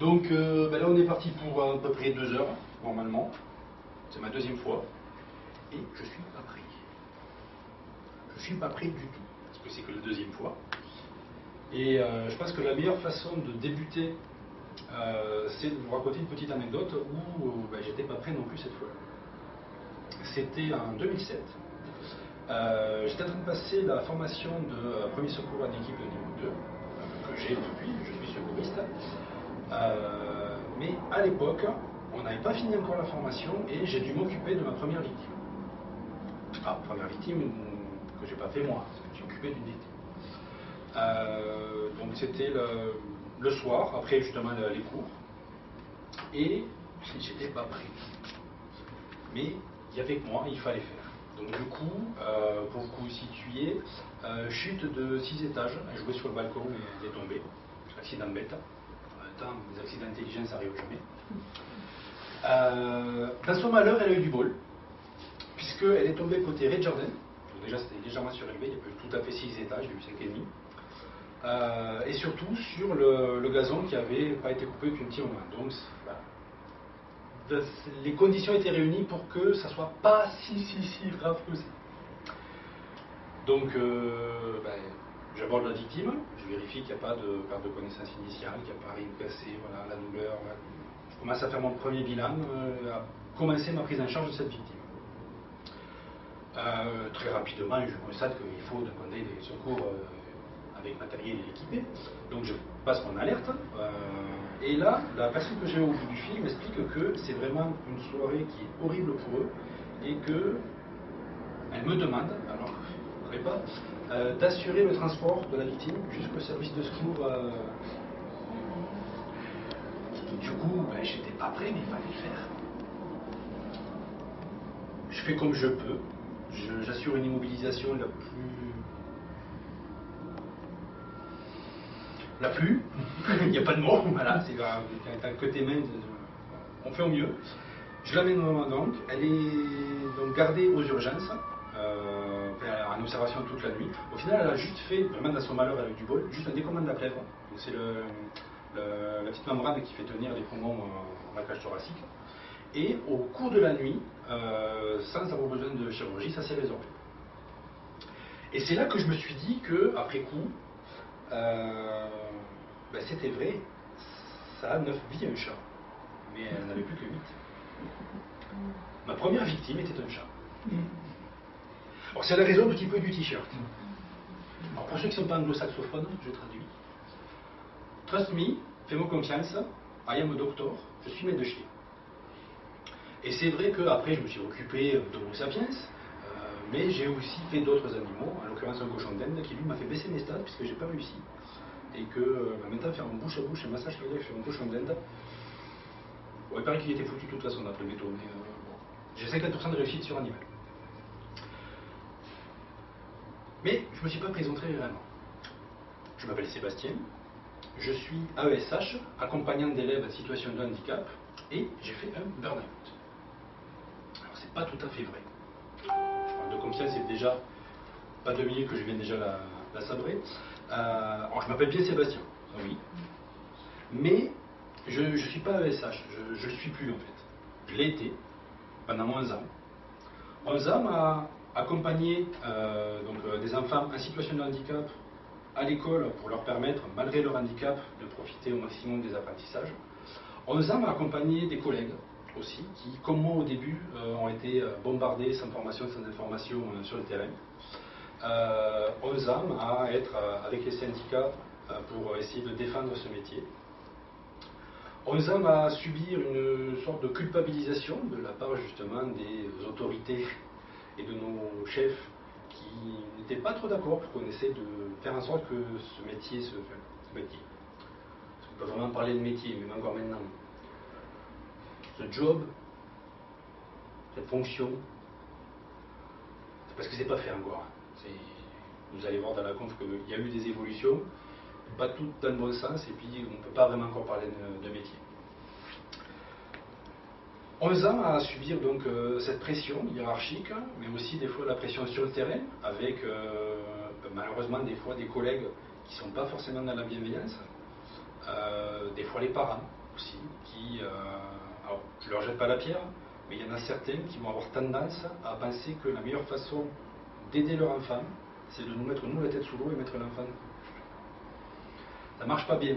Donc là on est parti pour à peu près 2 heures, normalement. C'est ma deuxième fois. Et je suis pas prêt. Je suis pas prêt du tout, parce que c'est que la deuxième fois. Et je pense que la meilleure façon de débuter, c'est de vous raconter une petite anecdote où j'étais pas prêt non plus cette fois. C'était en 2007. J'étais en train de passer la formation de premier secours à l'équipe de niveau 2, que j'ai depuis, je suis secouriste. Mais à l'époque, on n'avait pas fini encore la formation et j'ai dû m'occuper de ma première victime. Ah, première victime que j'ai pas fait moi, j'ai occupé d'une victime. Donc c'était le soir, après justement les cours, et j'étais pas prêt. Mais il y avait que moi, il fallait faire. Donc du coup, pour vous situer, chute de 6 étages, elle jouait sur le balcon et elle est tombée. Accident bête. En même temps, les accidents intelligents, ça n'arrive jamais. Dans son malheur, elle a eu du bol, puisqu'elle est tombée côté rez-de-jardin. Donc déjà, c'était légèrement surélevé, il n'y a pas eu tout à fait 6 étages, il y a eu 5,5. Et surtout sur le gazon qui n'avait pas été coupé depuis un petit moment. Donc voilà. Les conditions étaient réunies pour que ça soit pas si grave que ça. Donc j'aborde la victime, je vérifie qu'il n'y a pas de perte de connaissance initiale, qu'il n'y a pas rien cassé, voilà, la douleur. Voilà. Je commence à faire mon premier bilan, à commencer ma prise en charge de cette victime. Très rapidement, je constate qu'il faut demander des secours avec matériel équipé. Donc je passe mon alerte. Et là, la personne que j'ai au bout du fil m'explique que c'est vraiment une soirée qui est horrible pour eux et qu'elle me demande, alors je ne pas, d'assurer le transport de la victime jusqu'au service de secours. Du coup, j'étais pas prêt, mais il fallait le faire. Je fais comme je peux. J'assure une immobilisation la plus, il n'y a pas de mot, voilà, c'est un côté main, on fait au mieux. Je l'amène donc, elle est donc gardée aux urgences, en observation toute la nuit. Au final, elle a juste fait, vraiment dans son malheur avec du bol, juste un décommande de la plèvre. C'est la petite membrane qui fait tenir les poumons en la cage thoracique. Et au cours de la nuit, sans avoir besoin de chirurgie, ça s'est résorbé. Et c'est là que je me suis dit que, après coup, c'était vrai, ça a 9 vies un chat, mais elle n'avait plus que 8. Ma première victime était un chat. Alors c'est la raison un petit peu du t-shirt. Alors pour ceux qui ne sont pas anglo-saxophones, je traduis. Trust me, fais-moi confiance, I am a doctor, je suis maître de chien. Et c'est vrai qu'après je me suis occupé d'Homo sapiens, mais j'ai aussi fait d'autres animaux, en l'occurrence un cochon d'Inde qui lui m'a fait baisser mes stats puisque j'ai pas réussi. Et que maintenant faire un bouche à bouche, un massage cardiaque sur un cochon d'Inde, il paraît qu'il était foutu de toute façon d'après le métaux, mais bon. J'ai 50% de réussite sur animal. Mais je ne me suis pas présenté vraiment. Je m'appelle Sébastien, je suis AESH, accompagnant d'élèves en situation de handicap, et j'ai fait un burn-out. Alors c'est pas tout à fait vrai. Je parle de conscience, c'est déjà pas 2 minutes que je viens déjà la sabrer. Alors je m'appelle bien Sébastien, oui. Mais je ne suis pas AESH, je ne le suis plus en fait. Je l'ai été pendant 11 ans. 11 ans à accompagner des enfants en situation de handicap à l'école pour leur permettre, malgré leur handicap, de profiter au maximum des apprentissages. 11 ans à accompagner des collègues aussi, qui, comme moi au début, ont été bombardés sans formation, sans information sur le terrain. 11 ans à être avec les syndicats pour essayer de défendre ce métier. 11 ans à subir une sorte de culpabilisation de la part justement des autorités et de nos chefs qui n'étaient pas trop d'accord pour qu'on essaie de faire en sorte que ce métier se fasse. Ce métier. Parce qu'on peut vraiment parler de métier, même encore maintenant. Ce job, cette fonction, c'est parce que c'est pas fait encore. Vous allez voir dans la conf qu'il y a eu des évolutions, pas toutes dans le bon sens, et puis on ne peut pas vraiment encore parler de métier. 11 ans à subir donc cette pression hiérarchique, mais aussi des fois la pression sur le terrain, avec malheureusement des fois des collègues qui ne sont pas forcément dans la bienveillance, des fois les parents, aussi, qui, alors je ne leur jette pas la pierre, mais il y en a certains qui vont avoir tendance à penser que la meilleure façon d'aider leur enfant, c'est de nous mettre nous la tête sous l'eau et mettre l'enfant. Ça marche pas bien.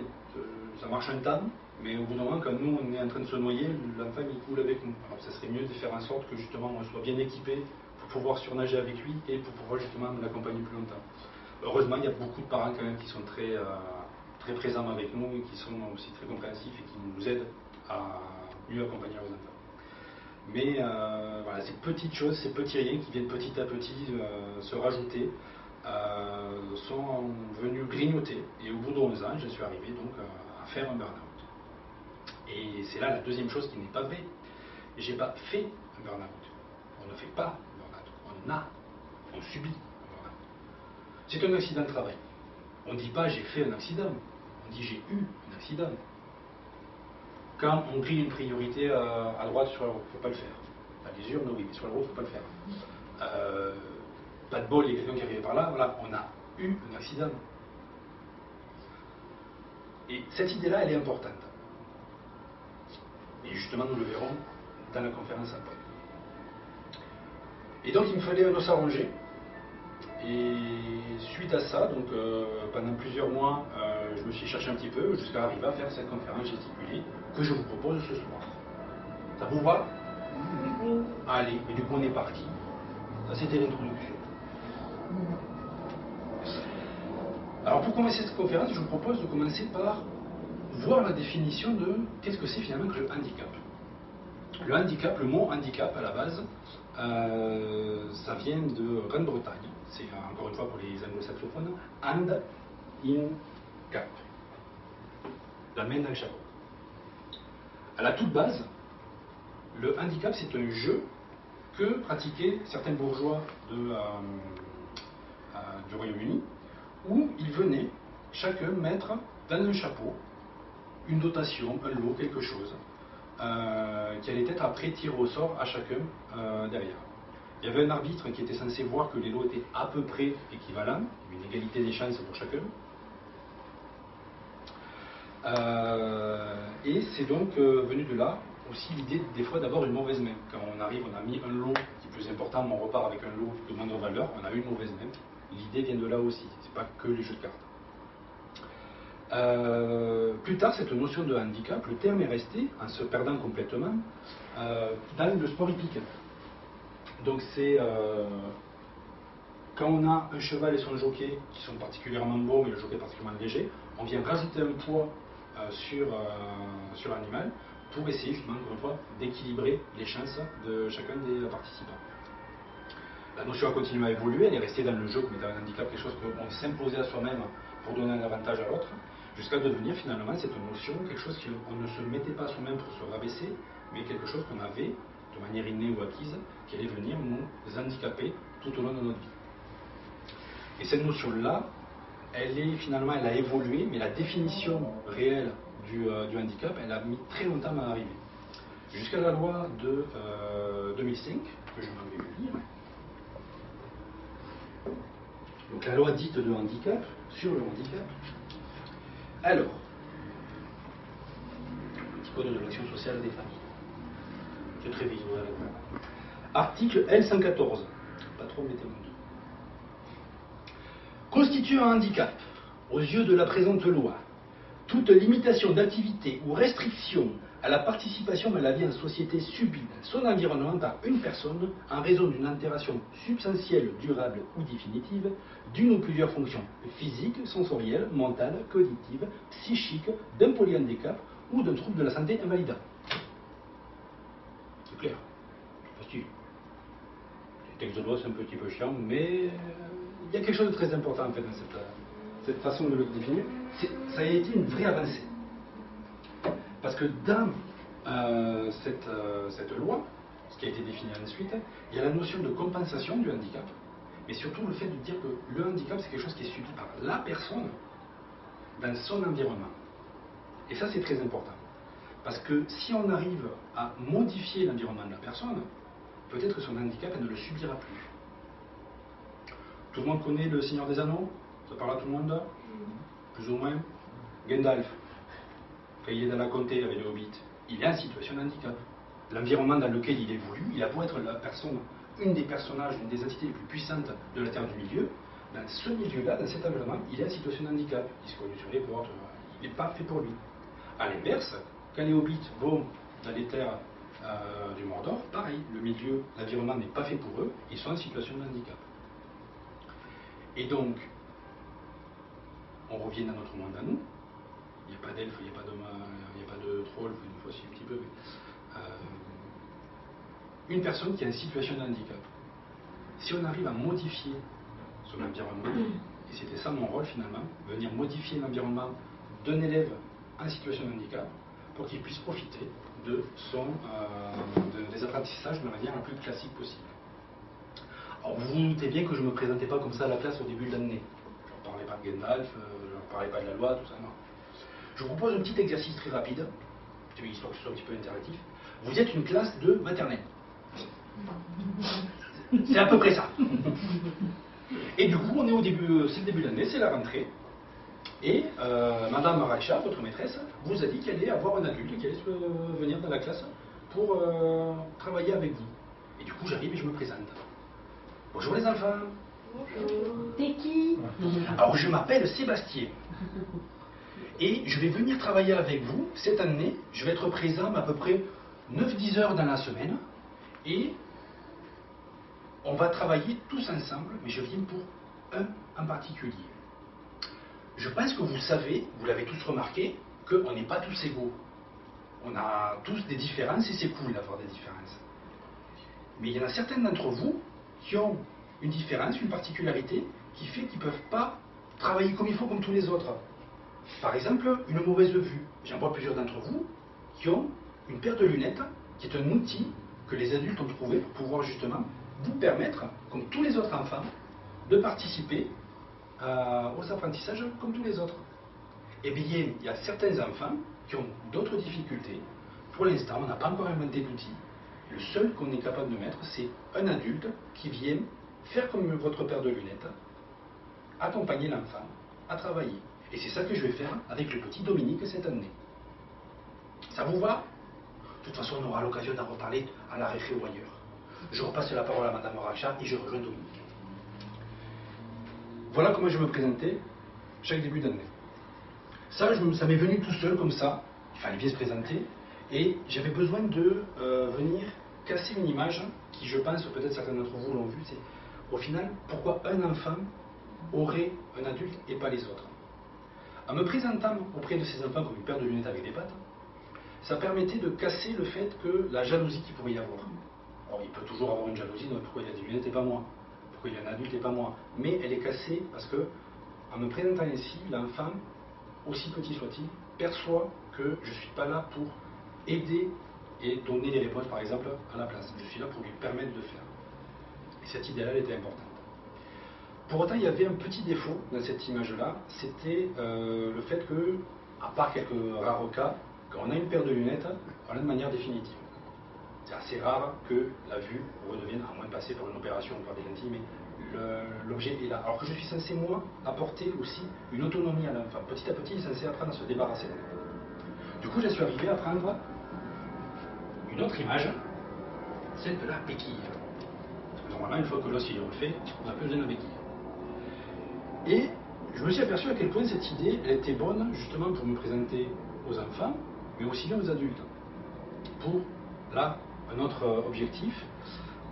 Ça marche un temps, mais au bout d'un moment, quand nous on est en train de se noyer, l'enfant il coule avec nous. Alors ça serait mieux de faire en sorte que justement on soit bien équipé pour pouvoir surnager avec lui et pour pouvoir justement l'accompagner plus longtemps. Heureusement, il y a beaucoup de parents quand même qui sont très, très présents avec nous et qui sont aussi très compréhensifs et qui nous aident à mieux accompagner leurs enfants. Mais voilà, ces petites choses, ces petits riens qui viennent petit à petit se rajouter, sont venus grignoter. Et au bout de 11 ans, je suis arrivé donc à faire un burn-out. Et c'est là la deuxième chose qui n'est pas vraie. Je n'ai pas fait un burn-out. On ne fait pas un burn-out. On subit un burn-out. C'est un accident de travail. On ne dit pas j'ai fait un accident. On dit j'ai eu un accident. Quand on grille une priorité à droite sur la route, il ne faut pas le faire. À les urnes, oui, mais sur la route, il ne faut pas le faire. Pas de bol, il y a quelqu'un qui est arrivé par là, voilà, on a eu un accident. Et cette idée-là, elle est importante. Et justement, nous le verrons dans la conférence après. Et donc, il me fallait un os à ronger. Et suite à ça, donc pendant plusieurs mois, je me suis cherché un petit peu jusqu'à arriver à faire cette conférence gesticulée que je vous propose ce soir. Ça vous va? Allez, et du coup on est parti. Ça c'était l'introduction. Alors pour commencer cette conférence, je vous propose de commencer par voir la définition de qu'est-ce que c'est finalement que le handicap. Le handicap, le mot handicap à la base, ça vient de Grande-Bretagne. C'est encore une fois pour les anglo-saxophones, hand in cap. La main dans le chapeau. À la toute base, le handicap c'est un jeu que pratiquaient certains bourgeois du Royaume-Uni, où ils venaient chacun mettre dans un chapeau une dotation, un lot, quelque chose, qui allait être après tiré au sort à chacun derrière. Il y avait un arbitre qui était censé voir que les lots étaient à peu près équivalents, une égalité des chances pour chacun. Et c'est donc venu de là aussi l'idée des fois d'avoir une mauvaise main. Quand on arrive, on a mis un lot qui est plus important, mais on repart avec un lot de moindre valeur, on a une mauvaise main. L'idée vient de là aussi, c'est pas que les jeux de cartes. Plus tard, cette notion de handicap, le terme est resté, en se perdant complètement, dans le sport hippique. Donc c'est quand on a un cheval et son jockey qui sont particulièrement beaux, mais le jockey est particulièrement léger, on vient rajouter un poids sur l'animal pour essayer justement, encore une fois, d'équilibrer les chances de chacun des participants. La notion a continué à évoluer, elle est restée dans le jeu comme étant un handicap, quelque chose qu'on s'imposait à soi-même pour donner un avantage à l'autre, jusqu'à devenir finalement cette notion, quelque chose qu'on ne se mettait pas à soi-même pour se rabaisser, mais quelque chose qu'on avait de manière innée ou acquise, qui allait venir nous handicaper tout au long de notre vie. Et cette notion-là, elle a évolué, mais la définition réelle du handicap, elle a mis très longtemps à arriver. Jusqu'à la loi de 2005, que je m'en vais lire. Donc la loi dite de handicap, sur le handicap. Alors, petit code de l'action sociale des familles. C'est très visuel. Article L114. Pas trop mettez-moi. Constitue un handicap, aux yeux de la présente loi, toute limitation d'activité ou restriction à la participation à la vie en société subie dans son environnement par une personne en raison d'une altération substantielle, durable ou définitive d'une ou plusieurs fonctions physiques, sensorielles, mentales, cognitives, psychiques, d'un polyhandicap ou d'un trouble de la santé invalidant. C'est clair, c'est facile. Les textes de loi, c'est un petit peu chiant, mais il y a quelque chose de très important en fait dans cette façon de le définir. Ça a été une vraie avancée. Parce que dans cette loi, ce qui a été défini ensuite, il y a la notion de compensation du handicap, mais surtout le fait de dire que le handicap, c'est quelque chose qui est subi par la personne dans son environnement. Et ça, c'est très important. Parce que si on arrive à modifier l'environnement de la personne, peut-être que son handicap, elle ne le subira plus. Tout le monde connaît le Seigneur des Anneaux? Ça parle à tout le monde? Plus ou moins? Gandalf. quand il est dans la comté avec le Hobbit, il est en situation de handicap. L'environnement dans lequel il évolue, il a beau être la personne, une des personnages, une des entités les plus puissantes de la Terre du Milieu, dans ce milieu-là, dans cet environnement, il est en situation de handicap. Il se conduit sur les portes, il n'est pas fait pour lui. A l'inverse, quand les Hobbits vont dans les terres du Mordor, pareil, le milieu, l'environnement n'est pas fait pour eux, ils sont en situation de handicap. Et donc, on revient dans notre monde à nous. Il n'y a pas d'elfes, il n'y a pas de trolls, une fois si un petit peu. Mais, une personne qui est en situation de handicap. Si on arrive à modifier son environnement, et c'était ça mon rôle finalement, venir modifier l'environnement d'un élève en situation de handicap pour qu'il puisse profiter de des apprentissages de la manière la plus classique possible. Alors vous vous doutez bien que je ne me présentais pas comme ça à la classe au début de l'année. Je ne parlais pas de Gandalf, je ne parlais pas de la loi, tout ça, non. Je vous propose un petit exercice très rapide, histoire que ce soit un petit peu interactif. Vous êtes une classe de maternelle. C'est à peu près ça. Et du coup, on est au début, c'est le début de l'année, c'est la rentrée. Et Madame Raksha, votre maîtresse, vous a dit qu'elle allait avoir un adulte qui allait venir dans la classe pour travailler avec vous. Et du coup, j'arrive et je me présente. Bonjour les enfants. Bonjour. T'es qui? Alors, je m'appelle Sébastien. Et je vais venir travailler avec vous cette année. Je vais être présent à peu près 9-10 heures dans la semaine. Et on va travailler tous ensemble, mais je viens pour un en particulier. Je pense que vous savez, vous l'avez tous remarqué, qu'on n'est pas tous égaux. On a tous des différences et c'est cool d'avoir des différences. Mais il y en a certains d'entre vous qui ont une différence, une particularité, qui fait qu'ils ne peuvent pas travailler comme il faut, comme tous les autres. Par exemple, une mauvaise vue. J'en vois plusieurs d'entre vous qui ont une paire de lunettes, qui est un outil que les adultes ont trouvé pour pouvoir justement vous permettre, comme tous les autres enfants, de participer aux apprentissages comme tous les autres. Eh bien, il y a certains enfants qui ont d'autres difficultés. Pour l'instant, on n'a pas encore inventé d'outils. Le seul qu'on est capable de mettre, c'est un adulte qui vient faire comme votre paire de lunettes, accompagner l'enfant à travailler. Et c'est ça que je vais faire avec le petit Dominique cette année. Ça vous va? De toute façon, on aura l'occasion d'en reparler à la récré ou ailleurs. Je repasse la parole à Madame Raksha et je rejoins Dominique. Voilà comment je me présentais chaque début d'année. Ça m'est venu tout seul comme ça. Il fallait bien se présenter. Et j'avais besoin de venir casser une image qui, je pense, peut-être certains d'entre vous l'ont vu. C'est au final, pourquoi un enfant aurait un adulte et pas les autres. En me présentant auprès de ces enfants comme une paire de lunettes avec des pattes, ça permettait de casser le fait que la jalousie qu'il pourrait y avoir. Alors il peut toujours avoir une jalousie, donc pourquoi il a des lunettes et pas moi? Pourquoi il a un adulte et pas moi? Mais elle est cassée parce que, en me présentant ainsi, l'enfant, aussi petit soit-il, perçoit que je ne suis pas là pour aider et donner les réponses, par exemple, à la place. Je suis là pour lui permettre de faire. Et cette idée-là, elle était importante. Pour autant, il y avait un petit défaut dans cette image-là, c'était le fait que, à part quelques rares cas, quand on a une paire de lunettes, on l'a de manière définitive. C'est assez rare que la vue redevienne, à moins de passer par une opération ou par des lentilles, mais l'objet est là. Alors que je suis censé, moi, apporter aussi une autonomie à l'enfant. Petit à petit, il est censé apprendre à se débarrasser. Du coup, je suis arrivé à prendre une autre image, celle de la béquille. Parce que normalement, une fois que l'os est fait, on n'a plus besoin de la béquille. Et je me suis aperçu à quel point cette idée, elle était bonne justement pour me présenter aux enfants, mais aussi bien aux adultes. Pour, là, un autre objectif,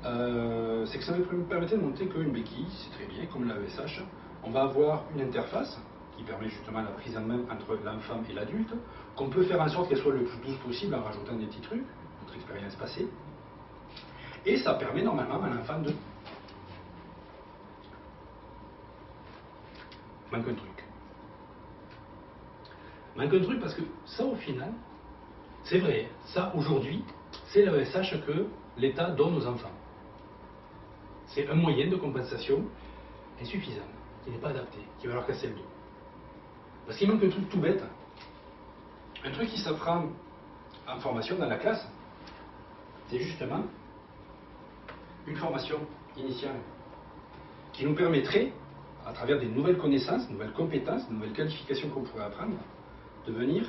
c'est que ça me permettait de montrer qu'une béquille, c'est très bien, comme l'AESH, on va avoir une interface qui permet justement la prise en main entre l'enfant et l'adulte, qu'on peut faire en sorte qu'elle soit le plus douce possible en rajoutant des petits trucs, notre expérience passée, et ça permet normalement à l'enfant de... Manque un truc. Manque un truc parce que ça, au final, c'est vrai, ça, aujourd'hui, c'est l'AESH que l'État donne aux enfants. C'est un moyen de compensation insuffisant, qui n'est pas adapté, qui va leur casser le dos. Parce qu'il manque un truc tout bête, un truc qui s'apprend en formation dans la classe, c'est justement une formation initiale qui nous permettrait, à travers des nouvelles connaissances, nouvelles compétences, nouvelles qualifications qu'on pourrait apprendre, de venir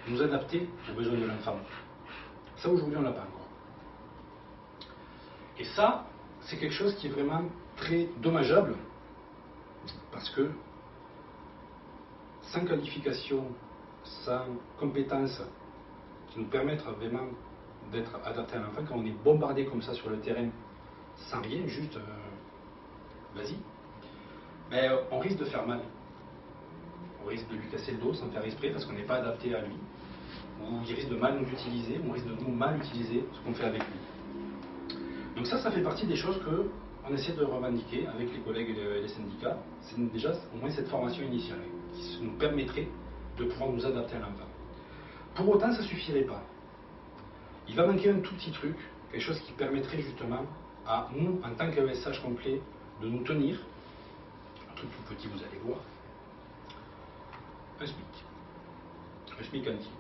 nous adapter aux besoins de l'enfant. Ça, aujourd'hui, on ne l'a pas encore. Et ça, c'est quelque chose qui est vraiment très dommageable, parce que sans qualification, sans compétences qui nous permettent vraiment d'être adaptés à l'enfant, quand on est bombardé comme ça sur le terrain, sans rien, juste vas-y, ben, on risque de faire mal. On risque de lui casser le dos sans faire exprès parce qu'on n'est pas adapté à lui. Ou il risque de mal nous utiliser, on risque de nous mal utiliser ce qu'on fait avec lui. Donc ça fait partie des choses qu'on essaie de revendiquer avec les collègues et les syndicats. C'est déjà au moins cette formation initiale qui nous permettrait de pouvoir nous adapter à l'enfant. Pour autant, ça ne suffirait pas. Il va manquer un tout petit truc, quelque chose qui permettrait justement à nous, en tant qu'AESH complet, de nous tenir, un truc tout petit, vous allez voir, un SMIC anti,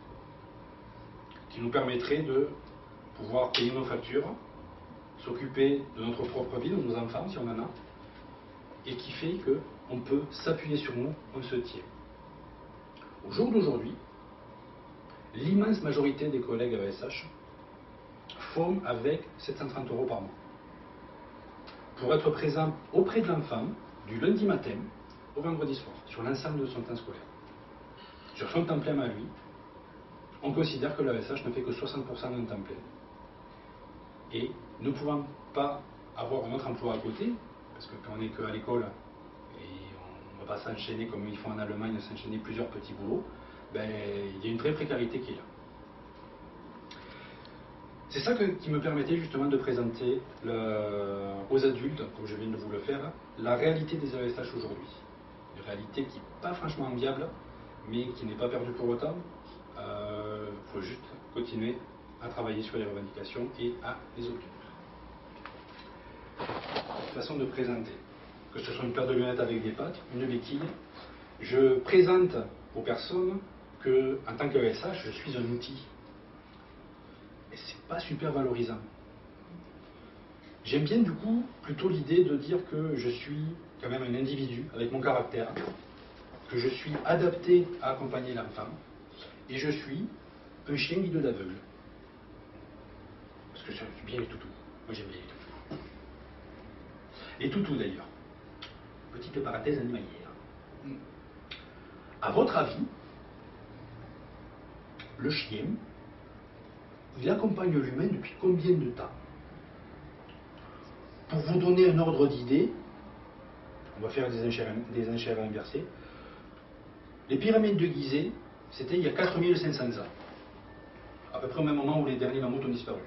qui nous permettrait de pouvoir payer nos factures, s'occuper de notre propre vie, de nos enfants, si on en a, et qui fait qu'on peut s'appuyer sur nous, on se tient. Au jour d'aujourd'hui, l'immense majorité des collègues AESH font avec 730 € par mois pour être présent auprès de l'enfant du lundi matin au vendredi soir, sur l'ensemble de son temps scolaire. Sur son temps plein à lui, on considère que l'AESH ne fait que 60% d'un temps plein. Et ne pouvant pas avoir un autre emploi à côté, parce que quand on n'est qu'à l'école, et on ne va pas s'enchaîner comme ils font en Allemagne, s'enchaîner plusieurs petits boulots, ben, il y a une vraie précarité qui est là. C'est ça qui me permettait justement de présenter aux adultes, comme je viens de vous le faire, la réalité des AESH aujourd'hui. Une réalité qui n'est pas franchement enviable, mais qui n'est pas perdue pour autant. Il faut juste continuer à travailler sur les revendications et à les obtenir. Façon de présenter, que ce soit une paire de lunettes avec des pattes, une béquille, je présente aux personnes que, en tant qu'AESH, je suis un outil. Et c'est pas super valorisant. J'aime bien du coup plutôt l'idée de dire que je suis quand même un individu avec mon caractère, que je suis adapté à accompagner l'enfant, et je suis un chien guide d'aveugle. Parce que j'aime bien les toutous. Moi j'aime bien les toutous. Les toutous d'ailleurs. Petite parenthèse animalière. À votre avis, le chien, il accompagne l'humain depuis combien de temps? Pour vous donner un ordre d'idée, on va faire des enchères inversées. Les pyramides de Gizeh, c'était il y a 4500 ans. À peu près au même moment où les derniers mammouths ont disparu.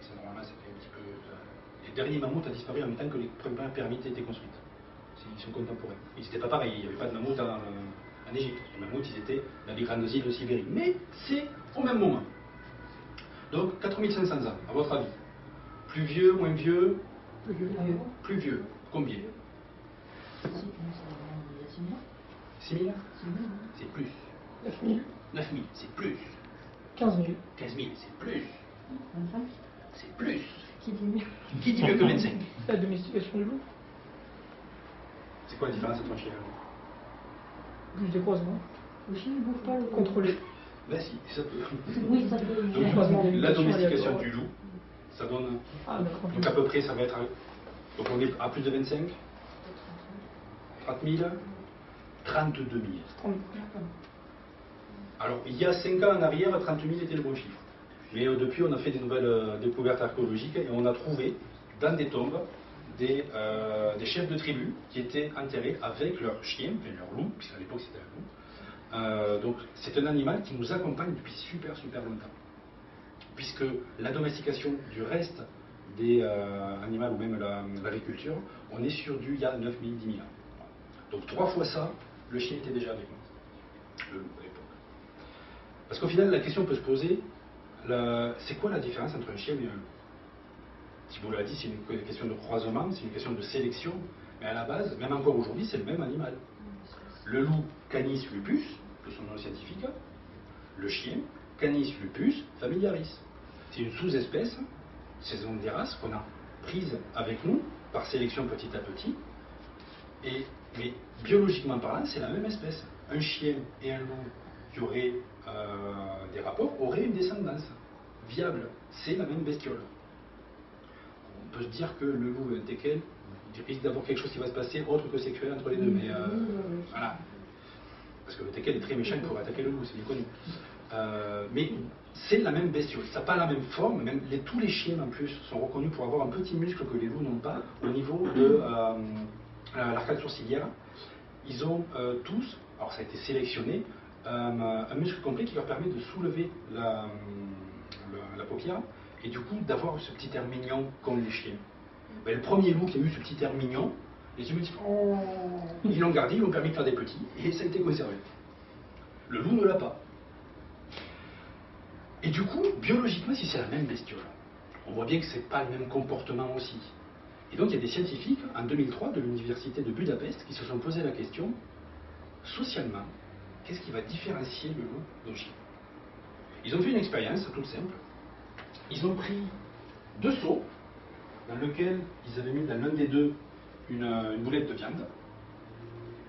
Ça, normalement, ça fait un petit peu... Les derniers mammouths ont disparu en même temps que les premières pyramides étaient construites. Ils sont contemporains. Ils n'étaient pas pareils, il n'y avait pas de mammouths en Égypte. Les mammouths, ils étaient dans les grandes îles de Sibérie. Mais c'est au même moment. Donc, 4500 ans, à votre avis. Plus vieux, moins vieux? Plus vieux. Plus vieux. Combien? 6 000? C'est plus. 9 000. 9 000, c'est plus. 15 000. 15 000, c'est plus. 25. C'est plus. Qui dit mieux? Qui dit mieux que 25? La domestication du loup. C'est quoi la différence entre un chien et un loup? Plus de croisements. Le chien ne bouffe pas le Contrôlé. Ben si, ça peut. Oui, ça peut. Donc, croisement la domestication aléatoire. du loup, ça donne. Ah, d'accord. Donc à peu près, ça va être. Donc on est à plus de 25? 30 000? 32 000. 30. Alors, il y a 5 ans en arrière, 30 000 était le bon chiffre. Mais depuis, on a fait des nouvelles découvertes archéologiques et on a trouvé dans des tombes des chefs de tribu qui étaient enterrés avec leur chien, enfin leur loup, puisqu'à l'époque c'était un loup. Donc, c'est un animal qui nous accompagne depuis super longtemps. Puisque la domestication du reste des animaux ou même l'agriculture, on est sur du il y a 9 000, 10 000 ans. Donc 3 fois ça, le chien était déjà avec nous, le loup à l'époque. Parce qu'au final, la question peut se poser, c'est quoi la différence entre un chien et un loup? Thibault l'a dit, c'est une question de croisement, c'est une question de sélection, mais à la base, même encore aujourd'hui, c'est le même animal. Le loup, Canis lupus, de son nom scientifique, le chien, Canis lupus familiaris. C'est une sous-espèce, ce sont des races qu'on a prises avec nous, par sélection petit à petit, mais biologiquement parlant, c'est la même espèce. Un chien et un loup qui auraient des rapports auraient une descendance viable. C'est la même bestiole. On peut se dire que le loup et un teckel, il risque d'avoir quelque chose qui va se passer autre que sexuel entre les deux, mais voilà. Parce que le teckel est très méchant pour attaquer le loup, c'est bien connu. Mais c'est la même bestiole, ça n'a pas la même forme, même tous les chiens en plus sont reconnus pour avoir un petit muscle que les loups n'ont pas au niveau de l'arcade sourcilière. Ils ont tous, alors ça a été sélectionné, un muscle complet qui leur permet de soulever la paupière et du coup d'avoir ce petit air mignon qu'ont les chiens. Ben, le premier loup qui a eu ce petit air mignon, les humains disent oh, ils l'ont gardé, ils l'ont permis de faire des petits et ça a été conservé. Le loup ne l'a pas. Et du coup, biologiquement, si c'est la même bestiole, on voit bien que ce n'est pas le même comportement aussi. Et donc il y a des scientifiques, en 2003, de l'université de Budapest, qui se sont posé la question, socialement, qu'est-ce qui va différencier le loup d'un chien? Ils ont fait une expérience toute simple. Ils ont pris 2 seaux, dans lesquels ils avaient mis dans l'un des deux une boulette de viande.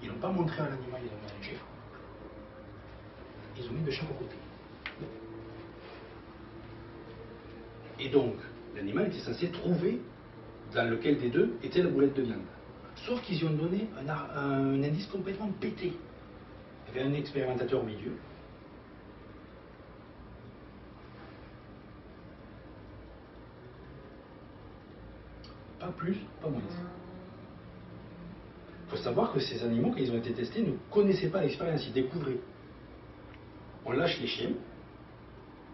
Ils n'ont pas montré à l'animal, ils ont mangé. Ils ont mis de chaque côté. Et donc, l'animal était censé trouver dans lequel des deux était la boulette de viande. Sauf qu'ils y ont donné un indice complètement pété. Il y avait un expérimentateur au milieu. Pas plus, pas moins. Il faut savoir que ces animaux, quand ils ont été testés, ne connaissaient pas l'expérience, ils découvraient. On lâche les chiens.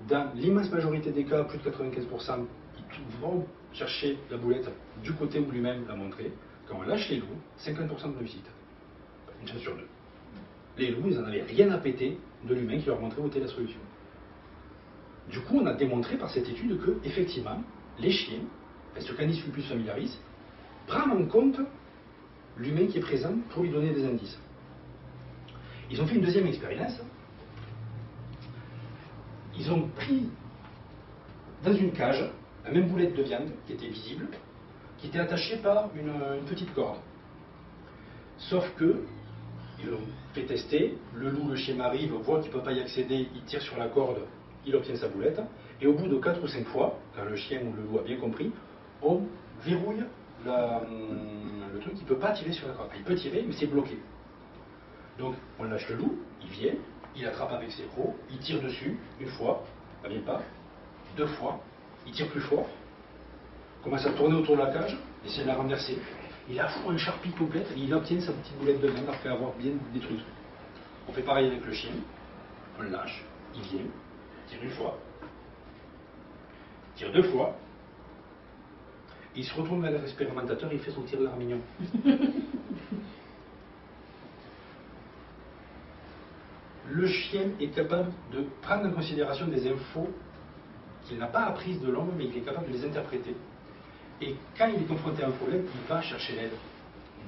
Dans l'immense majorité des cas, plus de 95%, ils vont chercher la boulette du côté où lui-même l'a montré. Quand on lâche les loups, 50% de réussite. Une chance sur deux. Les loups, ils n'en avaient rien à péter de l'humain qui leur montrait où était la solution. Du coup, on a démontré par cette étude que, effectivement, les chiens, ce qu'Anis Lupus familiaris, prennent en compte l'humain qui est présent pour lui donner des indices. Ils ont fait une deuxième expérience. Ils ont pris dans une cage la même boulette de viande qui était visible, qui était attachée par une petite corde. Sauf que, ils l'ont fait tester, le loup, le chien arrive, voit qu'il ne peut pas y accéder, il tire sur la corde, il obtient sa boulette, et au bout de 4 ou 5 fois, quand le chien ou le loup a bien compris, on verrouille le truc, il ne peut pas tirer sur la corde. Il peut tirer, mais c'est bloqué. Donc, on lâche le loup, il vient, il attrape avec ses crocs, il tire dessus, une fois, ça ne vient pas, 2 fois, il tire plus fort, commence à tourner autour de la cage, essaie de la renverser, il a fou un charpie complète et il obtient sa petite boulette de viande après avoir bien détruit le truc. On fait pareil avec le chien, on le lâche, il vient, tire une fois, tire 2 fois, il se retourne vers l'expérimentateur et il fait son tir de l'armignon. Le chien est capable de prendre en considération des infos qu'il n'a pas apprises de l'homme, mais il est capable de les interpréter. Et quand il est confronté à un problème, il va chercher l'aide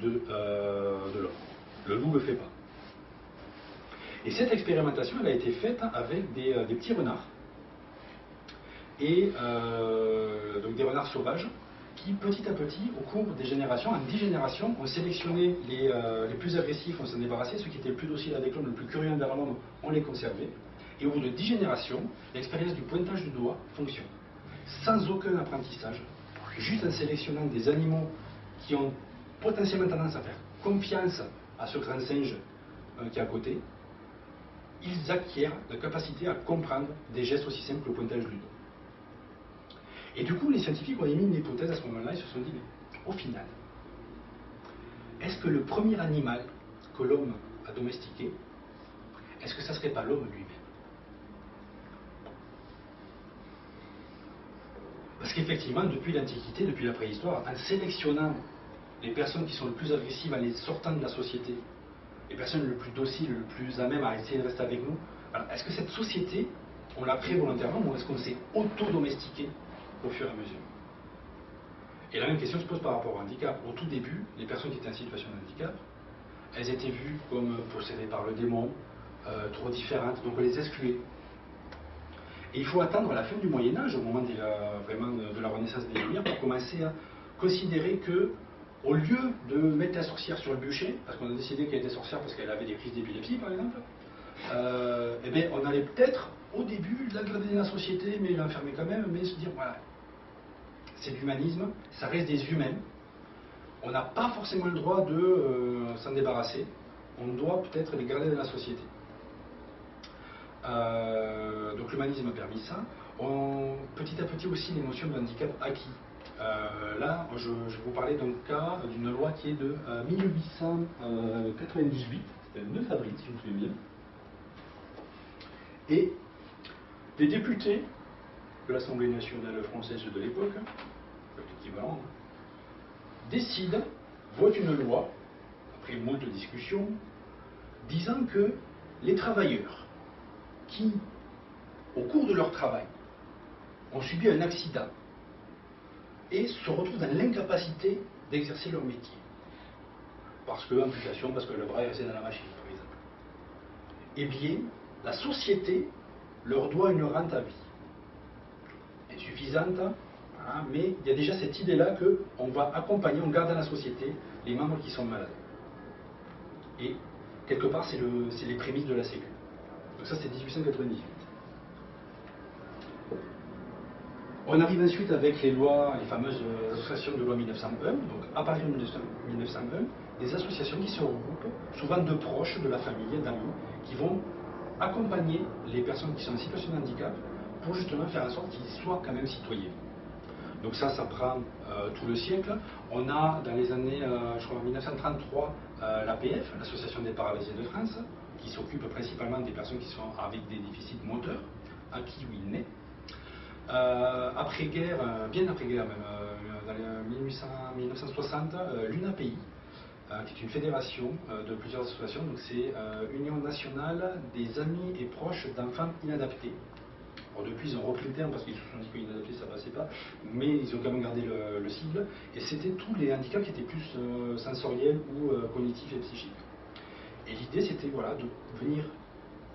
de l'homme. Le loup ne le fait pas. Et cette expérimentation, elle a été faite avec des petits renards. Et donc des renards sauvages qui, petit à petit, au cours des générations, en 10 générations, ont sélectionné les plus agressifs, on s'en débarrassait, ceux qui étaient le plus dociles avec l'homme, le plus curieux envers l'homme, on les conservait. Et au bout de 10 générations, l'expérience du pointage du doigt fonctionne. Sans aucun apprentissage, juste en sélectionnant des animaux qui ont potentiellement tendance à faire confiance à ce grand singe qui est à côté, ils acquièrent la capacité à comprendre des gestes aussi simples que le pointage du doigt. Et du coup, les scientifiques ont émis une hypothèse à ce moment-là, ils se sont dit, mais au final, est-ce que le premier animal que l'homme a domestiqué, est-ce que ça ne serait pas l'homme lui-même? Parce qu'effectivement, depuis l'Antiquité, depuis la préhistoire, en sélectionnant les personnes qui sont le plus agressives, en les sortant de la société, les personnes le plus dociles, le plus à même à essayer de rester avec nous, est-ce que cette société, on l'a créée volontairement ou est-ce qu'on s'est auto-domestiqué au fur et à mesure? Et la même question se pose par rapport au handicap. Au tout début, les personnes qui étaient en situation de handicap, elles étaient vues comme possédées par le démon, trop différentes, donc on les excluait. Et il faut attendre la fin du Moyen-Âge, au moment vraiment de la Renaissance des Lumières, pour commencer à considérer que, au lieu de mettre la sorcière sur le bûcher, parce qu'on a décidé qu'elle était sorcière parce qu'elle avait des crises d'épilepsie, par exemple, eh bien, on allait peut-être, au début, l'aggraver dans la société, mais l'enfermer quand même, mais se dire, voilà, c'est l'humanisme, ça reste des humains, on n'a pas forcément le droit de s'en débarrasser, on doit peut-être les garder dans la société. Donc l'humanisme a permis ça. Petit à petit aussi les notions de handicap acquis. Là, je vais vous parler d'un cas d'une loi qui est de 1898, c'était le 9 avril si je me souviens bien. Et les députés de l'Assemblée nationale française de l'époque, l'équivalent, décident, votent une loi, après moult de discussions, disant que les travailleurs qui, au cours de leur travail, ont subi un accident et se retrouvent dans l'incapacité d'exercer leur métier. Parce que amputation, parce que le bras est resté dans la machine, par exemple. Eh bien, la société leur doit une rente à vie. Insuffisante, voilà, mais il y a déjà cette idée-là qu'on va accompagner, on garde dans la société les membres qui sont malades. Et quelque part, c'est les prémices de la Sécu. Donc ça, c'est 1898. On arrive ensuite avec les lois, les fameuses associations de loi 1901. Donc à partir de 1901, des associations qui se regroupent, souvent de proches de la famille, d'amis, qui vont accompagner les personnes qui sont en situation de handicap pour justement faire en sorte qu'ils soient quand même citoyens. Donc ça prend tout le siècle. On a dans les années, je crois en 1933, l'APF, l'Association des paralysés de France, qui s'occupe principalement des personnes qui sont avec des déficits moteurs, acquis ou innés. Après-guerre, bien après-guerre même, dans les 1960, l'UNAPI, qui est une fédération de plusieurs associations, donc c'est Union nationale des amis et proches d'enfants inadaptés. Alors depuis, ils ont repris le terme parce qu'ils se sont dit qu'inadapté, ça passait pas, mais ils ont quand même gardé le sigle, et c'était tous les handicaps qui étaient plus sensoriels ou cognitifs et psychiques. Et l'idée, c'était voilà, de venir,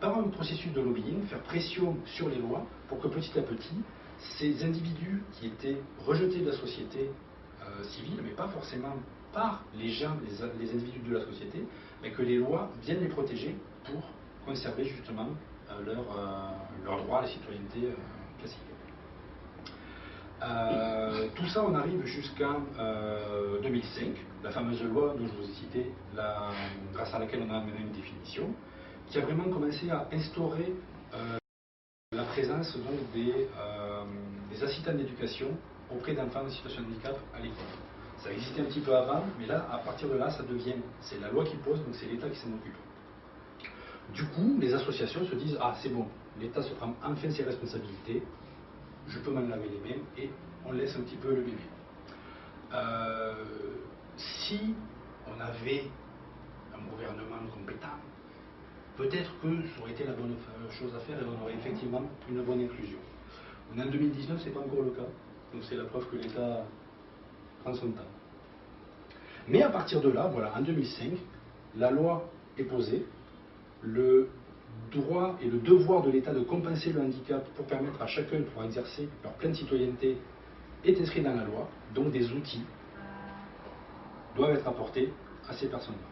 par un processus de lobbying, faire pression sur les lois pour que petit à petit, ces individus qui étaient rejetés de la société civile, mais pas forcément par les gens, les individus de la société, mais que les lois viennent les protéger pour conserver justement leur droit à la citoyenneté classique. Tout ça, on arrive jusqu'en 2005, la fameuse loi dont je vous ai cité, grâce à laquelle on a amené une définition, qui a vraiment commencé à instaurer la présence donc, des assistants d'éducation auprès d'enfants en situation de handicap à l'école. Ça existait un petit peu avant, mais là, à partir de là, c'est la loi qui pose, donc c'est l'État qui s'en occupe. Du coup, les associations se disent, ah c'est bon, l'État se prend enfin ses responsabilités, je peux m'en laver les mains, et on laisse un petit peu le bébé. Si on avait un gouvernement compétent, peut-être que ça aurait été la bonne chose à faire et on aurait effectivement une bonne inclusion. On est en 2019, ce n'est pas encore le cas, donc c'est la preuve que l'État prend son temps. Mais à partir de là, voilà, en 2005, la loi est posée, le droit et le devoir de l'État de compenser le handicap pour permettre à chacun de pouvoir exercer leur pleine citoyenneté est inscrit dans la loi, donc des outils doivent être apportés à ces personnes-là.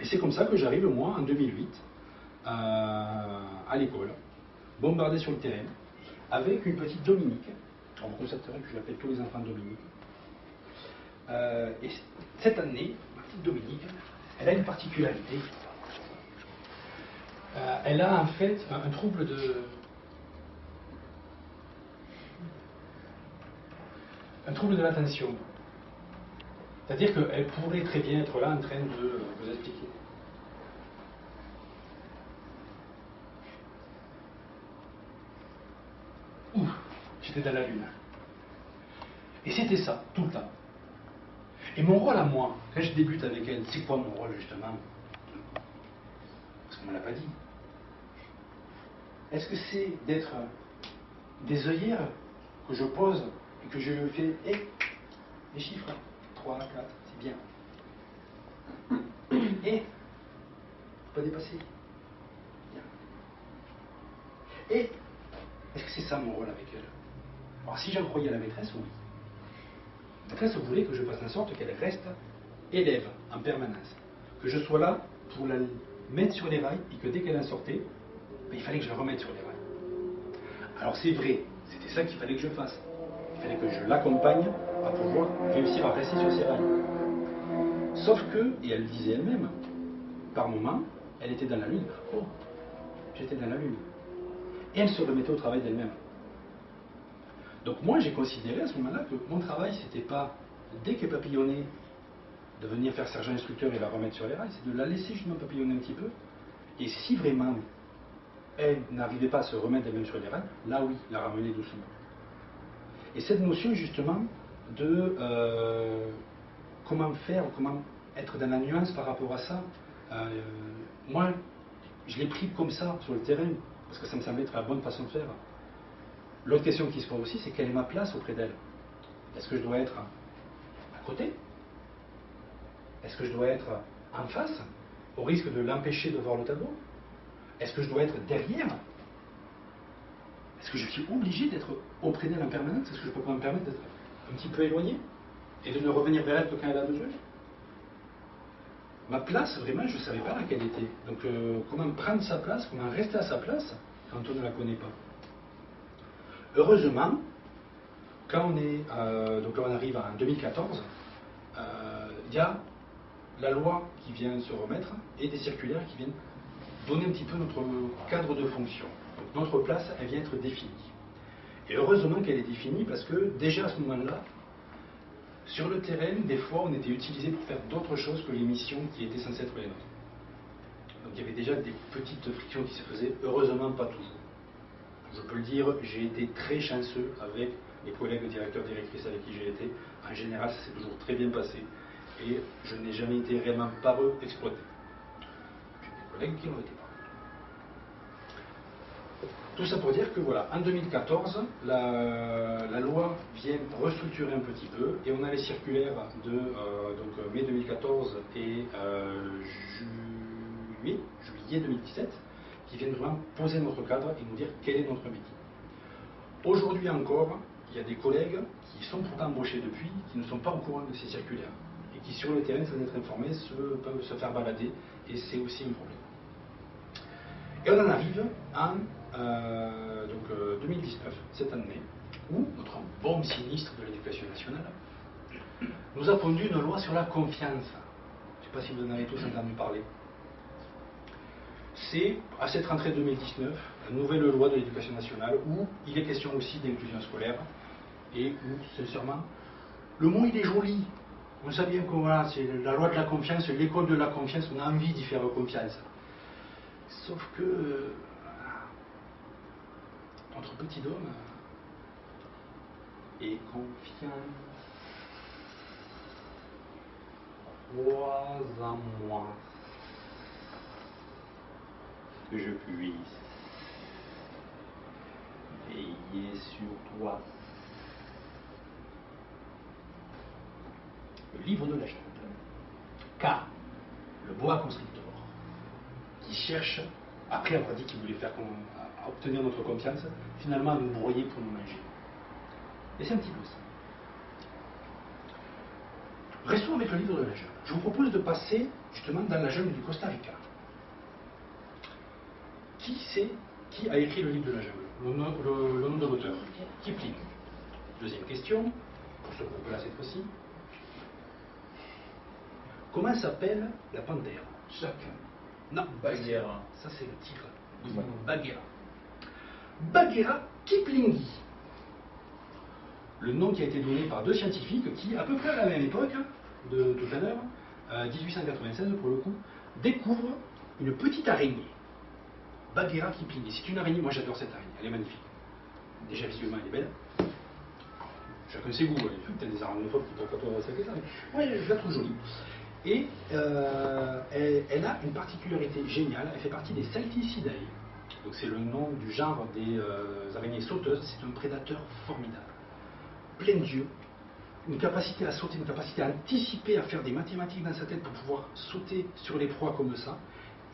Et c'est comme ça que j'arrive, moi, en 2008, à l'école, bombardé sur le terrain, avec une petite Dominique. Alors vous constaterez que je l'appelle tous les enfants Dominique. Et cette année, ma petite Dominique, elle a une particularité. Elle a en fait un trouble de l'attention. C'est-à-dire qu'elle pourrait très bien être là en train de vous expliquer. Ouh, j'étais dans la lune. Et c'était ça, tout le temps. Et mon rôle à moi, quand je débute avec elle, c'est quoi mon rôle justement? Parce qu'on ne me l'a pas dit. Est-ce que c'est d'être des œillères que je pose et que je fais, les chiffres, 3, 4, c'est bien. Et, pas dépasser. Bien. Et, est-ce que c'est ça mon rôle avec elle? Alors si j'en croyais à la maîtresse, oui. La maîtresse voulait que je fasse en sorte qu'elle reste élève en permanence. Que je sois là pour la mettre sur les rails et que dès qu'elle en sortait, ben, il fallait que je la remette sur les rails. Alors c'est vrai, c'était ça qu'il fallait que je fasse. Il fallait que je l'accompagne à pouvoir réussir à rester sur ses rails. Sauf que, et elle le disait elle-même, par moments, elle était dans la lune. Oh, j'étais dans la lune. Et elle se remettait au travail d'elle-même. Donc moi, j'ai considéré à ce moment-là que mon travail, c'était pas, dès qu'elle papillonnait, de venir faire sergent instructeur et la remettre sur les rails, c'est de la laisser justement papillonner un petit peu. Et si vraiment elle n'arrivait pas à se remettre d'elle-même sur les rails, là oui, la ramener doucement. Et cette notion justement de comment faire, comment être dans la nuance par rapport à ça, moi, je l'ai pris comme ça sur le terrain, parce que ça me semblait être la bonne façon de faire. L'autre question qui se pose aussi, c'est quelle est ma place auprès d'elle? Est-ce que je dois être à côté? Est-ce que je dois être en face, au risque de l'empêcher de voir le tableau? Est-ce que je dois être derrière? Est-ce que je suis obligé d'être auprès d'elle en permanence? Est-ce que je peux pas me permettre d'être un petit peu éloigné et de ne revenir vers elle que quand elle a besoin? Ma place, vraiment, je ne savais pas laquelle était. Donc, comment prendre sa place, comment rester à sa place quand on ne la connaît pas? Heureusement, quand on est, donc là on arrive en 2014, il y a la loi qui vient se remettre et des circulaires qui viennent donner un petit peu notre cadre de fonction. Donc notre place, elle vient être définie. Et heureusement qu'elle est définie parce que déjà à ce moment-là, sur le terrain, des fois, on était utilisé pour faire d'autres choses que les missions qui étaient censées être les nôtres. Donc il y avait déjà des petites frictions qui se faisaient, heureusement pas toujours. Je peux le dire, j'ai été très chanceux avec les collègues directeurs, directrices avec qui j'ai été. En général, ça s'est toujours très bien passé et je n'ai jamais été réellement par eux exploité. J'ai des collègues qui l'ont été par eux. Tout ça pour dire que voilà, en 2014, la loi vient restructurer un petit peu et on a les circulaires de donc, mai 2014 et juillet 2017 qui viennent vraiment poser notre cadre et nous dire quel est notre métier. Aujourd'hui encore, il y a des collègues qui sont pourtant embauchés depuis, qui ne sont pas au courant de ces circulaires et qui sur le terrain, sans être informés, peuvent se faire balader et c'est aussi un problème. Et on en arrive en 2019, cette année, où notre bon ministre de l'Éducation nationale nous a pondu une loi sur la confiance. Je ne sais pas si vous en avez tous entendu parler. C'est, à cette rentrée 2019, la nouvelle loi de l'Éducation nationale où il est question aussi d'inclusion scolaire et où, sincèrement, le mot il est joli. On sait bien que voilà, c'est la loi de la confiance, l'école de la confiance, on a envie d'y faire confiance. Sauf que notre petit homme est confiant. Crois en moi que je puisse veiller sur toi. Le livre de la jungle. Car le boa constrictor, qui cherche, après avoir dit qu'il voulait faire à obtenir notre confiance, finalement à nous broyer pour nous manger. Et c'est un petit peu ça. Restons avec le livre de la jungle. Je vous propose de passer justement dans la jungle du Costa Rica. Qui a écrit le livre de la jungle? Le nom de l'auteur. Kipling. Deuxième question, pour ce groupe-là cette fois-ci. Comment s'appelle la panthère? Chacun. Non, Bagheera. Ça c'est le tigre. Bagheera. Bagheera Kiplingi. Le nom qui a été donné par deux scientifiques qui, à peu près à la même époque de tout à l'heure, 1896 pour le coup, découvrent une petite araignée. Bagheera Kiplingi. C'est une araignée, moi j'adore cette araignée, elle est magnifique. Déjà visuellement elle est belle. Chacun ses goûts, il y a peut-être des arachnophobes qui ne peuvent pas ça, mais moi je la trouve jolie. Et elle a une particularité géniale, elle fait partie des Salticidae. Donc c'est le nom du genre des araignées sauteuses, c'est un prédateur formidable. Plein d'yeux, une capacité à sauter, une capacité à anticiper, à faire des mathématiques dans sa tête pour pouvoir sauter sur les proies comme ça.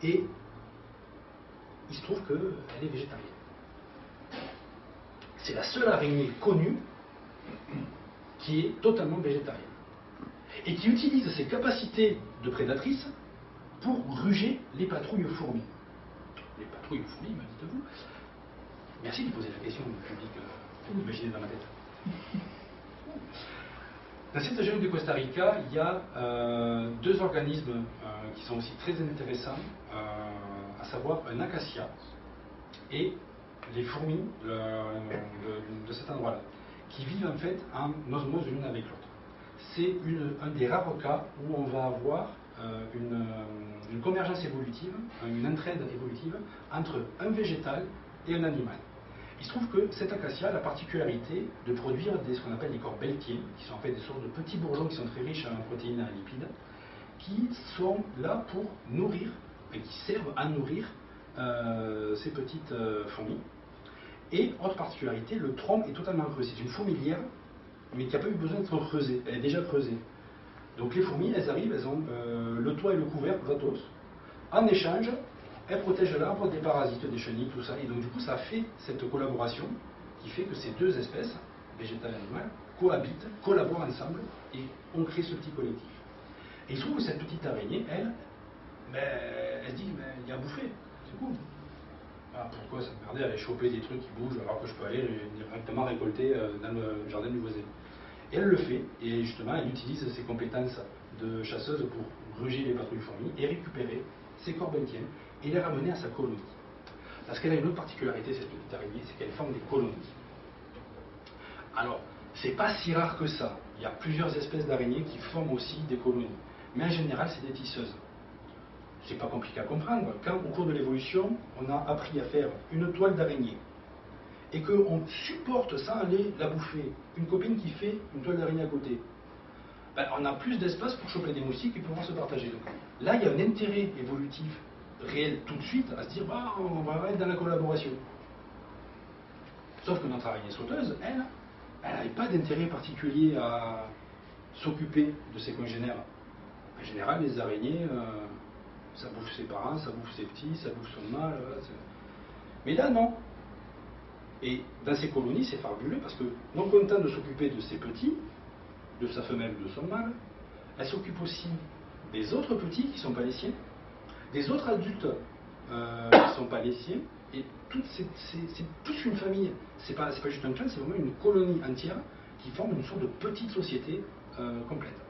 Et il se trouve qu'elle est végétarienne. C'est la seule araignée connue qui est totalement végétarienne. Et qui utilise ses capacités de prédatrice pour gruger les patrouilles fourmis. Les patrouilles fourmis, me dites-vous. Merci de poser la question au public, imaginez dans ma tête. Dans cette jungle de Costa Rica, il y a deux organismes qui sont aussi très intéressants, à savoir un acacia et les fourmis de cet endroit-là, qui vivent en fait en osmose l'une avec l'autre. C'est un des rares cas où on va avoir une convergence évolutive, une entraide évolutive entre un végétal et un animal. Il se trouve que cet acacia a la particularité de produire ce qu'on appelle des corps beltiers, qui sont en fait des sortes de petits bourgeons qui sont très riches en protéines et en lipides, qui sont là pour nourrir, et qui servent à nourrir ces petites fourmis. Et autre particularité, le tronc est totalement creusé. C'est une fourmilière, mais qui n'a pas eu besoin d'être creusée, elle est déjà creusée. Donc les fourmis, elles arrivent, elles ont le toit et le couvercle gratos. En échange, elles protègent l'arbre des parasites, des chenilles, tout ça. Et donc du coup, ça fait cette collaboration qui fait que ces deux espèces, végétales et animales, cohabitent, collaborent ensemble et on crée ce petit collectif. Et il se trouve que cette petite araignée, elle se dit, il y a à bouffer, c'est cool. Ah, pourquoi s'emmerder à aller choper des trucs qui bougent alors que je peux aller directement récolter dans le jardin du voisin. Et elle le fait, et justement, elle utilise ses compétences de chasseuse pour gruger les patrouilles fourmis et récupérer ses corps beltiens et les ramener à sa colonie. Parce qu'elle a une autre particularité, cette petite araignée, c'est qu'elle forme des colonies. Alors, c'est pas si rare que ça. Il y a plusieurs espèces d'araignées qui forment aussi des colonies. Mais en général, c'est des tisseuses. C'est pas compliqué à comprendre. Quand, au cours de l'évolution, on a appris à faire une toile d'araignée et qu'on supporte sans aller la bouffer, une copine qui fait une toile d'araignée à côté, ben, on a plus d'espace pour choper des moustiques et pouvoir se partager. Donc, là, il y a un intérêt évolutif réel tout de suite à se dire bah, on va être dans la collaboration. Sauf que notre araignée sauteuse, elle n'avait pas d'intérêt particulier à s'occuper de ses congénères. En général, les araignées, ça bouffe ses parents, ça bouffe ses petits, ça bouffe son mâle. Mais là, non. Et dans ces colonies, c'est fabuleux parce que, non content de s'occuper de ses petits, de sa femelle, de son mâle, elle s'occupe aussi des autres petits qui ne sont pas les siens, des autres adultes qui ne sont pas les siens, et c'est toute une famille. C'est pas juste un clan, c'est vraiment une colonie entière qui forme une sorte de petite société complète.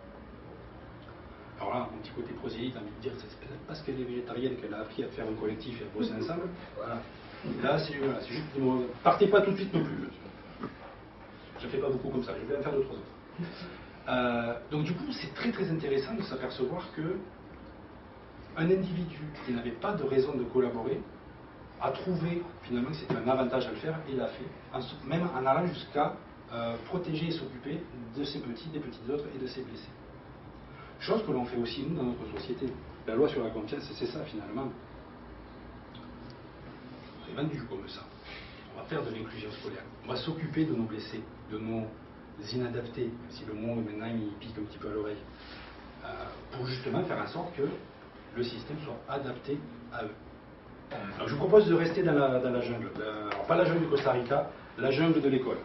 Alors là, un petit côté prosélyte, j'ai envie de dire, c'est peut-être parce qu'elle est végétarienne qu'elle a appris à faire un collectif et à bosser ensemble. Voilà. Là, c'est juste, partez pas tout de suite non plus. Je ne fais pas beaucoup comme ça, je vais en faire 2-3 autres. Donc du coup, c'est très très intéressant de s'apercevoir que un individu qui n'avait pas de raison de collaborer a trouvé finalement que c'était un avantage à le faire et l'a fait, même en allant jusqu'à protéger et s'occuper de ses petits, des petits autres et de ses blessés. Chose que l'on fait aussi nous dans notre société. La loi sur la confiance, c'est ça finalement. C'est vendu comme ça. On va faire de l'inclusion scolaire. On va s'occuper de nos blessés, de nos inadaptés, si le mot maintenant il pique un petit peu à l'oreille, pour justement faire en sorte que le système soit adapté à eux. Alors, je vous propose de rester dans la jungle. Alors, pas la jungle du Costa Rica, la jungle de l'école.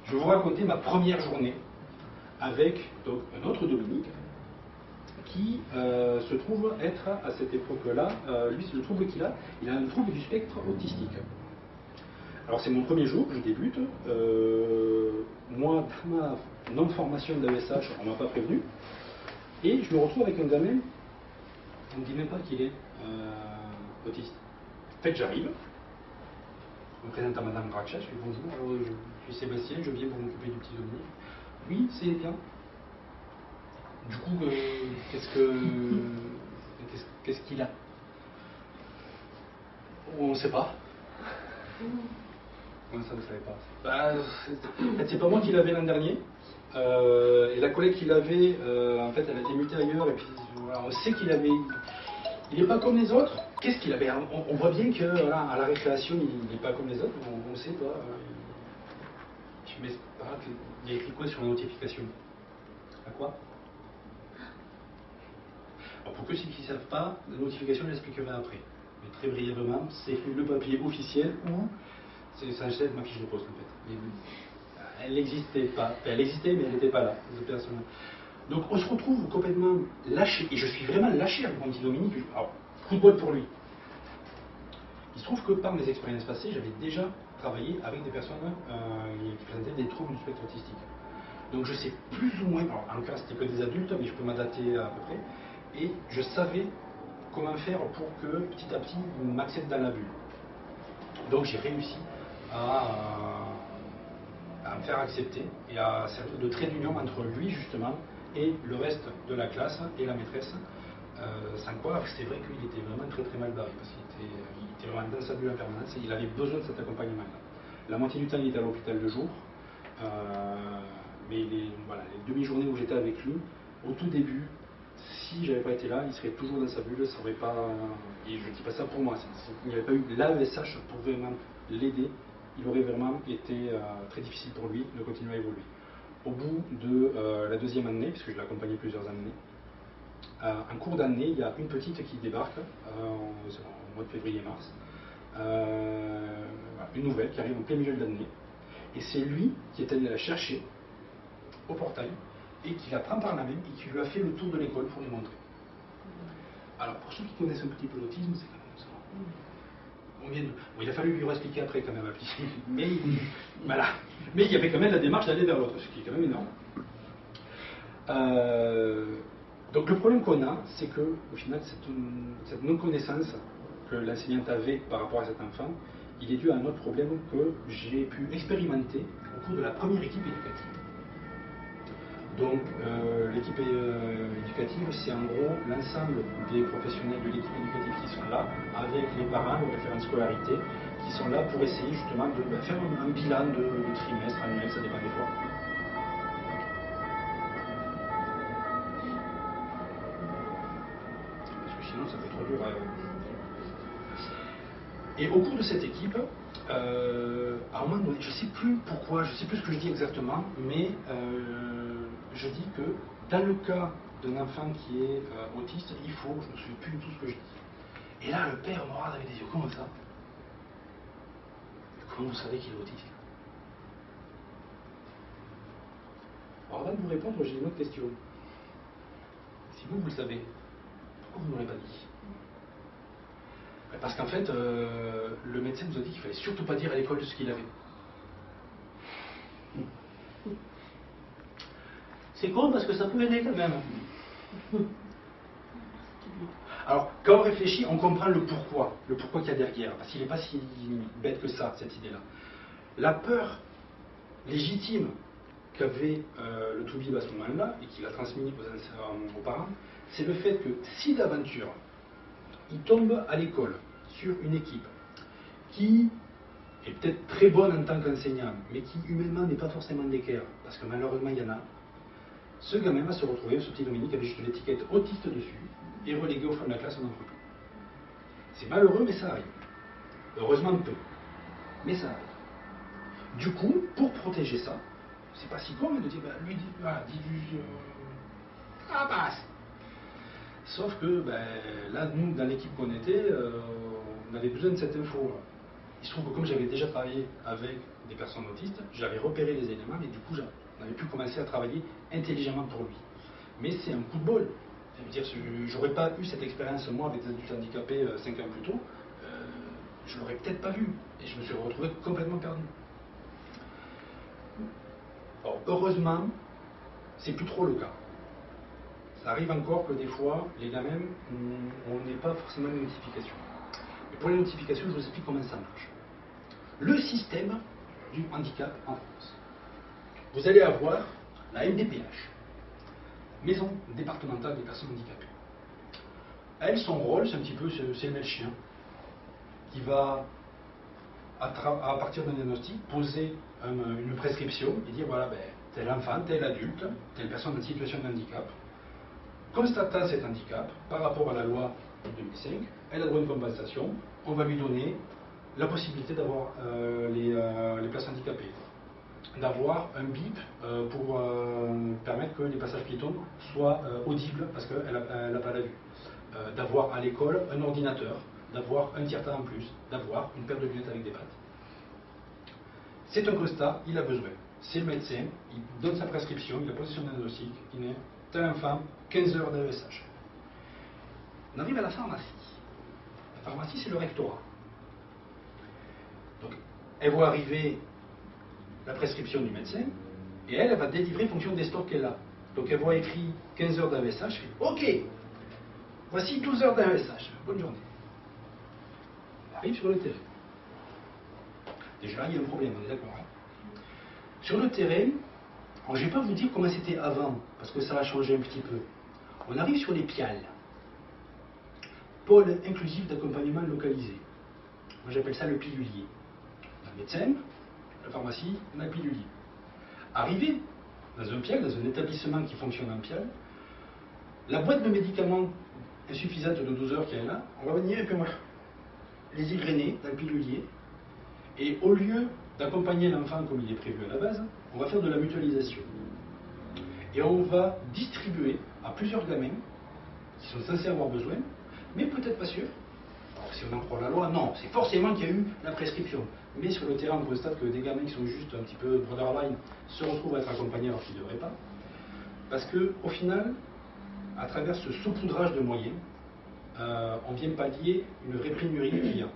Je vais vous raconter ma première journée avec donc, un autre Dominique qui se trouve être à cette époque-là, lui, le trouble qu'il a, il a un trouble du spectre autistique. Alors c'est mon premier jour, je débute. Moi, dans ma non-formation d'AESH, on ne m'a pas prévenu. Et je me retrouve avec un gamin, on ne dit même pas qu'il est autiste. En fait, j'arrive, je me présente à Madame Bracha, je fais bonjour, alors, je suis Sébastien, je viens pour m'occuper du petit Dominique. Oui, c'est bien. Du coup, qu'est-ce qu'il a? On ne sait pas. Comment ça, vous ne savez pas? En fait, c'est pas moi qui l'avais l'an dernier. Et la collègue qui l'avait, en fait, elle a été mutée ailleurs. Et puis, voilà, on sait qu'il avait. Il n'est pas comme les autres. Qu'est-ce qu'il avait? On voit bien que, voilà, à la récréation, il n'est pas comme les autres. On sait pas. Mais c'est pas grave. Il y a écrit quoi sur la notification? À quoi? Alors pour ceux qui ne savent pas, la notification, je l'expliquerai après. Mais très brièvement, c'est le papier officiel où ça achète ma fiche de poste en fait. Elle n'existait pas. Enfin, elle existait, mais elle n'était pas là. Donc on se retrouve complètement lâché, et je suis vraiment lâché avec mon petit Dominique. Alors, coup de bol pour lui. Il se trouve que par mes expériences passées, j'avais déjà travaillé avec des personnes qui présentaient des troubles du spectre autistique. Donc je sais plus ou moins, alors en cas c'était que des adultes, mais je peux m'adapter à peu près, et je savais comment faire pour que petit à petit il m'accepte dans la bulle. Donc j'ai réussi à me faire accepter et à servir de trait d'union entre lui justement et le reste de la classe et la maîtresse. Sans quoi, c'est vrai qu'il était vraiment très très mal barré parce qu'il était vraiment dans sa bulle en permanence et il avait besoin de cet accompagnement-là. La moitié du temps il était à l'hôpital de jour, mais voilà, les demi-journées où j'étais avec lui, au tout début, si j'avais pas été là, il serait toujours dans sa bulle, ça aurait pas. Et je dis pas ça pour moi, il n'y avait pas eu l'AESH pour vraiment l'aider, il aurait vraiment été très difficile pour lui de continuer à évoluer. Au bout de la deuxième année, puisque je l'ai accompagné plusieurs années, en cours d'année, il y a une petite qui débarque au mois de février-mars, une nouvelle qui arrive en plein milieu de l'année, et c'est lui qui est allé la chercher au portail et qui la prend par la main et qui lui a fait le tour de l'école pour lui montrer. Alors pour ceux qui connaissent un petit peu l'autisme, c'est quand même ça. Bon, il a fallu lui expliquer après quand même un petit, mais voilà. Mais il y avait quand même la démarche d'aller vers l'autre, ce qui est quand même énorme. Donc le problème qu'on a, c'est que au final, cette non-connaissance que l'enseignante avait par rapport à cet enfant, il est dû à un autre problème que j'ai pu expérimenter au cours de la première équipe éducative. Donc l'équipe éducative, c'est en gros l'ensemble des professionnels de l'équipe éducative qui sont là, avec les parents, le référent de scolarité, qui sont là pour essayer justement de faire un bilan de trimestre, annuel, ça dépend des fois. Parce que sinon ça peut être trop dur. Et au cours de cette équipe, à un moment donné, je ne sais plus pourquoi, je ne sais plus ce que je dis exactement, mais je dis que dans le cas d'un enfant qui est autiste, il faut, je ne me souviens plus du tout ce que je dis. Et là, le père me regarde avec des yeux, comment ça? Comment vous savez qu'il est autiste? Alors avant de vous répondre, j'ai une autre question. Si vous le savez, pourquoi vous ne l'aurez pas dit? Parce qu'en fait, le médecin nous a dit qu'il ne fallait surtout pas dire à l'école ce qu'il avait. C'est con parce que ça peut aider quand même. Alors, quand on réfléchit, on comprend le pourquoi qu'il y a derrière, parce qu'il n'est pas si bête que ça, cette idée-là. La peur légitime qu'avait le toubib à ce moment-là, et qu'il a transmis aux parents, c'est le fait que si d'aventure, il tombe à l'école sur une équipe qui est peut-être très bonne en tant qu'enseignant, mais qui humainement n'est pas forcément d'équerre, parce que malheureusement il y en a, ce gamin va se retrouver, ce petit Dominique, avec juste l'étiquette autiste dessus, et relégué au fond de la classe en entre tout. C'est malheureux, mais ça arrive. Heureusement peu, mais ça arrive. Du coup, pour protéger ça, c'est pas si con de dire, bah, lui, dis-lui, passe. Sauf que là, nous, dans l'équipe qu'on était, on avait besoin de cette info. Il se trouve que comme j'avais déjà travaillé avec des personnes autistes, j'avais repéré les éléments et du coup, on avait pu commencer à travailler intelligemment pour lui. Mais c'est un coup de bol. Ça veut dire que j'aurais pas eu cette expérience, moi, avec des adultes handicapés 5 ans plus tôt, je l'aurais peut-être pas vu. Et je me suis retrouvé complètement perdu. Alors, heureusement, c'est plus trop le cas. Ça arrive encore que des fois, les gamins, on n'ait pas forcément de notification. Et pour les notifications, je vous explique comment ça marche. Le système du handicap en France. Vous allez avoir la MDPH, Maison départementale des personnes handicapées. Elle, son rôle, c'est un petit peu, c'est le chien, qui va, à partir d'un diagnostic, poser une prescription et dire, voilà, tel enfant, tel adulte, telle personne en situation de handicap, constatant cet handicap par rapport à la loi de 2005, elle a droit à une compensation, on va lui donner la possibilité d'avoir les places handicapées, d'avoir un bip pour permettre que les passages piétons soient audibles parce qu'elle n'a pas la vue, d'avoir à l'école un ordinateur, d'avoir un tiers-temps en plus, d'avoir une paire de lunettes avec des pattes. C'est un constat, il a besoin. C'est le médecin, il donne sa prescription, il a posé son diagnostic, il est tel enfant, 15 heures d'AESH. On arrive à la pharmacie. La pharmacie, c'est le rectorat. Donc, elle voit arriver la prescription du médecin, et elle va délivrer en fonction des stocks qu'elle a. Donc, elle voit écrit 15 heures d'AESH, elle fait OK, voici 12 heures d'AESH, bonne journée. Elle arrive sur le terrain. Déjà, il y a un problème, on est d'accord. Hein. Sur le terrain, alors, je ne vais pas vous dire comment c'était avant, parce que ça a changé un petit peu. On arrive sur les PIAL, pôle inclusif d'accompagnement localisé. Moi, j'appelle ça le pilulier. Un médecin, la pharmacie, on a le pilulier. Arrivé dans un PIAL, dans un établissement qui fonctionne en PIAL, la boîte de médicaments insuffisante de 12 heures qu'il y a là, on va venir et puis on va les égrener dans le pilulier. Et au lieu d'accompagner l'enfant comme il est prévu à la base, on va faire de la mutualisation. Et on va distribuer à plusieurs gamins qui sont censés avoir besoin, mais peut-être pas sûrs. Alors, si on en croit la loi, non, c'est forcément qu'il y a eu la prescription. Mais sur le terrain, on constate que des gamins qui sont juste un petit peu borderline se retrouvent à être accompagnés alors qu'ils ne devraient pas. Parce qu'au final, à travers ce saupoudrage de moyens, on vient pallier une vraie pénurie qu'il y a.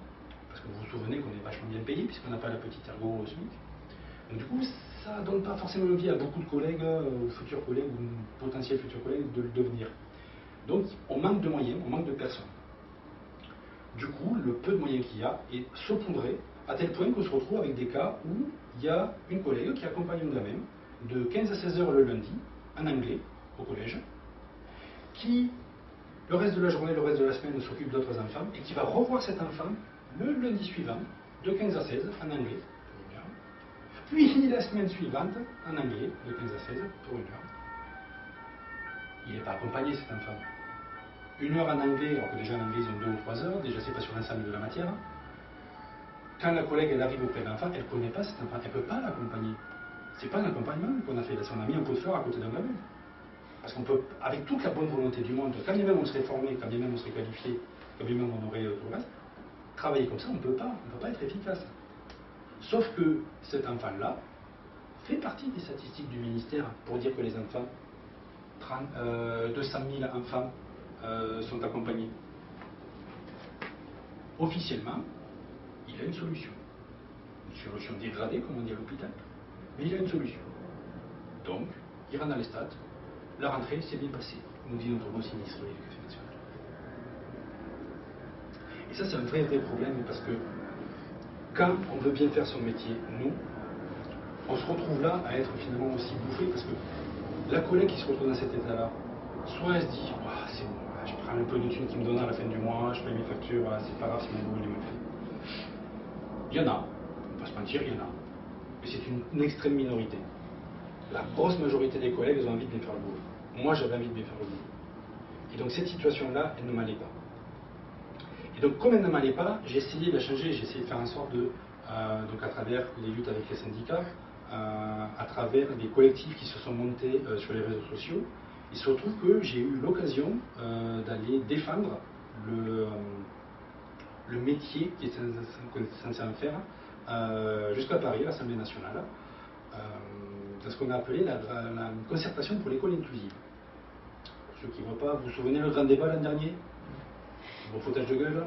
Parce que vous vous souvenez qu'on est vachement bien payé, puisqu'on n'a pas la petite ergo au SMIC. Donc du coup, ça ne donne pas forcément envie à beaucoup de collègues, ou futurs collègues, ou potentiels futurs collègues, de le devenir. Donc on manque de moyens, on manque de personnes. Du coup, le peu de moyens qu'il y a est saupoudré, à tel point qu'on se retrouve avec des cas où il y a une collègue qui accompagne un gamin de 15 à 16 heures le lundi, en anglais, au collège, qui, le reste de la journée, le reste de la semaine, s'occupe d'autres enfants, et qui va revoir cet enfant le lundi suivant, de 15 à 16, en anglais, pour une heure. Puis la semaine suivante, en anglais, de 15 à 16, pour une heure. Il n'est pas accompagné, cet enfant. Une heure en anglais, alors que déjà en anglais ils ont 2 ou 3 heures, déjà c'est pas sur l'ensemble de la matière. Quand la collègue elle arrive auprès de l'enfant, elle ne connaît pas cet enfant, elle ne peut pas l'accompagner. C'est pas un accompagnement qu'on a fait, là, on a mis un pot de fleurs à côté d'un gamin. Parce qu'on peut, avec toute la bonne volonté du monde, quand bien même on serait formé, quand bien même on serait qualifié, quand bien même on aurait tout le reste, travailler comme ça, on ne peut pas être efficace. Sauf que cet enfant-là fait partie des statistiques du ministère pour dire que les enfants, 200 000 enfants sont accompagnés. Officiellement, il a une solution. Une solution dégradée, comme on dit à l'hôpital, mais il a une solution. Donc, il rentre dans les stats, la rentrée s'est bien passée, nous dit notre beau ministre de l'Éducation nationale. Et ça, c'est un vrai problème, parce que quand on veut bien faire son métier, nous, on se retrouve là à être finalement aussi bouffé, parce que la collègue qui se retrouve dans cet état-là, soit elle se dit, oh, c'est bon, je prends un peu de thunes qui me donnent à la fin du mois, je paye mes factures, c'est pas grave si mon boulot est mal fait. Il y en a, on va pas se mentir, il y en a. Mais c'est une extrême minorité. La grosse majorité des collègues, ils ont envie de bien faire le boulot. Moi, j'avais envie de bien faire le boulot. Et donc cette situation-là, elle ne m'allait pas. Et donc comme elle ne m'allait pas, j'ai essayé de la changer, j'ai essayé de faire en sorte de, donc à travers les luttes avec les syndicats, à travers des collectifs qui se sont montés sur les réseaux sociaux, il se retrouve que j'ai eu l'occasion d'aller défendre le métier qui est censé en faire jusqu'à Paris, à l'Assemblée nationale, dans ce qu'on a appelé la concertation pour l'école inclusive. Pour ceux qui ne voient pas, vous vous souvenez le grand débat l'an dernier? Vos foutage de gueule,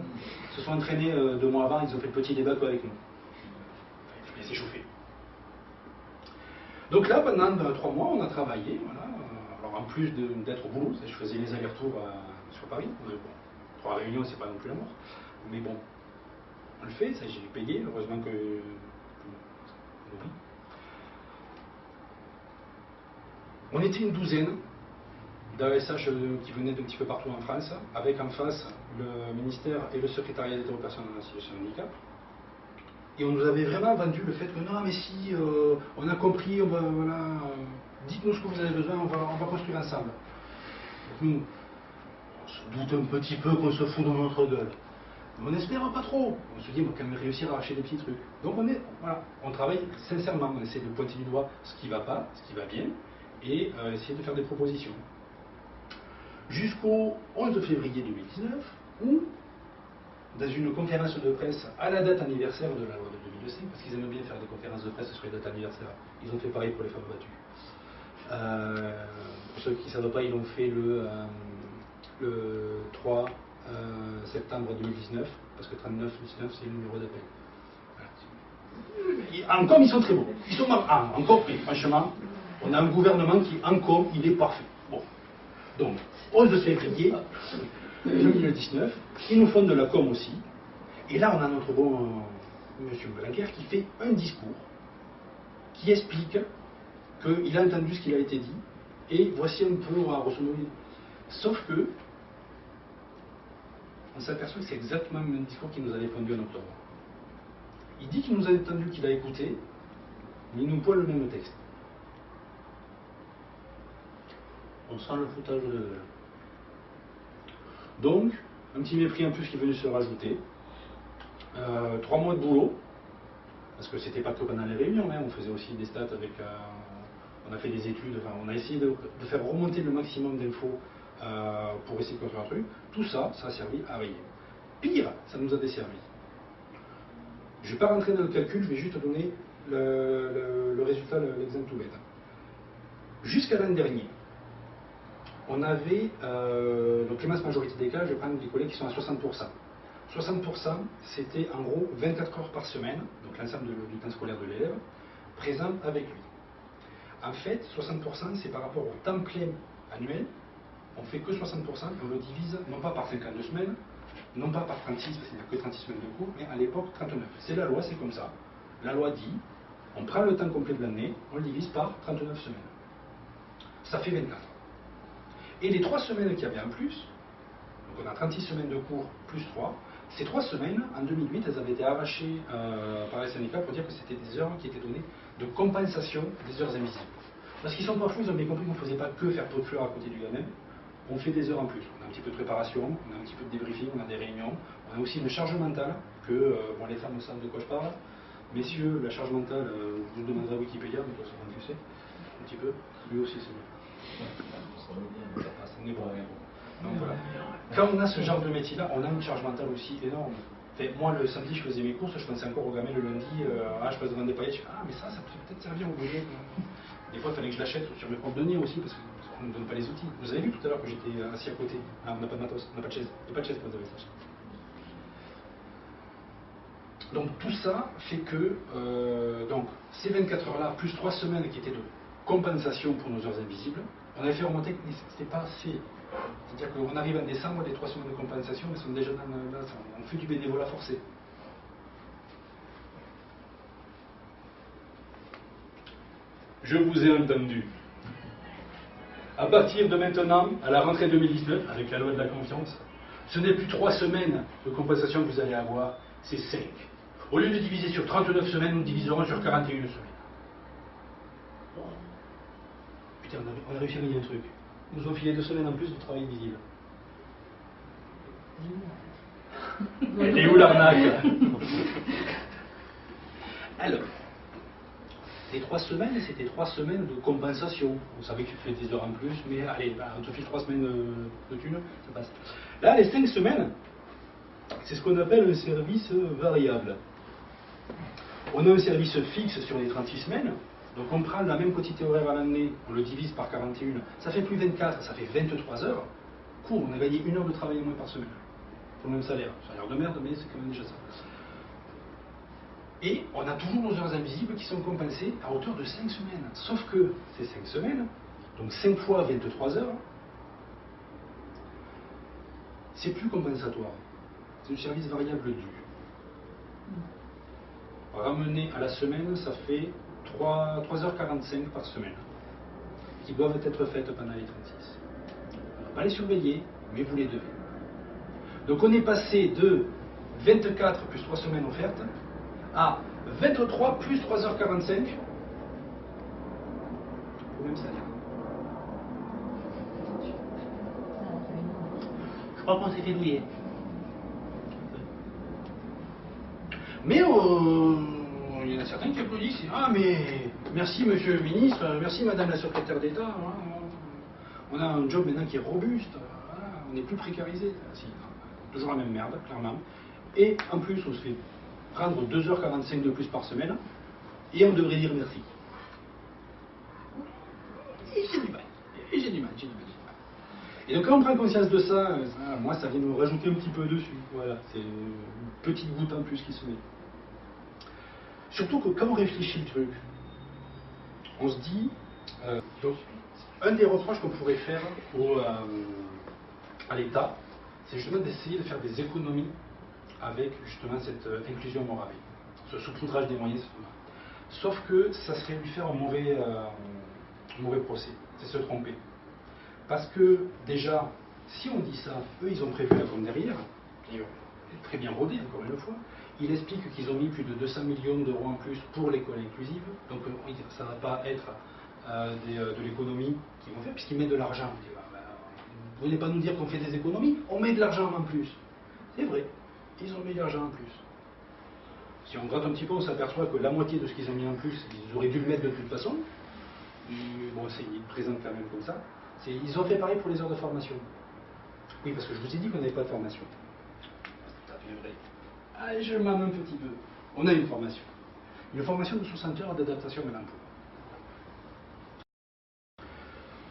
se sont entraînés 2 mois avant, ils ont fait le petit débat avec nous. Il s'est chauffé. Donc là, pendant 3 mois, on a travaillé. Voilà. Alors en plus d'être au boulot, je faisais les allers-retours sur Paris. Bon, 3 réunions, c'est pas non plus la mort. Mais bon, on le fait, ça j'ai payé, heureusement que. Oui. On était une douzaine d'AESH qui venaient d'un petit peu partout en France, avec en face le ministère et le secrétariat d'État aux personnes en situation de handicap. Et on nous avait vraiment vendu le fait que non, mais si on a compris, voilà, dites-nous ce que vous avez besoin, on va construire ensemble. Nous, on se doute un petit peu qu'on se fout dans notre gueule. Mais on n'espère pas trop. On se dit, on va quand même réussir à arracher des petits trucs. Donc on travaille sincèrement, on essaie de pointer du doigt ce qui ne va pas, ce qui va bien, et essayer de faire des propositions. Jusqu'au 11 février 2019, où, dans une conférence de presse à la date anniversaire de la loi de 2005, parce qu'ils aimaient bien faire des conférences de presse sur les dates anniversaires, ils ont fait pareil pour les femmes battues. Pour ceux qui ne savent pas, ils l'ont fait le 3 septembre 2019, parce que 3919 c'est le numéro d'appel. Voilà. En com, ils sont très bons. Ils sont en com, franchement, on a un gouvernement qui, en com, il est parfait. Bon. Donc, 11 février 2019, ils nous font de la com aussi. Et là, on a notre bon monsieur Blanquer qui fait un discours qui explique qu'il a entendu ce qu'il a été dit, et voici un peu, on va ressembler. Sauf que, on s'aperçoit que c'est exactement le même discours qu'il nous a répondu en octobre. Il dit qu'il nous a entendu, qu'il a écouté, mais il nous pointe le même texte. On sent le foutage de gueule. Donc, un petit mépris en plus qui est venu se rajouter. 3 mois de boulot, parce que c'était pas que pendant les réunions, hein, on faisait aussi des stats avec. On a fait des études, enfin, on a essayé de faire remonter le maximum d'infos pour essayer de construire un truc. Tout ça, ça a servi à rien. Pire, ça nous a desservi. Je ne vais pas rentrer dans le calcul, je vais juste donner le résultat, l'exemple tout bête. Jusqu'à l'an dernier, on avait, donc l'immense majorité des cas, je vais prendre des collègues qui sont à 60%. 60%, c'était en gros 24 heures par semaine, donc l'ensemble du temps scolaire de l'élève, présent avec lui. En fait, 60%, c'est par rapport au temps plein annuel, on fait que 60%, et on le divise non pas par 52 semaines, non pas par 36, parce qu'il n'y a que 36 semaines de cours, mais à l'époque 39. C'est la loi, c'est comme ça. La loi dit, on prend le temps complet de l'année, on le divise par 39 semaines. Ça fait 24. Et les 3 semaines qu'il y avait en plus, donc on a 36 semaines de cours plus 3, ces 3 semaines, en 2008, elles avaient été arrachées par les syndicats pour dire que c'était des heures qui étaient données de compensation des heures invisibles. Parce qu'ils sont pas fous, ils ont bien compris qu'on ne faisait pas que faire pot de fleurs à côté du gamin, on fait des heures en plus. On a un petit peu de préparation, on a un petit peu de débriefing, on a des réunions, on a aussi une charge mentale, que bon, les femmes savent de quoi je parle. Messieurs, la charge mentale, vous le demanderez à Wikipédia, mais toi ça va tu sais, un petit peu, lui aussi c'est bien. Ça passe, on est bon. Donc voilà. Quand on a ce genre de métier-là, on a une charge mentale aussi énorme. Fait, moi, le samedi, je faisais mes courses, je pensais encore au gamin le lundi, je passe devant des paillettes, je dis, mais ça peut peut-être servir au bébé. Des fois, il fallait que je l'achète sur mes propres deniers aussi, parce qu'on ne nous donne pas les outils. Vous avez vu tout à l'heure que j'étais assis à côté. Ah, on n'a pas de matos, on n'a pas de chaise. Il n'y a pas de chaise quand vous avez ça. Donc tout ça fait que donc, ces 24 heures-là, plus 3 semaines qui étaient de compensation pour nos heures invisibles, on avait fait remonter que ce n'était pas assez. C'est-à-dire qu'on arrive en décembre, les 3 semaines de compensation, elles sont déjà dans on fait du bénévolat forcé. Je vous ai entendu. À partir de maintenant, à la rentrée 2019, avec la loi de la confiance, ce n'est plus 3 semaines de compensation que vous allez avoir, c'est 5. Au lieu de diviser sur 39 semaines, nous diviserons sur 41 semaines. Putain, on a réussi à gagner un truc. Ils nous ont filé 2 semaines en plus de travail visible. Elle est où l'arnaque? Alors, ces 3 semaines, c'était 3 semaines de compensation. On savait que tu fais des heures en plus, mais allez, on te file 3 semaines de thunes, ça passe. Là, les 5 semaines, c'est ce qu'on appelle un service variable. On a un service fixe sur les 36 semaines, donc on prend la même quantité horaire à l'année, on le divise par 41, ça fait plus 24, ça fait 23 heures. Cool, on a gagné 1 heure de travail moins par semaine. Pour le même salaire. Salaire de merde, mais c'est quand même déjà ça. Et on a toujours nos heures invisibles qui sont compensées à hauteur de 5 semaines. Sauf que ces 5 semaines, donc 5 fois 23 heures, c'est plus compensatoire. C'est un service variable dû. Ramené à la semaine, ça fait 3h45 par semaine, qui doivent être faites pendant les 36. On ne va pas les surveiller, mais vous les devez. Donc on est passé de 24 plus 3 semaines offertes à 23 plus 3h45 au même salaire. Je crois qu'on s'est fait douiller. Mais il y en a certains qui applaudissent. Ah mais merci monsieur le ministre, merci madame la secrétaire d'État. On a un job maintenant qui est robuste. On n'est plus précarisé. Si, toujours la même merde, clairement. Et en plus, on se fait prendre 2h45 de plus par semaine. Et on devrait dire merci. j'ai du mal. Et j'ai du mal. Et donc quand on prend conscience de ça, moi ça vient me rajouter un petit peu dessus. Voilà, c'est une petite goutte en plus qui se met. Surtout que quand on réfléchit le truc, on se dit, donc, un des reproches qu'on pourrait faire à l'État, c'est justement d'essayer de faire des économies avec justement cette inclusion morale, ce saupoudrage des moyens. Sauf que ça serait lui faire un mauvais procès, c'est se tromper. Parce que déjà, si on dit ça, eux ils ont prévu la com derrière, et très bien rodé encore une fois, il explique qu'ils ont mis plus de 200 millions d'euros en plus pour l'école inclusive, donc ça ne va pas être de l'économie qu'ils vont faire, puisqu'ils mettent de l'argent. Vous ne voulez pas nous dire qu'on fait des économies? On met de l'argent en plus. C'est vrai, ils ont mis de l'argent en plus. Si on gratte un petit peu, on s'aperçoit que la moitié de ce qu'ils ont mis en plus, ils auraient dû le mettre de toute façon. Bon, ils le présentent quand même comme ça. Ils ont fait pareil pour les heures de formation. Oui, parce que je vous ai dit qu'on n'avait pas de formation. C'est tout à fait vrai. Ah, je m'en un petit peu. On a une formation. Une formation de 60 heures d'adaptation à l'emploi.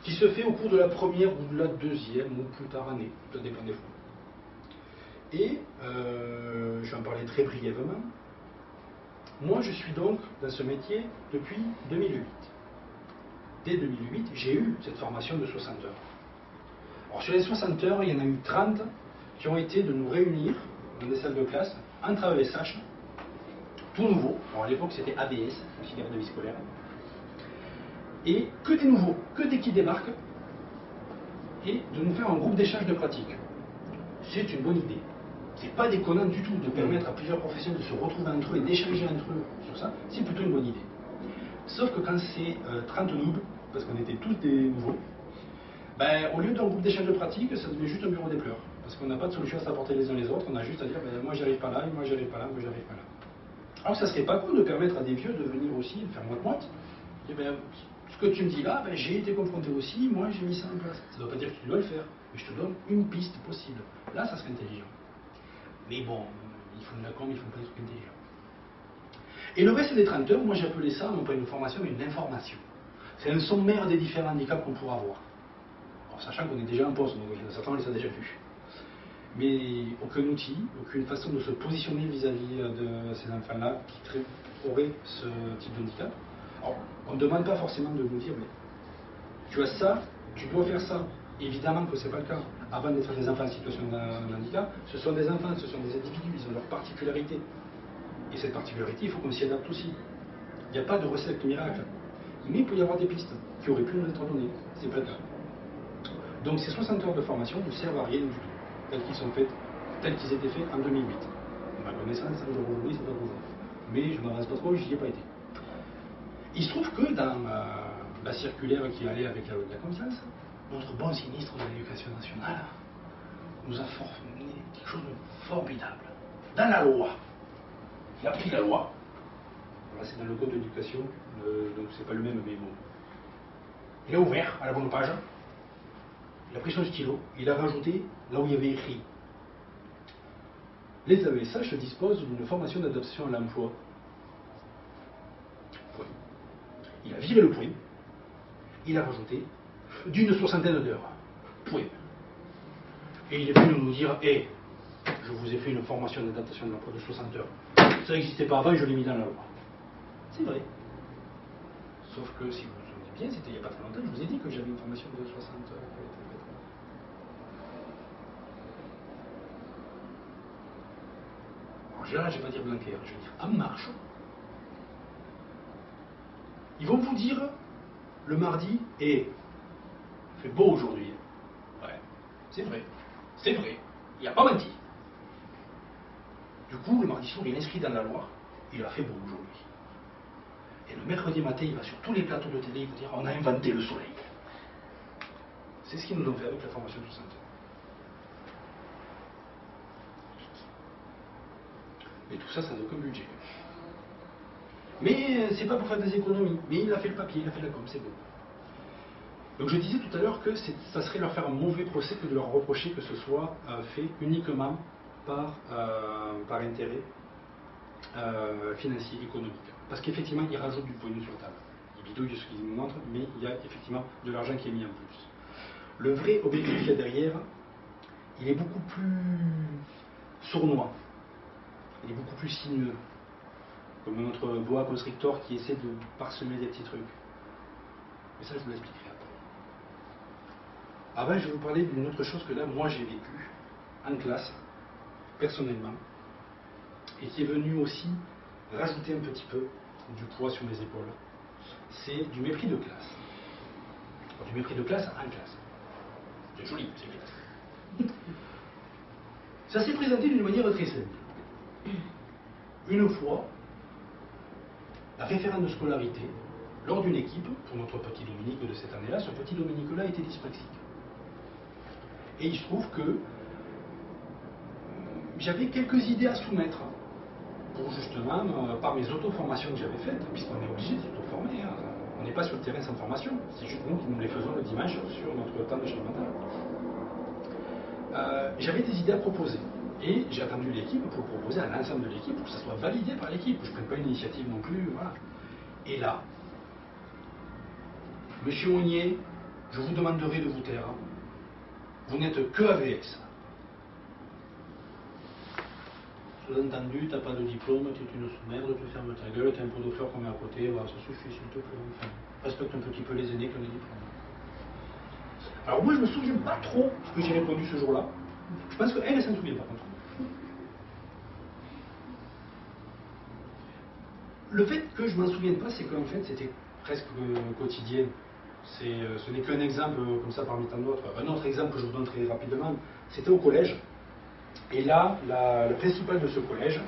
Qui se fait au cours de la première ou de la deuxième ou plus tard année. Ça dépend des fois. Et, je vais en parler très brièvement. Moi, je suis donc dans ce métier depuis 2008. Dès 2008, j'ai eu cette formation de 60 heures. Alors, sur les 60 heures, il y en a eu 30 qui ont été de nous réunir dans des salles de classe, entre AESH, tout nouveau. Alors, à l'époque, c'était ABS, auxiliaire de vie scolaire. Et que des nouveaux, que des qui débarquent, et de nous faire un groupe d'échange de pratiques. C'est une bonne idée. C'est pas déconnant du tout de permettre à plusieurs professionnels de se retrouver entre eux et d'échanger entre eux sur ça. C'est plutôt une bonne idée. Sauf que quand c'est 30 noobs, parce qu'on était tous des nouveaux, ben, au lieu d'un groupe d'échange de pratiques, ça devient juste un bureau des pleurs. Parce qu'on n'a pas de solution à s'apporter les uns les autres, on a juste à dire ben, moi j'arrive pas là, et moi j'arrive pas là, moi j'arrive pas là. Alors ça serait pas con de permettre à des vieux de venir aussi, de faire moite-moite. Et ben, ce que tu me dis là, ben, j'ai été confronté aussi, moi j'ai mis ça en place. Ça ne doit pas dire que tu dois le faire, mais je te donne une piste possible. Là, ça serait intelligent. Mais bon, il faut de la com, il faut pas des trucs intelligents. Et le reste des 30 heures, moi j'ai appelé ça, non pas une formation, mais une information. C'est un sommaire des différents handicaps qu'on pourra avoir. Alors, sachant qu'on est déjà en poste, donc certains on les a déjà vus. Mais aucun outil, aucune façon de se positionner vis-à-vis de ces enfants-là qui auraient ce type d'handicap. Alors, on ne demande pas forcément de nous dire, mais tu as ça, tu dois faire ça. Évidemment que ce n'est pas le cas. Avant d'être des enfants en situation de handicap, ce sont des enfants, ce sont des individus, ils ont leur particularité. Et cette particularité, il faut qu'on s'y adapte aussi. Il n'y a pas de recette miracle. Mais il peut y avoir des pistes qui auraient pu nous être données. C'est pas le cas. Donc ces 60 heures de formation ne servent à rien du tout, telles qu'ils étaient faits en 2008. Ma connaissance, aujourd'hui, c'est pas pour ça. Mais je ne m'avance pas trop, j'y ai pas été. Il se trouve que dans la circulaire qui allait avec la loi de la confiance, notre bon ministre de l'Éducation nationale nous a formé quelque chose de formidable. Dans la loi, il a pris la loi. Là, c'est dans le code de l'éducation, donc c'est pas le même, mais bon. Il a ouvert à la bonne page, il a pris son stylo, il a rajouté là où il y avait écrit les AESH disposent d'une formation d'adaptation à l'emploi. Point. Il a viré le point, il a rajouté d'une 60aine d'heures. Point. Et il est venu nous dire hé, je vous ai fait une formation d'adaptation de l'emploi de 60 heures. Ça n'existait pas avant, je l'ai mis dans la loi. C'est vrai. Sauf que si vous vous souvenez bien, c'était il n'y a pas très longtemps, je vous ai dit que j'avais une formation de 60 heures qui avait été faite. En général, je ne vais pas dire blanc clair, je vais dire en marche. Ils vont vous dire le mardi, il fait beau aujourd'hui. Ouais, c'est vrai. C'est vrai. Il n'y a pas menti. Du coup, le mardi soir, il est inscrit dans la loi, il a fait beau aujourd'hui. Et le mercredi matin, il va sur tous les plateaux de télé, il va dire on a inventé le soleil. C'est ce qu'ils nous ont fait avec la formation de 60 heures. Mais tout ça, ça n'a aucun budget. Mais c'est pas pour faire des économies. Mais il a fait le papier, il a fait la com, c'est bon. Donc je disais tout à l'heure que ça serait leur faire un mauvais procès que de leur reprocher que ce soit fait uniquement par intérêt financier, économique. Parce qu'effectivement, ils rajoutent du pognon sur la table. bidouille ce qu'ils nous montrent, mais il y a effectivement de l'argent qui est mis en plus. Le vrai objectif qu'il y a derrière, il est beaucoup plus sournois, il est beaucoup plus sinueux, comme notre boa constrictor qui essaie de parsemer des petits trucs. Mais ça, je vous l'expliquerai après. Avant, je vais vous parler d'une autre chose que là, moi, j'ai vécu en classe, personnellement, et qui est venue aussi rajouter un petit peu du poids sur mes épaules. C'est du mépris de classe. Alors, du mépris de classe en classe. C'est joli, c'est classe. Ça s'est présenté d'une manière très simple. Une fois, la référente de scolarité, lors d'une équipe, pour notre petit Dominique de cette année-là, ce petit Dominique-là était dyslexique. Et il se trouve que j'avais quelques idées à soumettre pour justement, par mes auto-formations que j'avais faites, puisqu'on est obligé de s'auto-former, hein. On n'est pas sur le terrain sans formation, c'est juste nous qui nous les faisons le dimanche sur notre temps de charge mentale. J'avais des idées à proposer. Et j'ai attendu l'équipe pour le proposer à l'ensemble de l'équipe, pour que ça soit validé par l'équipe, que je ne prenne pas une initiative non plus. Voilà. Et là, Monsieur Monnier, je vous demanderai de vous taire. Vous n'êtes que AVS. Sous-entendu, t'as pas de diplôme, t'es une sous-merde, tu fermes ta gueule, t'as un pot de fleurs qu'on met à côté, voilà, ça suffit, s'il te plaît. Enfin, respecte un petit peu les aînés qui ont des diplômes. Alors moi, je me souviens pas trop ce que j'ai répondu ce jour-là. Je pense qu'elle, elle s'en souvient par contre. Le fait que je m'en souvienne pas, c'est qu'en fait, c'était presque quotidien. Ce n'est qu'un exemple comme ça parmi tant d'autres. Un autre exemple que je vous donne très rapidement, c'était au collège. Et là, le principal de ce collège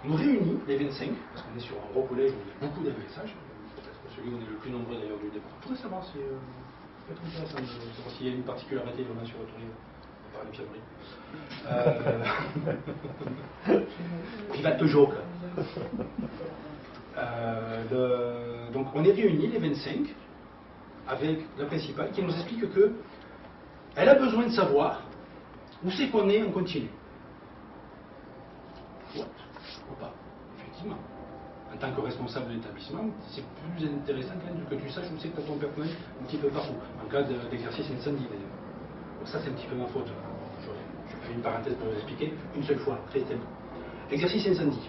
nous réunit, les 25, parce qu'on est sur un gros collège où il y a beaucoup d'AVSH, peut-être celui où on est le plus nombreux d'ailleurs du département. Je voudrais savoir, c'est peut-être intéressant de savoir s'il y a une particularité vraiment sur Autorie, par les piabris. Private joke. Donc on est réunis, les 25, avec la principale qui nous explique que elle a besoin de savoir où c'est qu'on est en continu. What? Pourquoi pas? Effectivement. En tant que responsable de l'établissement, c'est plus intéressant quand même que tu saches où c'est que tu as ton personnel un petit peu partout. En cas d'exercice incendie d'ailleurs. Donc ça c'est un petit peu ma faute. Je fais une parenthèse pour vous expliquer. Une seule fois, très simple. Exercice incendie.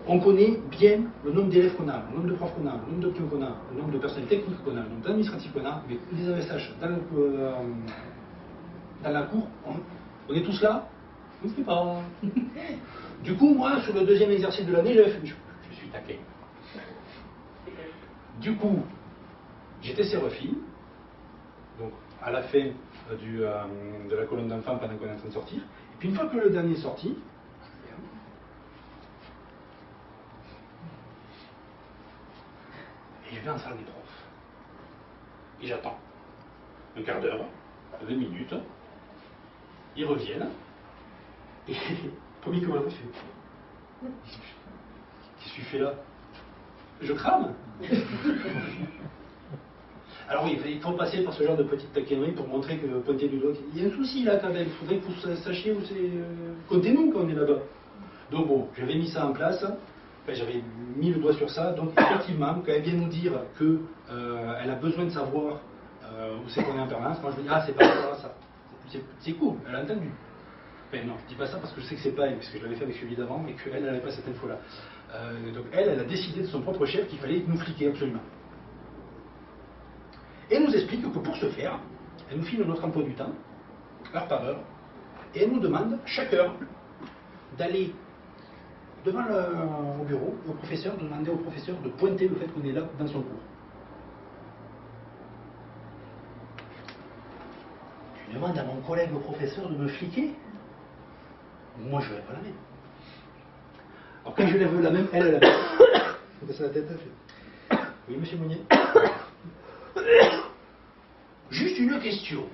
On connaît bien le nombre d'élèves qu'on a, le nombre de profs qu'on a, le nombre d'options qu'on a, le nombre de personnel technique qu'on a, le nombre d'administratifs qu'on a, mais les AESH dans la cour, on est tous là, on ne fait pas. Du coup, moi, sur le deuxième exercice de l'année, j'avais fait, je suis taqué. Du coup, j'étais sérophile, donc à la fin de la colonne d'enfants pendant qu'on est en train de sortir, et puis une fois que le dernier est sorti, et je vais en salle des profs. Et j'attends. Un quart d'heure, 20 minutes. Ils reviennent. Et premier comment je fais. Qu'est-ce que tu fais là? Je crame. Alors oui, il faut passer par ce genre de petite taquinerie pour montrer que pointer du doigt, il y a un souci là quand même, il faudrait que vous sachiez où c'est. Comptez-nous quand on est là-bas. Donc bon, j'avais mis ça en place. Enfin, j'avais mis le doigt sur ça, donc effectivement, quand elle vient nous dire qu'elle a besoin de savoir où c'est qu'on est en permanence, moi je me dis, ah c'est pas ça, ça. C'est cool, elle a entendu. Enfin non, je dis pas ça parce que je sais que c'est pas elle, parce que je l'avais fait avec celui d'avant, mais qu'elle n'avait pas cette info-là. Donc elle a décidé de son propre chef qu'il fallait nous fliquer absolument. Et elle nous explique que pour ce faire, elle nous file notre emploi du temps, heure par heure, et elle nous demande chaque heure d'aller devant au bureau, au professeur, de demander au professeur de pointer le fait qu'on est là dans son cours. Tu demandes à mon collègue le professeur de me fliquer? Moi je lève pas la même. Alors quand je lève la même, elle a baissé la tête, elle fait. Oui, monsieur Mounier. Juste une question.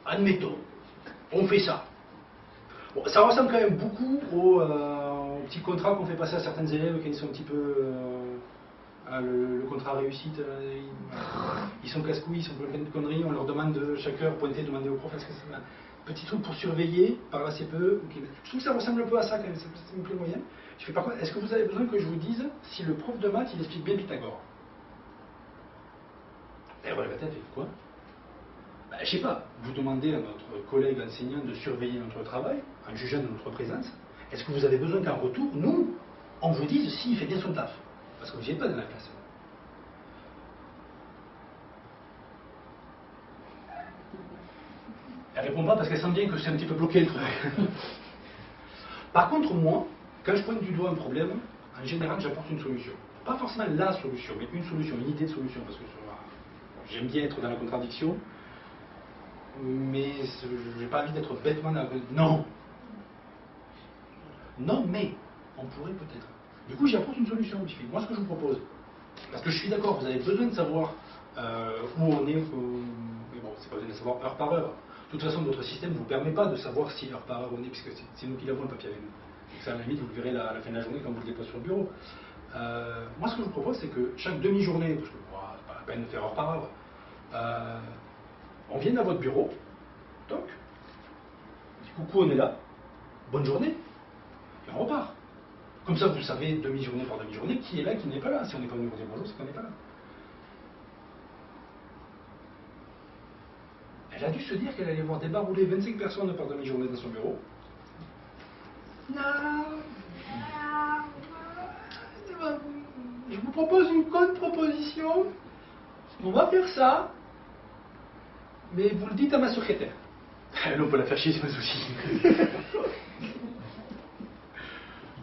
Admettons, on fait ça. Bon, ça ressemble quand même beaucoup au petit contrat qu'on fait passer à certains élèves quand ils sont un petit peu le contrat réussite. Ils sont casse-couilles, ils sont plein de conneries. On leur demande de chaque heure pointer, demander au prof. Est-ce que c'est un petit truc pour surveiller, parler assez peu. Okay. Je trouve que ça ressemble un peu à ça quand même. Ça me plaît moyen. Je fais par contre, est-ce que vous avez besoin que je vous dise si le prof de maths il explique bien Pythagore? Elle relève la tête et quoi? Ben, je sais pas, vous demandez à notre collègue enseignant de surveiller notre travail, en jugeant de notre présence. Est-ce que vous avez besoin qu'en retour, nous, on vous dise s'il fait bien son taf? Parce que vous n'y êtes pas dans la classe. Elle répond pas parce qu'elle sent bien que c'est un petit peu bloqué le truc. Par contre, moi, quand je pointe du doigt un problème, en général, j'apporte une solution. Pas forcément la solution, mais une solution, une idée de solution. Parce que j'aime bien être dans la contradiction, mais je n'ai pas envie d'être bêtement dans la... Non. Non, mais on pourrait peut-être. Du coup, j'y apporte une solution. Je fais, moi, ce que je vous propose, parce que je suis d'accord, vous avez besoin de savoir où on est, mais bon, c'est pas besoin de savoir heure par heure. De toute façon, votre système ne vous permet pas de savoir si heure par heure on est, puisque c'est nous qui l'avons le papier avec nous. Donc ça, à la limite, vous le verrez à la fin de la journée quand vous le déposez sur le bureau. Moi, ce que je vous propose, c'est que chaque demi-journée, parce que c'est pas la peine de faire heure par heure, on vient à votre bureau, donc, on dit coucou, on est là, bonne journée, et on repart. Comme ça, vous savez, demi-journée par demi-journée, qui est là, qui n'est pas là. Si on n'est pas venu vous dire bonjour, c'est qu'on n'est pas là. Elle a dû se dire qu'elle allait voir débarrouler 25 personnes par demi-journée dans son bureau. Non, je vous propose une contre-proposition. On va faire ça, mais vous le dites à ma secrétaire. Elle, on peut la faire chier, c'est pas un souci.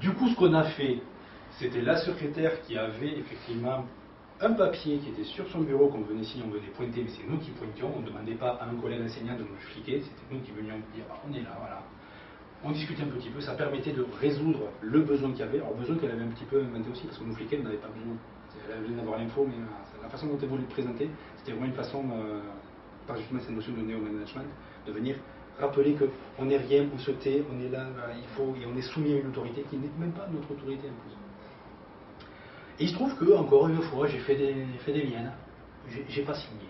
Du coup, ce qu'on a fait, c'était la secrétaire qui avait effectivement un papier qui était sur son bureau, qu'on venait signer, on venait pointer, mais c'est nous qui pointions, on ne demandait pas à un collègue enseignant de nous fliquer, c'était nous qui venions dire on est là, voilà. On discutait un petit peu, ça permettait de résoudre le besoin qu'il y avait, alors besoin qu'elle avait un petit peu inventé aussi, parce que nous fliquer, on n'avait pas besoin. Elle avait besoin d'avoir l'info, mais la façon dont elle voulait le présenter, c'était vraiment une façon, par justement cette notion de néo-management, de venir rappeler qu'on n'est rien, on se tait, on est là, il faut, et on est soumis à une autorité qui n'est même pas notre autorité en plus. Et il se trouve que, encore une fois, j'ai fait des miennes. J'ai pas signé.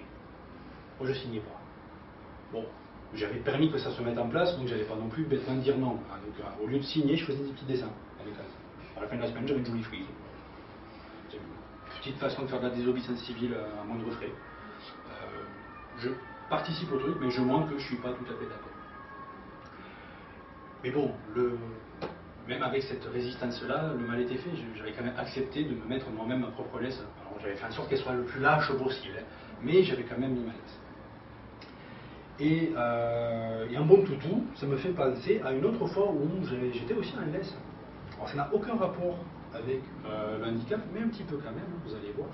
Moi, je signais pas. Bon, j'avais permis que ça se mette en place, donc j'allais pas non plus bêtement dire non. Donc, au lieu de signer, je faisais des petits dessins. À la fin de la semaine, j'avais une jolie frise. C'est une petite façon de faire de la désobéissance civile à moindre frais. Je participe au truc, mais je montre que je suis pas tout à fait d'accord. Mais bon, même avec cette résistance-là, le mal était fait. J'avais quand même accepté de me mettre moi-même ma propre laisse. Alors j'avais fait en sorte qu'elle soit le plus lâche possible, hein, mais j'avais quand même mis ma laisse. Et un bon toutou, ça me fait penser à une autre fois où j'étais aussi en laisse. Alors ça n'a aucun rapport avec le handicap, mais un petit peu quand même, vous allez voir,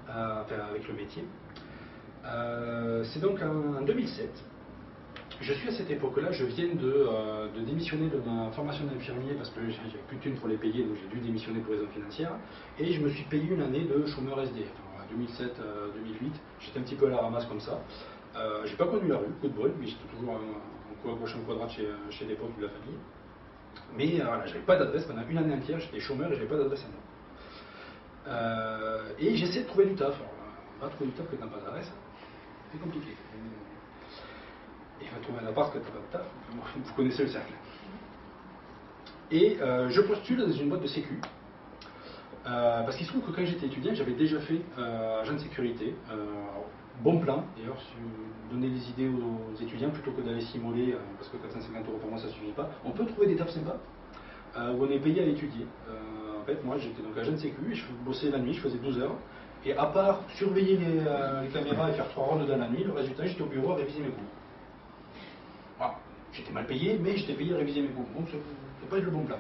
enfin avec le métier. C'est donc en 2007. Je suis à cette époque-là, je viens de démissionner de ma formation d'infirmier parce que j'avais plus de thunes pour les payer, donc j'ai dû démissionner pour raisons financières. Et je me suis payé une année de chômeur SDF. En 2007-2008, j'étais un petit peu à la ramasse comme ça. J'ai pas connu la rue, coup de bol, mais j'étais toujours en coup à gauche, en coup à droite chez des potes ou de la famille. Mais voilà, j'avais pas d'adresse pendant une année entière, j'étais chômeur et j'avais pas d'adresse à moi. Et j'essaie de trouver du taf. Alors, on va trouver du taf quand t'as pas d'adresse, c'est compliqué. Et on va trouver un appart quand t'as pas de taf, vous connaissez le cercle. Et je postule dans une boîte de sécu. Parce qu'il se trouve que quand j'étais étudiant, j'avais déjà fait agent de sécurité. Bon plan, d'ailleurs, si vous donnez des idées aux étudiants, plutôt que d'aller s'immoler, parce que 450 € par mois ça ne suffit pas, on peut trouver des tafs sympas, où on est payé à étudier. En fait, moi j'étais donc agent de sécu, et je bossais la nuit, je faisais 12 heures, et à part surveiller les caméras et faire 3 rondes dans la nuit, le résultat, j'étais au bureau à réviser mes cours. Voilà. J'étais mal payé, mais j'étais payé à réviser mes cours. Donc c'est pas le bon plan.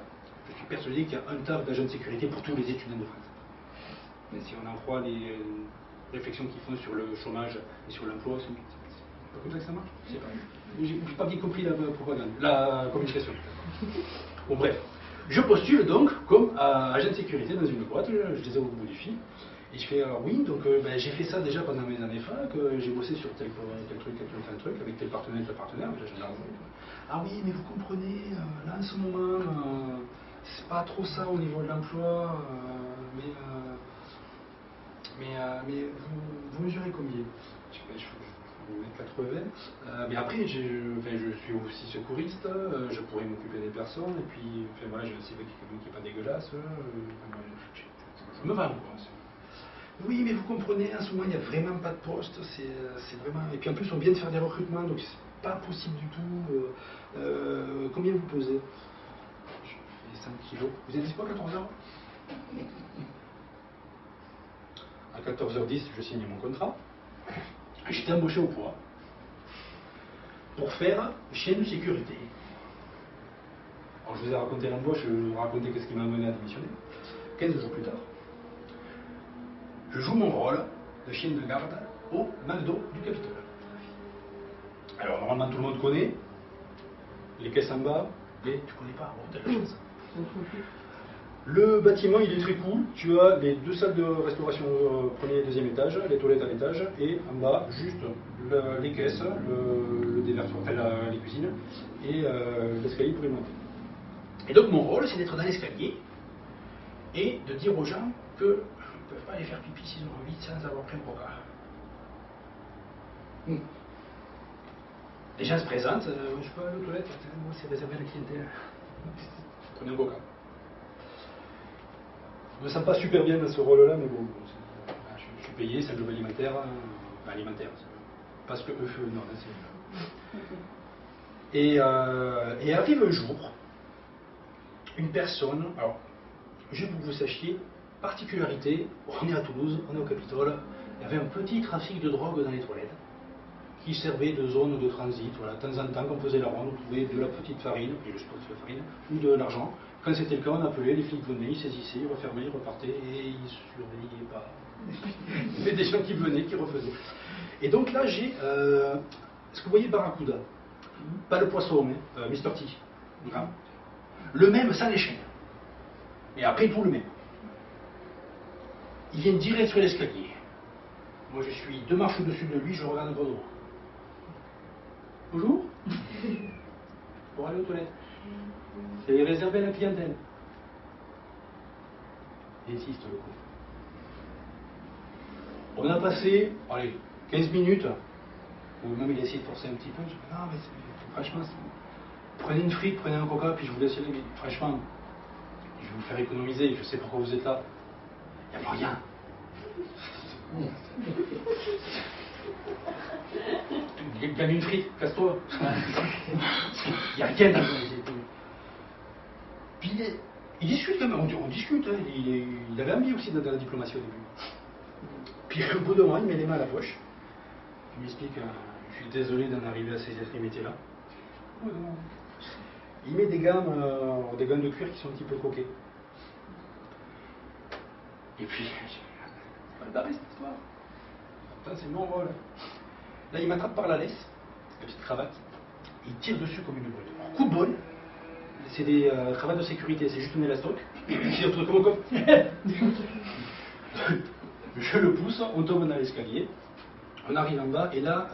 Je suis persuadé qu'il y a un taf d'agent de sécurité pour tous les étudiants de France. Mais si on en croit les réflexions qu'ils font sur le chômage et sur l'emploi, c'est pas comme ça que ça marche. Je sais pas. J'ai pas bien compris la propagande, la communication. Bon bref, je postule donc comme agent de sécurité dans une boîte, je les ai au bout du fil. Et je fais alors oui, donc j'ai fait ça déjà pendant mes années fac, j'ai bossé sur tel truc, avec tel partenaire, avec la gendarmerie. Ah oui, mais vous comprenez, là en ce moment, c'est pas trop ça au niveau de l'emploi, mais vous mesurez combien? Je fais 1m80, mais après je suis aussi secouriste, je pourrais m'occuper des personnes, et puis voilà, j'ai un CV qui n'est pas dégueulasse, je me vends quoi. Oui, mais vous comprenez, en ce moment, il n'y a vraiment pas de poste. C'est vraiment. Et puis en plus, on vient de faire des recrutements, donc c'est pas possible du tout. Combien vous pesez? Je fais 5 kilos. Vous êtes dispo à 14h? À 14h10, je signe mon contrat. J'étais embauché au poids pour faire chien de sécurité. Alors, je vous ai raconté l'embauche, je vais vous raconter qu'est-ce qui m'a amené à démissionner. 15 jours plus tard, je joue mon rôle de chien de garde au McDo du Capitole. Alors, normalement, tout le monde connaît les caisses en bas, mais tu connais pas, bon, t'as la chance. Le bâtiment, il est très cool. Tu as les 2 salles de restauration, premier et deuxième étage, les toilettes à l'étage, et en bas, juste les caisses, le déversoir, enfin les cuisines, et l'escalier pour y monter. Et donc mon rôle, c'est d'être dans l'escalier et de dire aux gens qu'ils ne peuvent pas aller faire pipi s'ils ont envie sans avoir pris un coca. Les gens se présentent, je peux aller aux toilettes, moi c'est réservé à la clientèle. Prenez un coca. Je ne me sens pas super bien dans ce rôle-là, mais bon, je suis payé, c'est un job alimentaire, parce que non, c'est. Et arrive un jour, une personne, alors, juste pour que vous sachiez, particularité, on est à Toulouse, on est au Capitole, il y avait un petit trafic de drogue dans les toilettes, qui servait de zone de transit. Voilà, de temps en temps, quand on faisait la ronde, on trouvait de la petite farine, et je suppose que la farine, ou de l'argent. Quand c'était le cas, on appelait, les flics venaient, ils saisissaient, ils refermaient, ils repartaient, et ils ne surveillaient pas. Il y avait des gens qui venaient, qui refaisaient. Et donc là, j'ai, est-ce que vous voyez Barracuda? Pas le poisson, mais Mr. T. Voilà. Le même sans les chaînes. Et après tout le même. Il vient direct sur l'escalier. Moi je suis 2 marches au-dessus de lui, je regarde un peu droit. Bonjour. Pour aller aux toilettes. C'est réservé à la clientèle. Il insiste le coup. On a passé, allez, 15 minutes, où même il a essayé de forcer un petit peu. Je dis, non mais franchement, prenez une frite, prenez un coca, puis je vous laisse aller. Mais franchement, je vais vous faire économiser, je sais pourquoi vous êtes là. Il n'y a pas rien. Gagne une frite, casse-toi. Il n'y a rien là. Puis il discute quand même, on discute, hein. Il avait envie aussi de la diplomatie au début. Puis au bout d'un moment, il met les mains à la poche. Il m'explique, je suis désolé d'en arriver à ces métiers-là. Il met des gants de cuir qui sont un petit peu coquets. Et puis, pas le barrer cette histoire. Putain, c'est mon rôle. Là, il m'attrape par la laisse, la petite cravate, et il tire dessus comme une brute. Coup de bol, c'est des cravates de sécurité, c'est juste un élastoc, et puis il retrouve comme un coffre. Je le pousse, on tombe dans l'escalier, on arrive en bas, et là,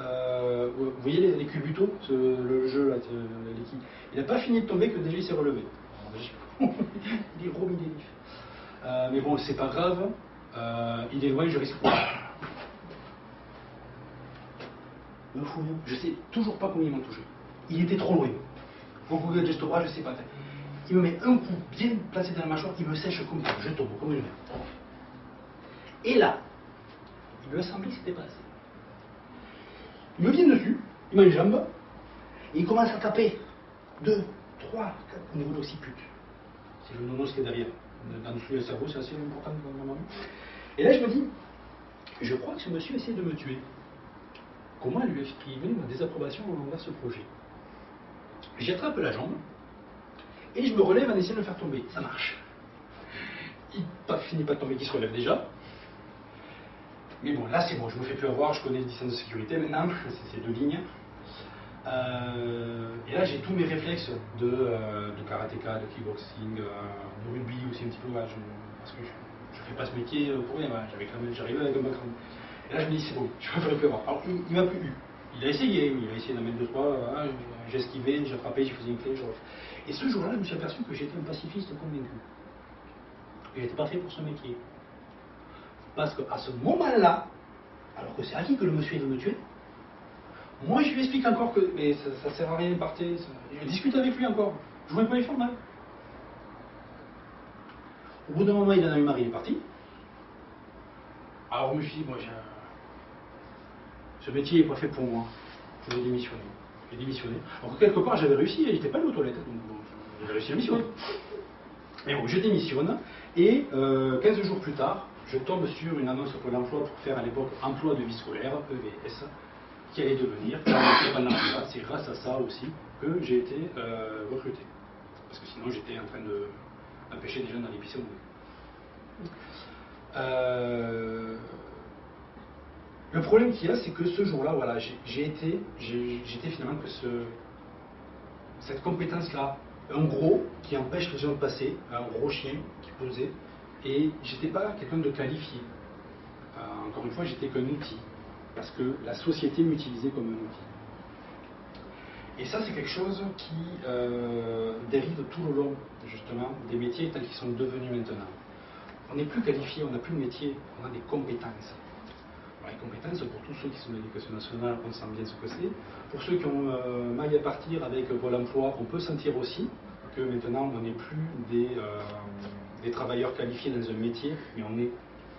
vous voyez les cubutos, le jeu là, l'équipe, il n'a pas fini de tomber que déjà il s'est relevé. Il est remis des vifs. Mais bon, c'est pas grave, il est loin, je risque pas. Me fous, je sais toujours pas combien ils m'ont touché. Il était trop loin. Beaucoup de gestes au bras, je sais pas. Il me met un coup bien placé dans la mâchoire, il me sèche comme ça, je tombe comme une merde. Et là, il me semblait que c'était pas assez. Il me vient dessus, il m'enjambe, et il commence à taper 2, 3, 4 au niveau de l'occiput. C'est le nonos qui est derrière. Dans dessous le cerveau, c'est assez important dans ma vie. Et là, je me dis, je crois que ce monsieur essaie de me tuer. Comment lui exprimer ma désapprobation envers ce projet? J'attrape la jambe et je me relève en essayant de le faire tomber. Ça marche. Il finit pas de tomber, il se relève déjà. Mais bon, là c'est bon, je me fais plus avoir, je connais les distances de sécurité maintenant, c'est 2 lignes. Et là j'ai tous mes réflexes de karatéka, de kickboxing, de rugby aussi un petit peu, parce que je fais pas ce métier pour rien, j'arrivais avec un background. Et là je me dis c'est bon, je me ferai plus avoir. Alors il m'a plus eu. Il a essayé d'en mettre 2-3, j'ai esquivé, j'ai attrapé, j'ai fait une clé, Et ce jour-là, je me suis aperçu que j'étais un pacifiste convaincu. Et j'étais pas fait pour ce métier. Parce qu'à ce moment-là, alors que c'est acquis que le monsieur veut me tuer, moi je lui explique encore que mais ça sert à rien, partez. Je discute avec lui encore. Je jouais pas les formats. Au bout d'un moment, il en a eu marre, il est parti. Alors je me suis dit, ce métier n'est pas fait pour moi. Je vais démissionner. J'ai démissionné. Alors que quelque part j'avais réussi, j'étais pas allé aux toilettes, donc bon, j'avais réussi la mission. Mais bon, je démissionne, et 15 jours plus tard, je tombe sur une annonce pour l'emploi pour faire à l'époque emploi de vie scolaire, EVS, qui allait devenir pendant là. C'est grâce à ça aussi que j'ai été recruté. Parce que sinon j'étais en train d'empêcher des jeunes d'aller pisser au bout. Le problème qu'il y a, c'est que ce jour-là, voilà, j'étais finalement que cette compétence-là, un gros qui empêche les gens de passer, un gros chien qui posait, et j'étais pas quelqu'un de qualifié. Encore une fois, j'étais qu'un outil, parce que la société m'utilisait comme un outil. Et ça, c'est quelque chose qui dérive tout le long, justement, des métiers tels qu'ils sont devenus maintenant. On n'est plus qualifié, on n'a plus de métier, on a des compétences. Alors, les compétences, pour tous ceux qui sont de l'éducation nationale, on sent bien ce que c'est. Pour ceux qui ont maille à partir avec Pôle emploi, on peut sentir aussi que maintenant, on n'est plus des travailleurs qualifiés dans un métier, mais on est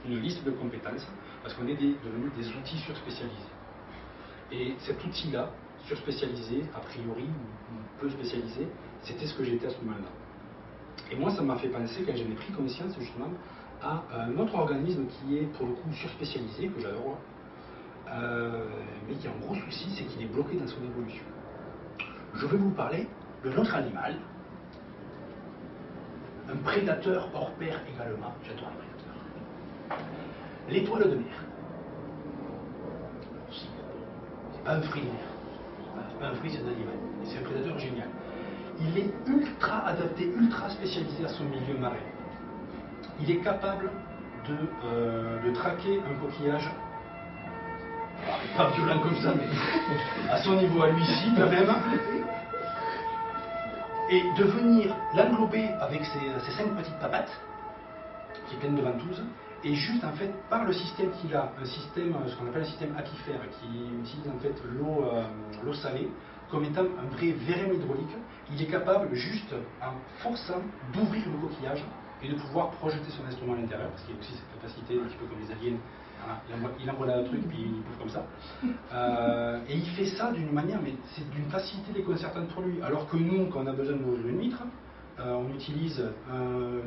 une liste de compétences, parce qu'on est devenus des outils surspécialisés. Et cet outil-là, surspécialisé, a priori, ou peu spécialisé, c'était ce que j'étais à ce moment-là. Et moi, ça m'a fait penser, quand j'en ai pris conscience, justement, à un autre organisme qui est, pour le coup, surspécialisé, que j'adore, mais qui a un gros souci, c'est qu'il est bloqué dans son évolution. Je vais vous parler de notre animal, un prédateur hors pair également, j'adore les prédateurs, l'étoile de mer. C'est pas un fruit de mer, c'est pas un fruit, c'est un animal, et c'est un prédateur génial. Il est ultra adapté, ultra spécialisé à son milieu marin. Il est capable de traquer un coquillage, pas violent comme ça, mais à son niveau à lui-ci quand même, et de venir l'englober avec ses 5 petites papates, qui est pleine de ventouses, et juste en fait, par le système qu'il a, un système, ce qu'on appelle un système aquifère, qui utilise en fait l'eau salée, comme étant un vrai verre hydraulique, il est capable, juste en forçant, d'ouvrir le coquillage et de pouvoir projeter son instrument à l'intérieur, parce qu'il y a aussi cette capacité, un petit peu comme les aliens, hein, il envoie là un truc, puis il bouffe comme ça. Et il fait ça d'une manière, mais c'est d'une facilité déconcertante pour lui. Alors que nous, quand on a besoin d'ouvrir une huître, on utilise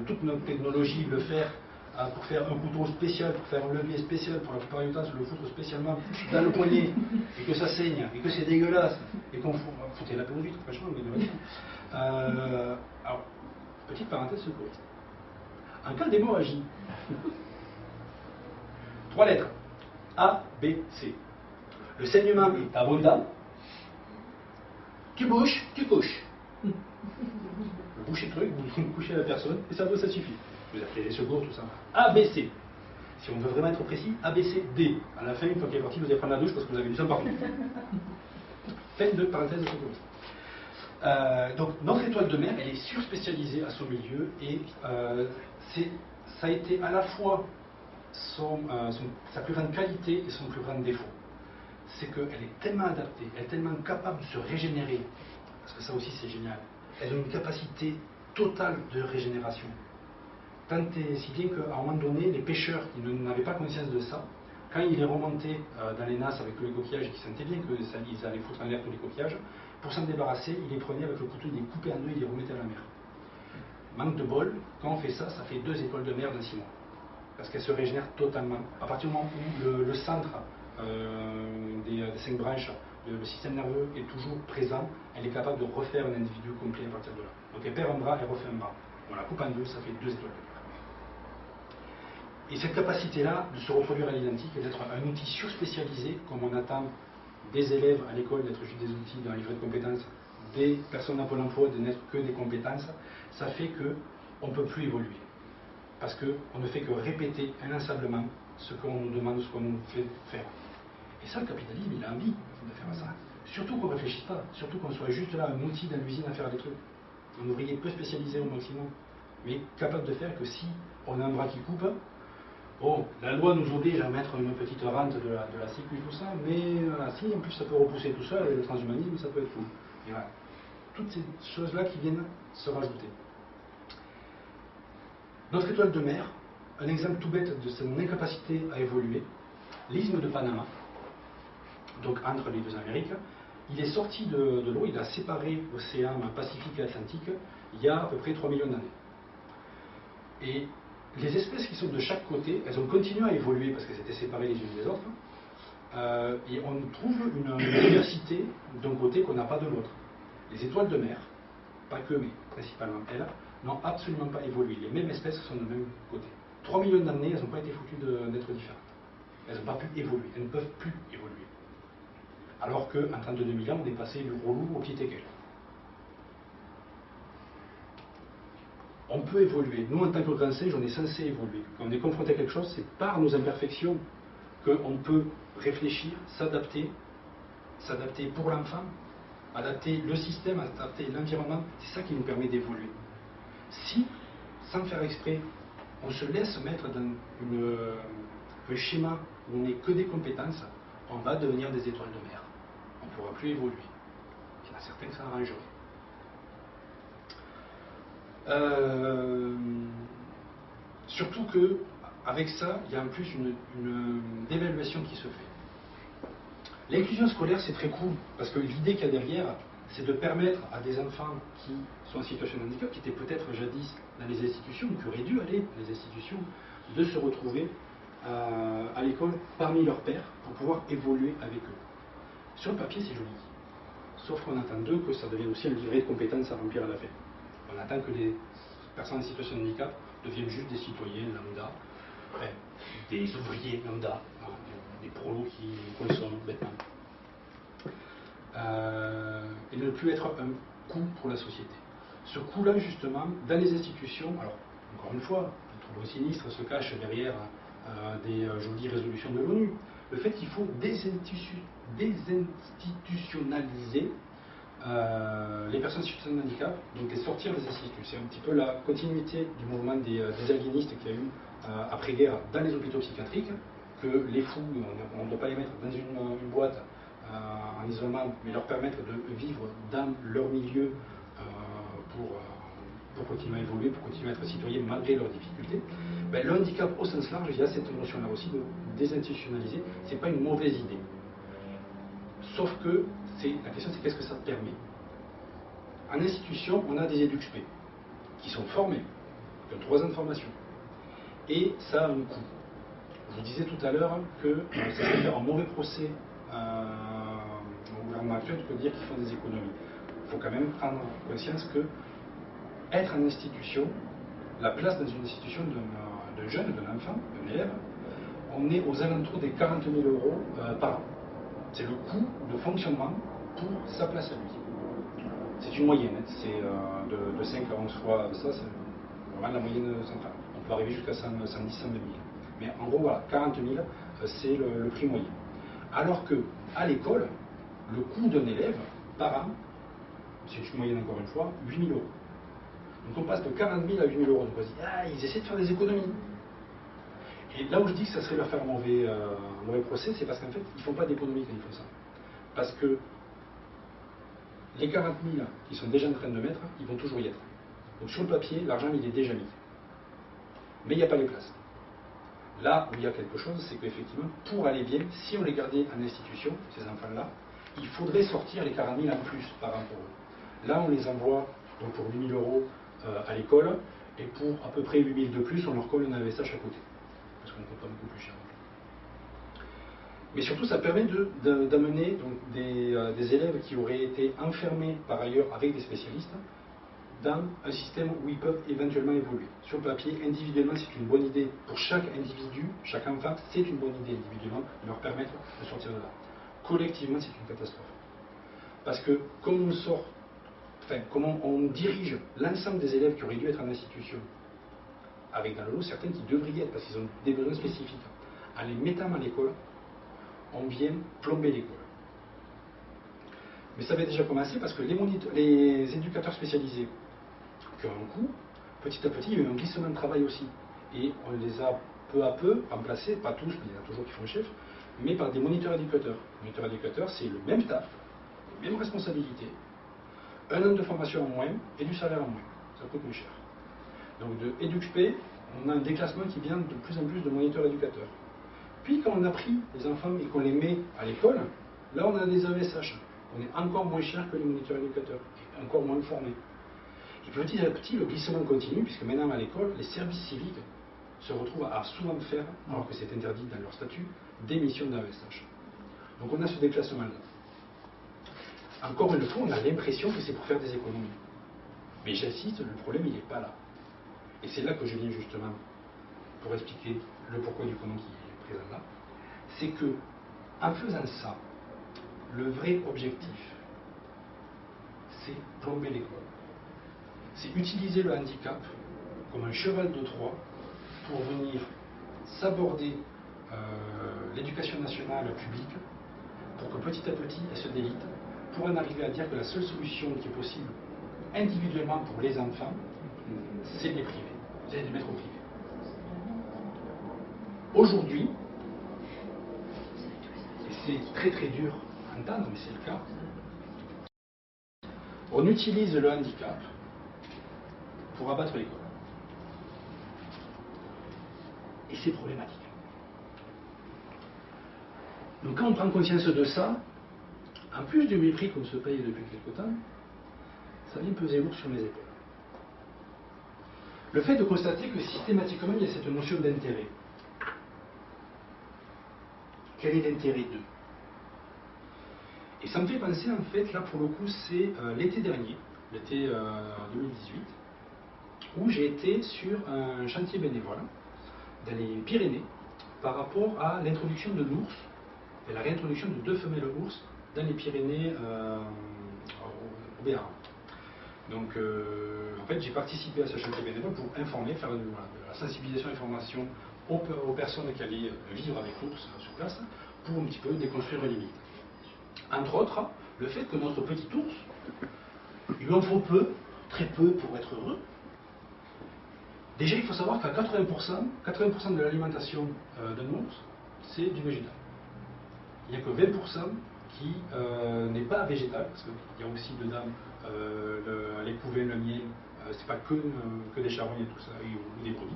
toute notre technologie, le fer, pour faire un couteau spécial, pour faire un levier spécial, pour la plupart du temps, se le foutre spécialement dans le poignet, et que ça saigne, et que c'est dégueulasse, et qu'on foutez la peau d'huître, franchement, alors, petite parenthèse secouriste. En cas d'hémorragie, 3 lettres, A, B, C. Le saignement est abondant, tu bouches, tu couches. Vous bouchez le truc, vous couchez la personne, et ça suffit. Vous appelez les secours, tout ça. A, B, C. Si on veut vraiment être précis, A, B, C, D. À la fin, une fois qu'il est parti, vous allez prendre la douche parce que vous avez du sang partout. Fin de parenthèse de secouriste. Donc, notre étoile de mer, elle est surspécialisée à son milieu, et ça a été à la fois sa plus grande qualité et son plus grand défaut. C'est qu'elle est tellement adaptée, elle est tellement capable de se régénérer, parce que ça aussi c'est génial. Elle a une capacité totale de régénération. Tant et si bien qu'à un moment donné, les pêcheurs qui n'avaient pas conscience de ça, quand il est remonté dans les nasses avec tous les coquillages, qui sentaient bien qu'ils allaient foutre en l'air tous les coquillages, pour s'en débarrasser, il les prenait avec le couteau, il les coupait en deux, il les remettait à la mer. Manque de bol, quand on fait ça, ça fait 2 étoiles de mer dans 6 mois. Parce qu'elle se régénère totalement. À partir du moment où le centre des 5 branches, le système nerveux est toujours présent, elle est capable de refaire un individu complet à partir de là. Donc elle perd un bras, elle refait un bras. On la coupe en deux, ça fait 2 étoiles de mer. Et cette capacité-là de se reproduire à l'identique et d'être un outil surspécialisé, comme on attend des élèves à l'école d'être juste des outils dans les livret de compétences, des personnes à Pôle emploi de n'être que des compétences, ça fait qu'on ne peut plus évoluer. Parce qu'on ne fait que répéter inlassablement ce qu'on nous demande, ce qu'on nous fait faire. Et ça, le capitalisme, il a envie de faire ça. Surtout qu'on ne réfléchisse pas, surtout qu'on soit juste là, un outil dans l'usine à faire des trucs. Un ouvrier peu spécialisé au maximum, mais capable de faire que si on a un bras qui coupe, bon, la loi nous oblige à mettre une petite rente de la sécu et tout ça, mais si en plus ça peut repousser tout ça, et le transhumanisme, ça peut être fou. Et voilà. Toutes ces choses-là qui viennent se rajouter. Notre étoile de mer, un exemple tout bête de son incapacité à évoluer, l'isthme de Panama, donc entre les deux Amériques, il est sorti de l'eau, il a séparé l'océan Pacifique et Atlantique il y a à peu près 3 millions d'années. Et les espèces qui sont de chaque côté, elles ont continué à évoluer parce qu'elles étaient séparées les unes des autres. Et on trouve une diversité d'un côté qu'on n'a pas de l'autre. Les étoiles de mer, pas que, mais principalement elles, n'ont absolument pas évolué. Les mêmes espèces sont du même côté. 3 millions d'années, elles n'ont pas été foutues d'être différentes. Elles n'ont pas pu évoluer, elles ne peuvent plus évoluer. Alors qu'en 32 000 ans, on est passé du gros loup au petit équel. On peut évoluer. Nous, en tant que grand singe, on est censé évoluer. Quand on est confronté à quelque chose, c'est par nos imperfections qu'on peut réfléchir, s'adapter pour l'enfant, adapter le système, adapter l'environnement. C'est ça qui nous permet d'évoluer. Si, sans faire exprès, on se laisse mettre dans un schéma où on n'est que des compétences, on va devenir des étoiles de mer. On ne pourra plus évoluer. Il y en a certains que ça arrangerait. Surtout que, avec ça, il y a en plus une dévaluation qui se fait. L'inclusion scolaire, c'est très cool, parce que l'idée qu'il y a derrière, c'est de permettre à des enfants qui sont en situation de handicap, qui étaient peut-être jadis dans les institutions, ou qui auraient dû aller dans les institutions, de se retrouver à l'école parmi leurs pairs pour pouvoir évoluer avec eux. Sur le papier, c'est joli. Sauf qu'on attend d'eux que ça devienne aussi un livret de compétences à remplir à la fin. On attend que les personnes en situation de handicap deviennent juste des citoyens lambda, enfin, des ouvriers lambda, hein, des prolos qui consomment bêtement. Et ne plus être un coût pour la société. Ce coût-là, justement, dans les institutions, alors, encore une fois, le trouble sinistre se cache derrière des jolies résolutions de l'ONU. Le fait qu'il faut désinstitutionnaliser les personnes en situation de handicap, donc les sortir des instituts. C'est un petit peu la continuité du mouvement des aliénistes qu'il y a eu après-guerre dans les hôpitaux psychiatriques, que les fous, on ne doit pas les mettre dans une boîte en isolement, mais leur permettre de vivre dans leur milieu pour continuer à évoluer, pour continuer à être citoyens malgré leurs difficultés. Ben, le handicap au sens large, il y a cette notion-là aussi de désinstitutionnaliser. Ce n'est pas une mauvaise idée. Sauf que la question c'est qu'est-ce que ça permet. En institution, on a des EduxP qui sont formés, qui ont 3 ans de formation. Et ça a un coût. Je vous disais tout à l'heure que ça peut faire un mauvais procès au gouvernement actuel de dire qu'ils font des économies. Il faut quand même prendre conscience que être en institution, la place dans une institution d'un jeune, d'un enfant, d'un élève, on est aux alentours des 40 000 euros par an. C'est le coût de fonctionnement pour sa place à lui. C'est une moyenne, hein. C'est de 5 à 11 fois ça, c'est vraiment la moyenne centrale. On peut arriver jusqu'à 110, 120 000. Mais en gros, voilà, 40 000, c'est le prix moyen. Alors que à l'école, le coût d'un élève par an, c'est une moyenne encore une fois, 8 000 euros. Donc on passe de 40 000 à 8 000 euros. Donc on se dit, ah, ils essaient de faire des économies. Et là où je dis que ça serait leur faire un mauvais procès, c'est parce qu'en fait, ils ne font pas d'économie quand ils font ça. Parce que les 40 000 qu'ils sont déjà en train de mettre, ils vont toujours y être. Donc sur le papier, l'argent, il est déjà mis. Mais il n'y a pas les places. Là où il y a quelque chose, c'est qu'effectivement, pour aller bien, si on les gardait en institution, ces enfants-là, il faudrait sortir les 40 000 en plus par an pour eux. Là, on les envoie donc pour 8 000 euros à l'école, et pour à peu près 8 000 de plus, on leur colle un AESH à côté. Parce qu'on ne coûte pas beaucoup plus cher. Mais surtout, ça permet d'amener des élèves qui auraient été enfermés par ailleurs avec des spécialistes dans un système où ils peuvent éventuellement évoluer. Sur le papier, individuellement, c'est une bonne idée pour chaque individu, chaque enfant, c'est une bonne idée individuellement de leur permettre de sortir de là. Collectivement, c'est une catastrophe. Parce que comme comment on dirige l'ensemble des élèves qui auraient dû être en institution, avec dans le lot certains qui devraient y être parce qu'ils ont des besoins spécifiques, en les mettant à l'école, on vient plomber l'école. Mais ça avait déjà commencé parce que les éducateurs spécialisés qui ont un coût, petit à petit, il y a eu un glissement de travail aussi. Et on les a peu à peu remplacés, pas tous, mais il y en a toujours qui font le chef, mais par des moniteurs éducateurs. Moniteurs éducateurs, c'est le même taf, les mêmes responsabilités, un an de formation en moins et du salaire en moins. Ça coûte moins cher. Donc de EduxP, on a un déclassement qui vient de plus en plus de moniteurs éducateurs. Puis quand on a pris les enfants et qu'on les met à l'école, là on a des AESH. On est encore moins cher que les moniteurs éducateurs, et encore moins formés. Et petit à petit, le glissement continue, puisque maintenant à l'école, les services civiques se retrouvent à souvent faire, alors que c'est interdit dans leur statut, des missions d'AESH. Donc on a ce déclassement-là. Encore une fois, on a l'impression que c'est pour faire des économies. Mais j'insiste, le problème, il n'est pas là. Et c'est là que je viens justement pour expliquer le pourquoi du comment qui est présent là. C'est que, en faisant ça, le vrai objectif, c'est plomber l'école. C'est utiliser le handicap comme un cheval de Troie pour venir s'aborder l'éducation nationale publique pour que petit à petit elle se délite, pour en arriver à dire que la seule solution qui est possible individuellement pour les enfants, c'est de les priver, c'est de les mettre au privé. Aujourd'hui, et c'est très très dur à entendre, mais c'est le cas, on utilise le handicap pour abattre l'école. Et c'est problématique. Donc quand on prend conscience de ça, en plus du mépris qu'on se paye depuis quelque temps, ça vient peser lourd sur mes épaules. Le fait de constater que systématiquement il y a cette notion d'intérêt. Quel est l'intérêt d'eux? Et ça me fait penser, en fait, là pour le coup, c'est l'été dernier, l'été 2018, où j'ai été sur un chantier bénévole dans les Pyrénées par rapport à l'introduction de l'ours et la réintroduction de 2 femelles ours dans les Pyrénées au Béarn. Donc, en fait, j'ai participé à ce chantier bénévole pour informer, faire de la sensibilisation et information aux personnes qui allaient vivre avec l'ours sur place, pour un petit peu déconstruire les limites. Entre autres, le fait que notre petit ours, il lui en faut peu, très peu pour être heureux. Déjà, il faut savoir qu'à 80% de l'alimentation d'un ours, c'est du végétal. Il n'y a que 20% qui n'est pas végétal, parce qu'il y a aussi dedans les couvains, le miel, c'est pas que des charognes et tout ça, ou des brebis.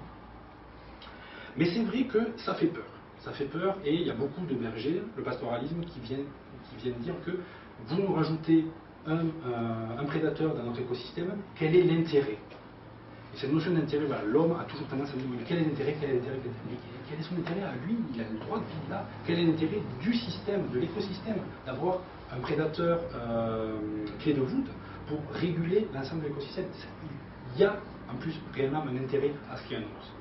Mais c'est vrai que ça fait peur. Ça fait peur, et il y a beaucoup de bergers, le pastoralisme, qui viennent dire que vous nous rajoutez un prédateur dans notre écosystème, quel est l'intérêt? Et cette notion d'intérêt, voilà, l'homme a toujours tendance à me dire quel est l'intérêt, quel est son intérêt à lui? Il a le droit de vivre là. Quel est l'intérêt du système, de l'écosystème, d'avoir un prédateur clé de voûte pour réguler l'ensemble de l'écosystème? Il y a en plus réellement un intérêt à ce qu'il y ait un ours.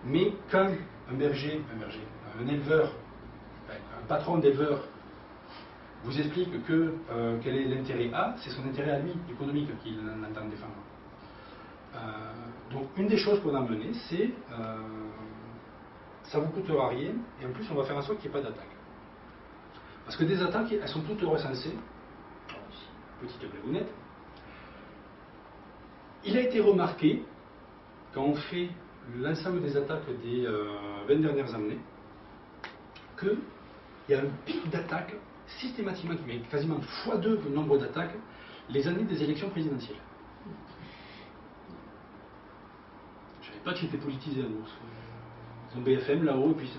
Mais quand un éleveur, un patron d'éleveur vous explique quel est l'intérêt A, c'est son intérêt à lui, économique, qu'il entend défendre. Donc une des choses qu'on a menées, c'est ça vous coûtera rien, et en plus on va faire en sorte qu'il n'y ait pas d'attaque. Parce que des attaques, elles sont toutes recensées. Petite blagounette. Il a été remarqué, quand on fait l'ensemble des attaques des 20 dernières années, qu'il y a un pic d'attaques systématiquement, qui met quasiment x2 le nombre d'attaques, les années des élections présidentielles. Je ne savais pas que c'était politisé à l'ours. Ils ont BFM là-haut, et puis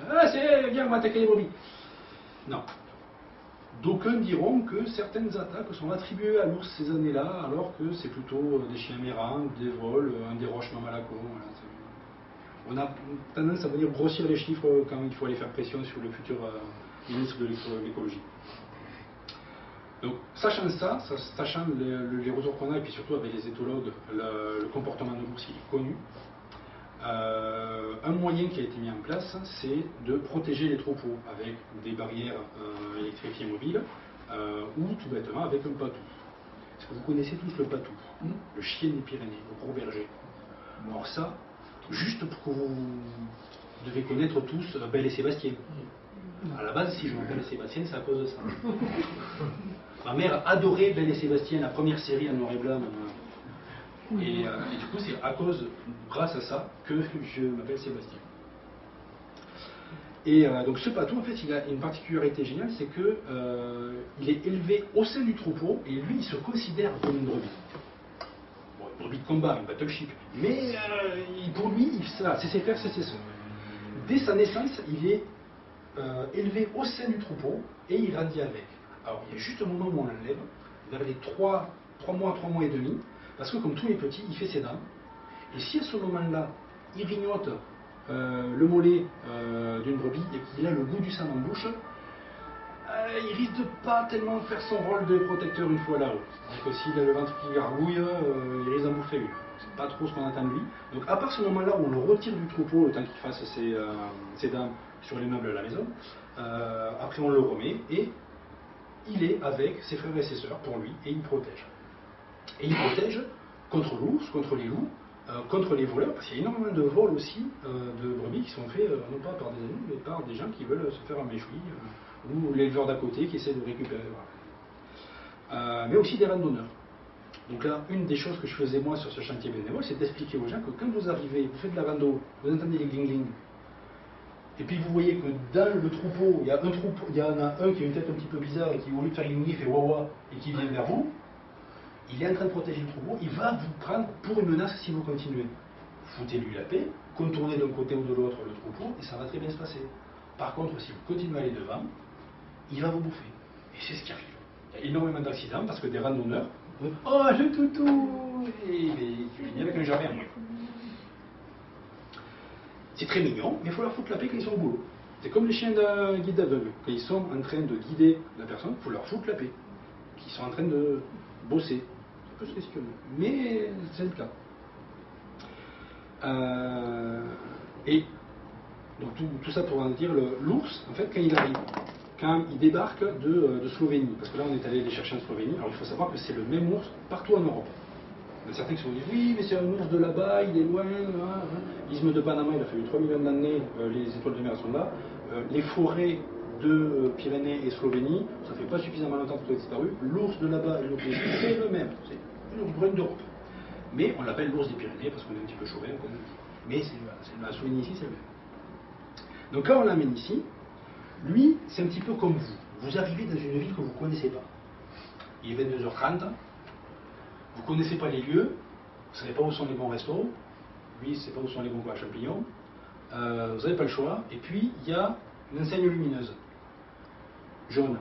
viens, on va attaquer les brebis. Non. D'aucuns diront que certaines attaques sont attribuées à l'ours ces années-là, alors que c'est plutôt des chiens mérins, des vols, un dérochement à la con. Voilà, on a tendance à venir grossir les chiffres quand il faut aller faire pression sur le futur ministre de l'écologie. Donc, sachant ça, sachant les retours qu'on a, et puis surtout avec les éthologues, le comportement de l'ours qui est connu, un moyen qui a été mis en place, c'est de protéger les troupeaux avec des barrières électrifiées mobiles, ou tout bêtement avec un patou. Est-ce que vous connaissez tous le patou, le chien des Pyrénées, le gros berger? Alors ça, juste pour que vous devez connaître tous Belle et Sébastien. À la base, si je m'appelle Sébastien, c'est à cause de ça. Ma mère adorait Belle et Sébastien, la première série en noir et blanc. Et du coup, c'est grâce à ça, que je m'appelle Sébastien. Et donc ce patou, en fait, il a une particularité géniale, c'est que il est élevé au sein du troupeau, et lui, il se considère comme une brebis. Bon, une brebis de combat, une battleship. Mais pour lui, c'est ses frères, c'est ses sœurs. Dès sa naissance, il est élevé au sein du troupeau et il grandit avec. Alors, il y a juste un moment où on l'enlève, vers les 3 mois et demi, parce que comme tous les petits, il fait ses dents. Et si à ce moment-là, il grignote le mollet d'une brebis et qu'il a le goût du sang en bouche, il risque de pas tellement faire son rôle de protecteur une fois là-haut. C'est-à-dire que s'il a le ventre qui gargouille, il risque d'en bouffer une. C'est pas trop ce qu'on attend de lui. Donc à part ce moment-là où on le retire du troupeau, le temps qu'il fasse ses dents sur les meubles de la maison, après on le remet et il est avec ses frères et ses sœurs pour lui et il protège. Et il protège contre l'ours, contre les loups, contre les voleurs, parce qu'il y a énormément de vols aussi de brebis qui sont faits non pas par des animaux, mais par des gens qui veulent se faire un méchoui, ou l'éleveur d'à côté qui essaie de récupérer. Voilà. Mais aussi des randonneurs. Donc là, une des choses que je faisais moi sur ce chantier bénévole, c'est d'expliquer aux gens que quand vous arrivez, vous faites de la rando, vous entendez les gling-gling, et puis vous voyez que dans le troupeau, il y en a un qui a une tête un petit peu bizarre et qui, au lieu de faire gling-gling, fait wawa et qui vient vers vous, il est en train de protéger le troupeau, il va vous prendre pour une menace si vous continuez. Foutez-lui la paix, contournez d'un côté ou de l'autre le troupeau, et ça va très bien se passer. Par contre, si vous continuez à aller devant, il va vous bouffer. Et c'est ce qui arrive. Il y a énormément d'accidents parce que des randonneurs, oh le toutou, et il finit avec un jardin. C'est très mignon, mais il faut leur foutre la paix quand ils sont au boulot. C'est comme les chiens de guide d'aveugle. Quand ils sont en train de guider la personne, il faut leur foutre la paix. Ils sont en train de bosser. Ça peut se questionner, mais c'est le cas. Et donc tout ça pour en dire, l'ours, en fait, quand il débarque de Slovénie, parce que là on est allé les chercher en Slovénie, alors il faut savoir que c'est le même ours partout en Europe. Il y a certains qui se disent oui, mais c'est un ours de là-bas, il est loin. L'isthme de Panama, il a fallu 3 millions d'années, les étoiles de mer sont là. Les forêts de Pyrénées et Slovénie, ça fait pas suffisamment longtemps que tout a disparu. L'ours de là-bas et l'ours des Pyrénées, c'est le même. C'est l'ours brun d'Europe. Mais on l'appelle l'ours des Pyrénées parce qu'on est un petit peu chauvin. Mais la Slovénie ici, c'est le même. Donc quand on l'amène ici, lui, c'est un petit peu comme vous. Vous arrivez dans une ville que vous ne connaissez pas. Il est 22h30, vous ne connaissez pas les lieux, vous ne savez pas où sont les bons restos, lui, il ne sait pas où sont les bons pois à champignons, vous n'avez pas le choix, et puis il y a une enseigne lumineuse, jaune,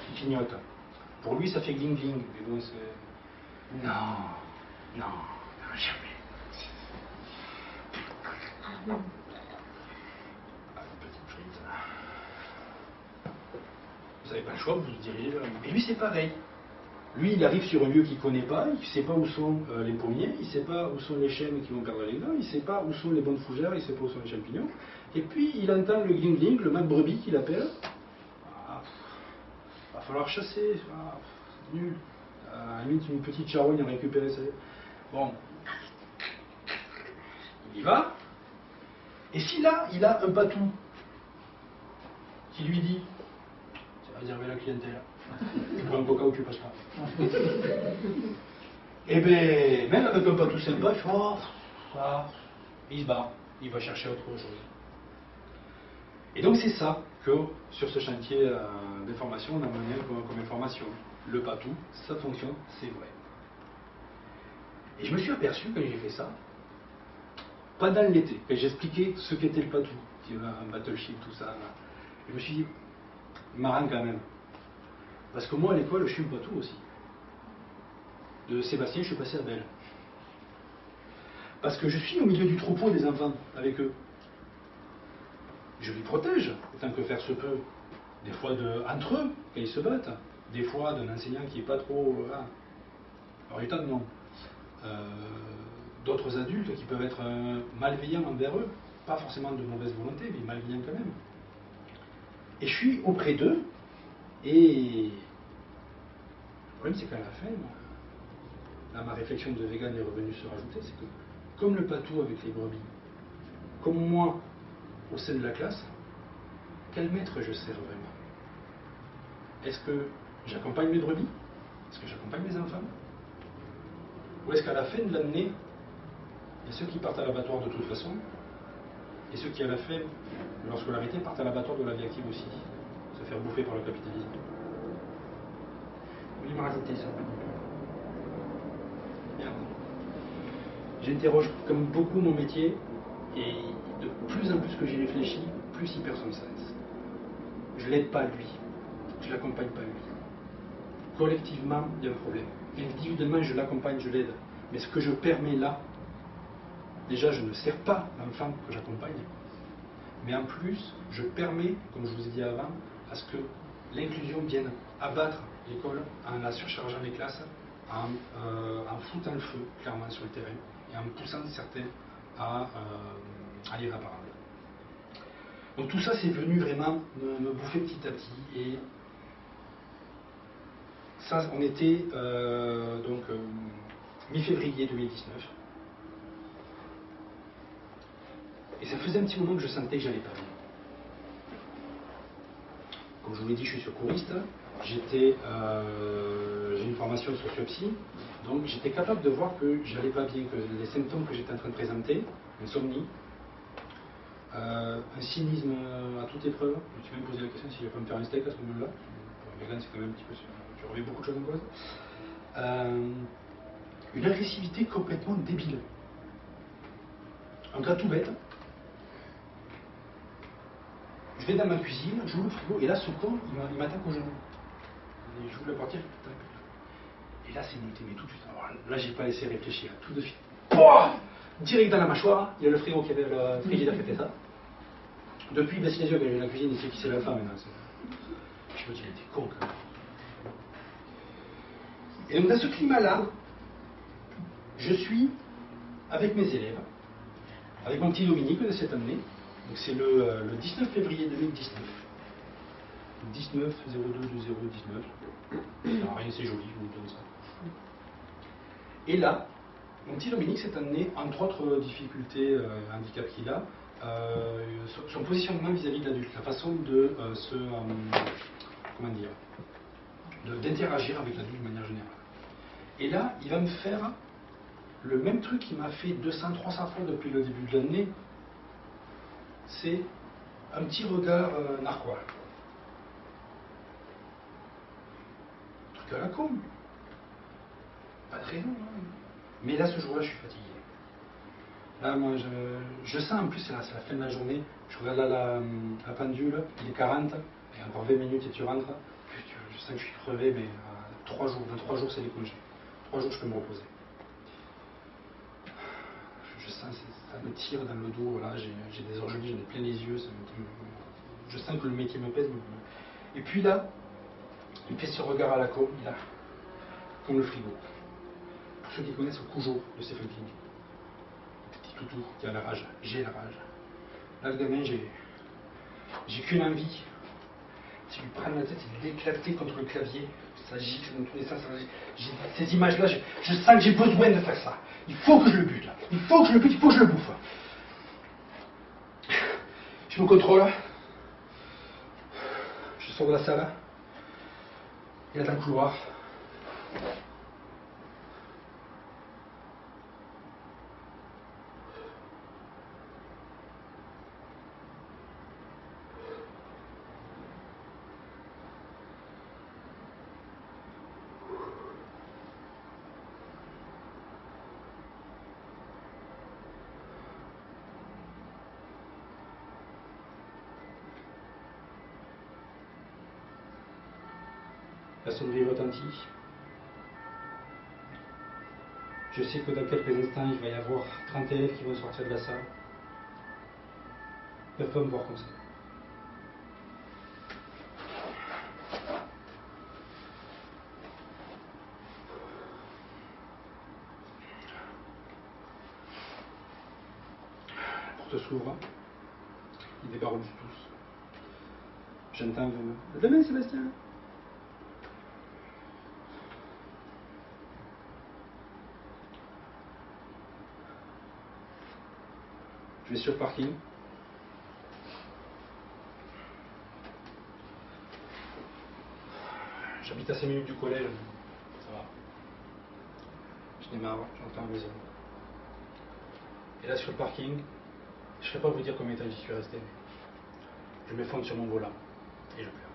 qui clignote. Pour lui, ça fait gling-gling, mais bon, c'est... Non, jamais. Vous n'avez pas le choix, vous vous dirigez vers lui. Mais lui, c'est pareil. Lui, il arrive sur un lieu qu'il ne connaît pas, il ne sait pas où sont les pommiers, il ne sait pas où sont les chênes qui vont perdre les grains, il ne sait pas où sont les bonnes fougères, il ne sait pas où sont les champignons. Et puis, il entend le gling-gling, le mat brebis qu'il appelle. Va falloir chasser, c'est nul. À la limite, une petite charogne à récupérer ça. Bon. Il y va. Et si là, il a un patou qui lui dit, c'est réservé à la clientèle, tu prends un coca ou tu passes pas. Et bien, même avec un patou sympa, il fait, il se barre, il va chercher autre chose. Et donc c'est ça que, sur ce chantier d'information, on a mené comme information. Le patou, ça fonctionne, c'est vrai. Et je me suis aperçu quand j'ai fait ça, pendant l'été, quand j'expliquais ce qu'était le patou, un battleship, tout ça, je me suis dit, marrant quand même. Parce que moi à l'école, je suis un patou aussi. De Sébastien, je suis passé à Belle. Parce que je suis au milieu du troupeau des enfants, avec eux. Je les protège, autant que faire se peut. Des fois entre eux, quand ils se battent. Des fois d'un enseignant qui n'est pas trop... Alors il y a non. D'autres adultes qui peuvent être malveillants envers eux. Pas forcément de mauvaise volonté, mais malveillants quand même. Et je suis auprès d'eux, et le problème c'est qu'à la fin, là, ma réflexion de vegan est revenue se rajouter, c'est que comme le patou avec les brebis, comme moi au sein de la classe, quel maître je sers vraiment? Est-ce que j'accompagne mes brebis? Est-ce que j'accompagne mes enfants? Ou est-ce qu'à la fin de l'année, il y a ceux qui partent à l'abattoir de toute façon, et ceux qui à la fin de leur scolarité partent à l'abattoir de la vie active aussi, se faire bouffer par le capitalisme? Il m'a rajouté ça. Merde. J'interroge comme beaucoup mon métier et de plus en plus que j'y réfléchis, plus il perd son sens. Je l'aide pas lui, je l'accompagne pas lui. Collectivement, il y a un problème. Individuellement, je l'accompagne, je l'aide. Mais ce que je permets là, déjà, je ne sers pas l'enfant que j'accompagne. Mais en plus, je permets, comme je vous ai dit avant, à ce que l'inclusion vienne abattre l'école en la surchargeant les classes, en foutant le feu, clairement, sur le terrain, et en poussant certains à l'irréparable. Donc tout ça, c'est venu vraiment me bouffer petit à petit. Et ça, on était mi-février 2019. Et ça faisait un petit moment que je sentais que j'allais pas bien. Comme je vous l'ai dit, je suis secouriste. J'ai une formation de sociopsy. Donc j'étais capable de voir que j'allais pas bien, que les symptômes que j'étais en train de présenter, insomnie, un cynisme à toute épreuve. Je me suis même posé la question si je vais pas me faire un steak à ce moment-là. Pour un vegan, c'est quand même un petit peu. Je remets beaucoup de choses en cause. Une agressivité complètement débile. Un cas tout bête. Je vais dans ma cuisine, j'ouvre le frigo, et là, ce con, il m'attaque au genou. Et j'ouvre la portière, et là, c'est monté, mais tout de suite. Alors, là, j'ai pas laissé réfléchir, tout de suite. Pouah, direct dans la mâchoire, il y a le frigo qui avait le frigidaire qui a fait ça. Depuis, il baisse les yeux quand j'ai la cuisine, il sait qui c'est l'alpha maintenant. Je me dis, il était con quand même. Et donc, dans ce climat-là, je suis avec mes élèves, avec mon petit Dominique de cette année. Donc c'est le 19 février 2019. 19 02 2019. Ça n'a rien, c'est joli, je vous donne ça. Et là, mon petit Dominique cette année, entre autres difficultés, handicap qu'il a, son positionnement vis-à-vis de l'adulte, la façon de d'interagir avec l'adulte de manière générale. Et là, il va me faire le même truc qu'il m'a fait 200-300 fois depuis le début de l'année. C'est un petit regard narquois. Truc à la con. Pas de raison. Hein. Mais là, ce jour-là, je suis fatigué. Là, moi, je sens en plus, c'est la fin de la journée. Je regarde là la pendule, il est 40, et encore 20 minutes et tu rentres. Je sens que je suis crevé, mais 3 jours. Dans 3 jours, c'est les congés. 3 jours, je peux me reposer. Je sens, ça me tire dans le dos, voilà, j'ai des orgies, j'en ai plein les yeux, je sens que le métier me pèse. Et puis là, il fait ce regard à la con, il a, comme le frigo. Pour ceux qui connaissent le Cujo de Stephen King, le petit toutou qui a la rage, j'ai la rage. Là, le gamin, j'ai qu'une envie, c'est lui prendre la tête et l'éclater contre le clavier. Ça gicle dans tous les sens. Ces images-là, je sens que j'ai besoin de faire ça. Il faut que je le bute, là. Il faut que je le bute, il faut que je le bouffe. Je me contrôle. Je sors de la salle. Il est dans le couloir. La sonnerie retentit. Je sais que dans quelques instants, il va y avoir 30 élèves qui vont sortir de la salle. Ils ne peuvent pas me voir comme ça. La porte s'ouvre. Ils débarquent tous. J'entends demain, Sébastien. Je vais sur le parking. J'habite à 5 minutes du collège. Ça va. Je démarre, j'entends la maison. Et là, sur le parking, je ne sais pas vous dire combien de temps j'y suis resté. Je m'effondre sur mon volant et je pleure.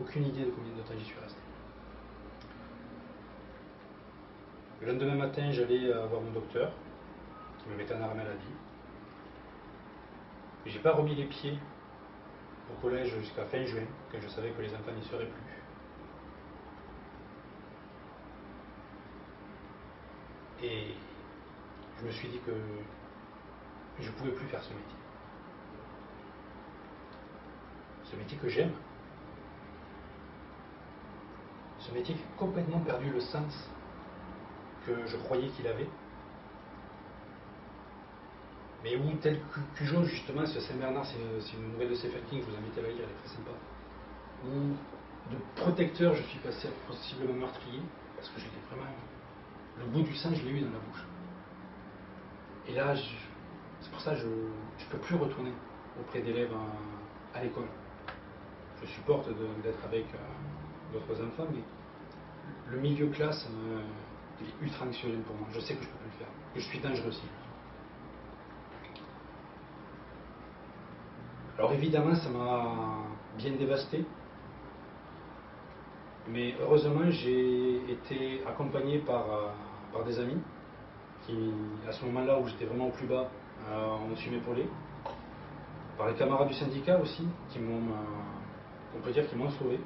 Aucune idée de combien de temps j'y suis resté. Le lendemain matin, j'allais voir mon docteur, qui me mettait en arrêt maladie. Et j'ai pas remis les pieds au collège jusqu'à fin juin, quand je savais que les enfants n'y seraient plus. Et je me suis dit que je ne pouvais plus faire ce métier. Ce métier que j'aime. Ce métier qui a complètement perdu le sens que je croyais qu'il avait. Mais où, tel Cujo, justement, ce Saint-Bernard, c'est une nouvelle de Stephen King, je vous invite à la lire, elle est très sympa. Où, de protecteur, je suis passé à possiblement meurtrier, parce que j'étais vraiment... Le goût du sang, je l'ai eu dans la bouche. Et là, c'est pour ça que je ne peux plus retourner auprès d'élèves à l'école. Je supporte d'être avec d'autres enfants, mais le milieu classe, il est ultra anxiogène pour moi. Je sais que je ne peux plus le faire, que je suis dangereux aussi. Alors évidemment, ça m'a bien dévasté, mais heureusement, j'ai été accompagné par des amis qui, à ce moment-là où j'étais vraiment au plus bas, ont su m'épauler, par les camarades du syndicat aussi, qui m'ont, on peut dire, qui m'ont sauvé,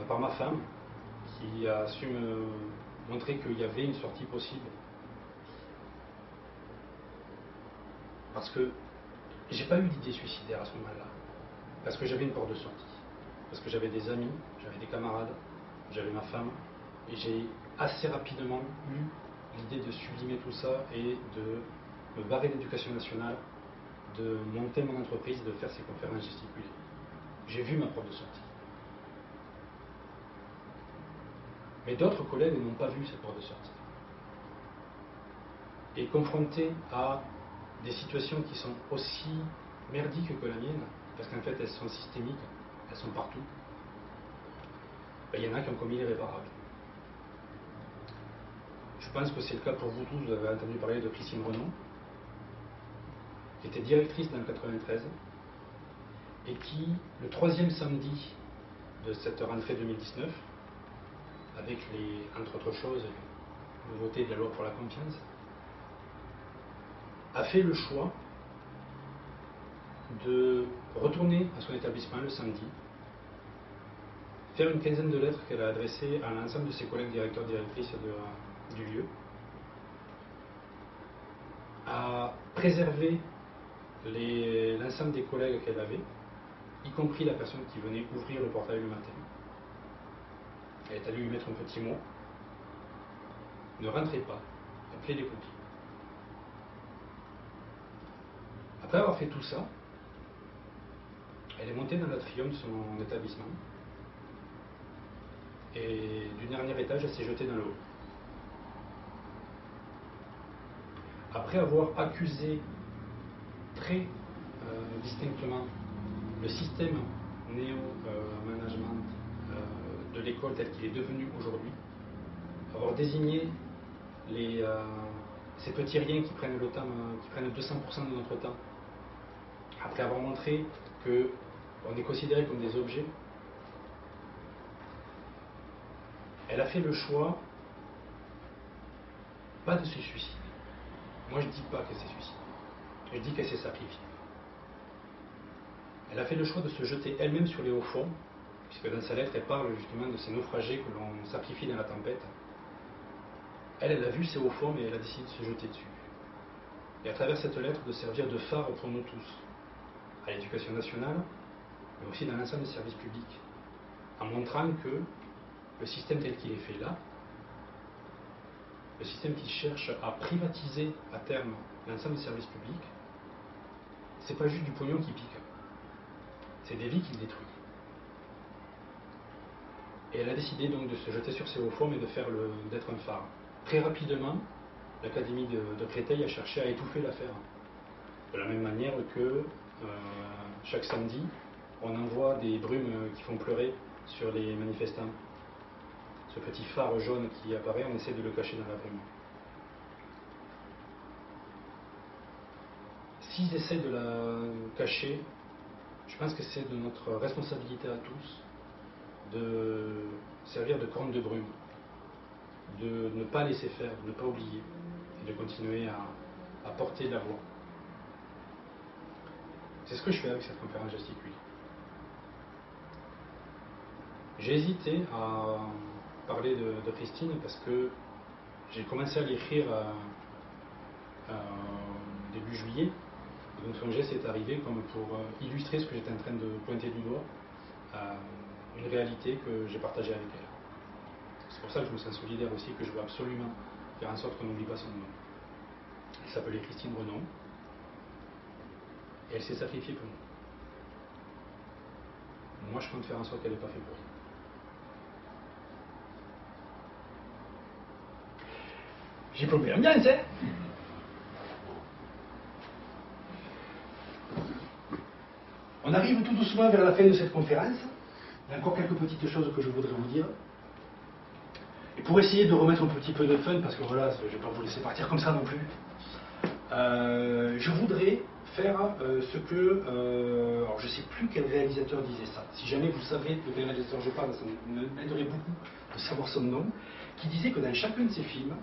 par ma femme, qui a su me montrer qu'il y avait une sortie possible. Parce que j'ai pas eu d'idée suicidaire à ce moment-là, parce que j'avais une porte de sortie, parce que j'avais des amis, j'avais des camarades, j'avais ma femme, et j'ai assez rapidement eu l'idée de sublimer tout ça et de me barrer de l'éducation nationale, de monter mon entreprise, de faire ces conférences gesticulées. J'ai vu ma porte de sortie. Mais d'autres collègues n'ont pas vu cette porte de sortie. Et confrontés à des situations qui sont aussi merdiques que la mienne, parce qu'en fait elles sont systémiques, elles sont partout, il y en a qui ont commis l'irréparable. Je pense que c'est le cas pour vous tous. Vous avez entendu parler de Christine Renon, qui était directrice dans le 93, et qui, le troisième samedi de cette rentrée 2019, avec entre autres choses, les nouveautés de la loi pour la confiance, a fait le choix de retourner à son établissement le samedi, faire une quinzaine de lettres qu'elle a adressées à l'ensemble de ses collègues directeurs directrices du lieu, à préserver l'ensemble des collègues qu'elle avait, y compris la personne qui venait ouvrir le portail le matin. Elle est allée lui mettre un petit mot: ne rentrez pas, appelez les pompiers. Après avoir fait tout ça, elle est montée dans l'atrium de son établissement, et du dernier étage, elle s'est jetée dans le hall. Après avoir accusé très distinctement le système néo-management de l'école tel qu'il est devenu aujourd'hui, avoir désigné ces petits riens qui prennent le temps, qui prennent 200% de notre temps, après avoir montré qu'on est considéré comme des objets, elle a fait le choix pas de se suicider. Moi je ne dis pas qu'elle s'est suicidée, je dis qu'elle s'est sacrifiée. Elle a fait le choix de se jeter elle-même sur les hauts fonds, puisque dans sa lettre elle parle justement de ces naufragés que l'on sacrifie dans la tempête. Elle a vu ces hauts fonds, mais elle a décidé de se jeter dessus. Et à travers cette lettre, de servir de phare pour nous tous, à l'éducation nationale, mais aussi dans l'ensemble des services publics, en montrant que le système tel qu'il est fait là, le système qui cherche à privatiser à terme l'ensemble des services publics, c'est pas juste du pognon qui pique, c'est des vies qui détruit. Et elle a décidé donc de se jeter sur ces hauts fonds et d'être un phare. Très rapidement, l'Académie de Créteil a cherché à étouffer l'affaire. De la même manière que chaque samedi, on envoie des brumes qui font pleurer sur les manifestants. Ce petit phare jaune qui apparaît, on essaie de le cacher dans la brume. S'ils essaient de la cacher, je pense que c'est de notre responsabilité à tous de servir de corne de brume. de ne pas laisser faire, de ne pas oublier, et de continuer à porter la voix. C'est ce que je fais avec cette conférence gesticulée. J'ai hésité à parler de Christine parce que j'ai commencé à l'écrire début juillet. Et donc son geste est arrivé comme pour illustrer ce que j'étais en train de pointer du doigt, une réalité que j'ai partagée avec elle. C'est pour ça que je me sens solidaire aussi, que je veux absolument faire en sorte qu'on n'oublie pas son nom. Elle s'appelait Christine Renon et elle s'est sacrifiée pour nous. Moi, je compte faire en sorte qu'elle n'ait pas fait pour rien. J'ai pas bien l'ambiance, hein. On arrive tout doucement vers la fin de cette conférence. Il y a encore quelques petites choses que je voudrais vous dire. Et pour essayer de remettre un petit peu de fun, parce que voilà, je ne vais pas vous laisser partir comme ça non plus, je voudrais faire ce que... alors je ne sais plus quel réalisateur disait ça. Si jamais vous savez de quel réalisateur je parle, ça m'aiderait beaucoup de savoir son nom, qui disait que dans chacun de ses films,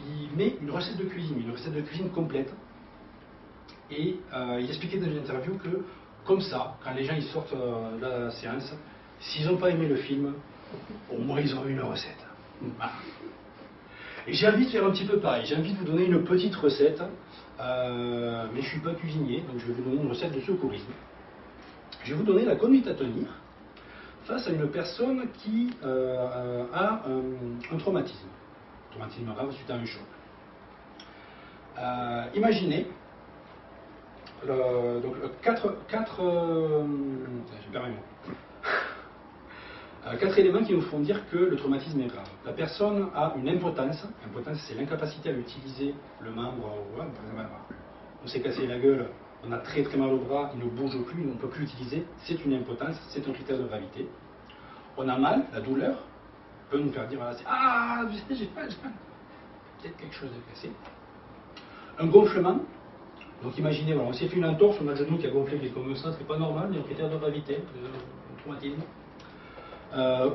il met une recette de cuisine complète. Et il expliquait dans une interview que, comme ça, quand les gens ils sortent de la séance, s'ils n'ont pas aimé le film, au moins ils ont eu une recette. Voilà. Et j'ai envie de faire un petit peu pareil. J'ai envie de vous donner une petite recette, mais je ne suis pas cuisinier, donc je vais vous donner une recette de secourisme. Je vais vous donner la conduite à tenir face à une personne qui a un traumatisme. Traumatisme grave suite à un choc. Imaginez quatre éléments qui nous font dire que le traumatisme est grave. La personne a une impotence. Impotence, c'est l'incapacité à utiliser le membre. On s'est cassé la gueule, on a très très mal au bras, il ne bouge plus, on ne peut plus l'utiliser. C'est une impotence, c'est un critère de gravité. On a mal, la douleur peut nous faire dire voilà, ah, j'ai mal. Peut-être quelque chose de cassé. Un gonflement. Donc imaginez, voilà, on s'est fait une entorse, on a le genou qui a gonflé comme ça, c'est pas normal, il y a un critère de gravité, un traumatisme.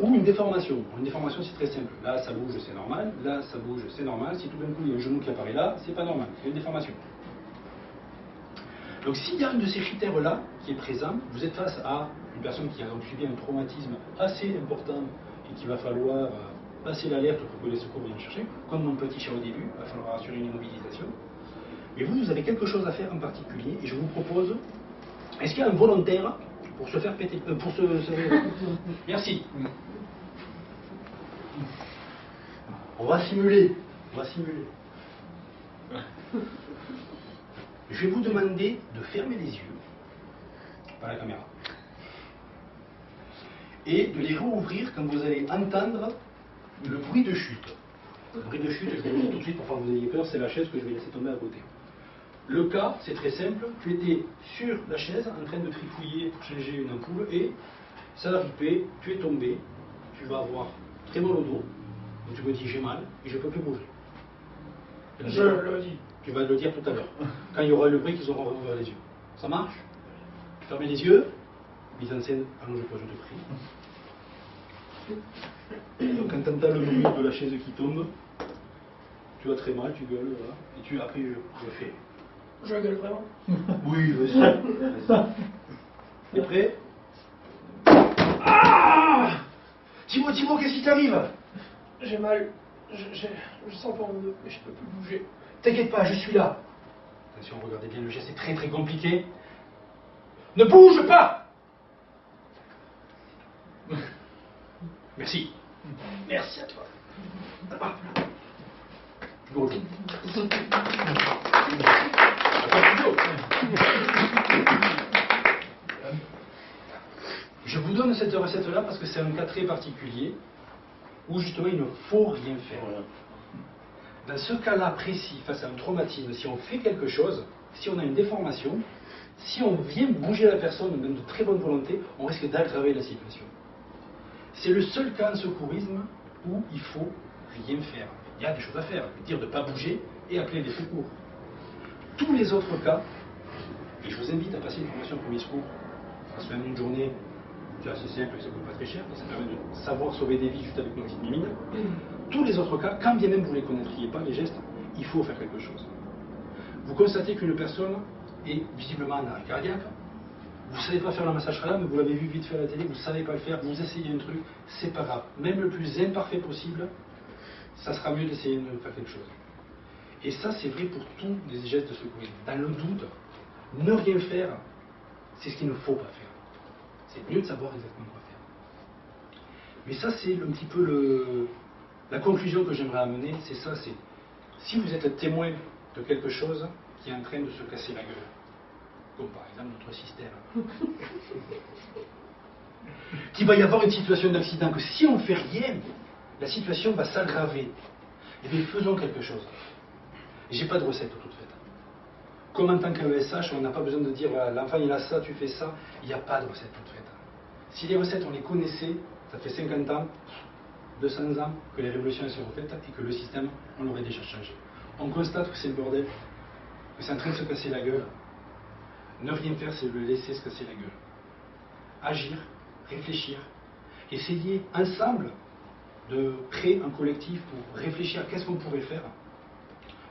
Ou une déformation. Une déformation, c'est très simple. Là, ça bouge, c'est normal. Là, ça bouge, c'est normal. Si tout d'un coup, il y a un genou qui apparaît là, c'est pas normal. C'est une déformation. Donc, s'il y a un de ces critères-là qui est présent, vous êtes face à une personne qui a donc subi un traumatisme assez important et qu'il va falloir passer l'alerte pour que les secours viennent chercher, comme mon petit chat au début, il va falloir assurer une immobilisation. Mais vous avez quelque chose à faire en particulier, et je vous propose, est-ce qu'il y a un volontaire pour se faire péter, Merci. On va simuler. Je vais vous demander de fermer les yeux, pas la caméra, et de les rouvrir quand vous allez entendre le bruit de chute. Le bruit de chute, je vais vous dire tout de suite pour pas que vous ayez peur, c'est la chaise que je vais laisser tomber à côté. Le cas, c'est très simple, tu étais sur la chaise en train de trifouiller pour changer une ampoule et ça a ripé, tu es tombé, tu vas avoir très mal au dos, donc tu me dis j'ai mal et je ne peux plus bouger. Je le dis. Tu vas le dire tout à l'heure, quand il y aura le bruit qu'ils auront rouvert les yeux. Ça marche? Fermez les yeux, mise en scène, allonge-toi, je te prie. Donc quand tu entends le bruit de la chaise qui tombe, tu as très mal, tu gueules, voilà, et après je fais. Je gueule vraiment. Oui, vas-y. T'es prêt? Ah! Dis-moi, qu'est-ce qui t'arrive? J'ai mal. Je sens pas mon dos, mais je peux plus bouger. T'inquiète pas, je suis là. Attention, regardez bien le geste, c'est très très compliqué. Ne bouge pas! Merci. Merci à toi. Ah. Bonjour. Je vous donne cette recette-là parce que c'est un cas très particulier où justement il ne faut rien faire. Dans ce cas-là précis, face à un traumatisme, si on fait quelque chose, si on a une déformation, si on vient bouger la personne, même de très bonne volonté, on risque d'aggraver la situation. C'est le seul cas en secourisme où il faut rien faire. Il y a des choses à faire, dire de ne pas bouger et appeler les secours. Tous les autres cas, et je vous invite à passer une formation en premier secours, parce que même une journée, c'est assez simple et ça ne coûte pas très cher, ça permet de savoir sauver des vies juste avec nos petites mimines. tous les autres cas, quand bien même vous ne les connaîtriez pas, les gestes, il faut faire quelque chose. Vous constatez qu'une personne est visiblement en arrêt cardiaque, vous ne savez pas faire le massage crânien, mais vous l'avez vu vite fait à la télé, vous ne savez pas le faire, vous essayez un truc, c'est pas grave. Même le plus imparfait possible, ça sera mieux d'essayer de faire quelque chose. Et ça, c'est vrai pour tous les gestes de secourisme. Dans le doute, ne rien faire, c'est ce qu'il ne faut pas faire. C'est mieux de savoir exactement quoi faire. Mais ça, c'est un petit peu la conclusion que j'aimerais amener, c'est ça, c'est si vous êtes témoin de quelque chose qui est en train de se casser la gueule, comme par exemple notre système, qu'il va y avoir une situation d'accident, que si on ne fait rien, la situation va s'aggraver. Eh bien, faisons quelque chose. J'ai pas de recette toute faite. Comme en tant qu'AESH, on n'a pas besoin de dire l'enfant il a ça, tu fais ça. Il n'y a pas de recette toute faite. Si les recettes on les connaissait, ça fait 50 ans, 200 ans que les révolutions se refaites et que le système on l'aurait déjà changé. On constate que c'est le bordel, que c'est en train de se casser la gueule. Ne rien faire, c'est le laisser se casser la gueule. Agir, réfléchir, essayer ensemble de créer un collectif pour réfléchir à qu'est-ce qu'on pourrait faire.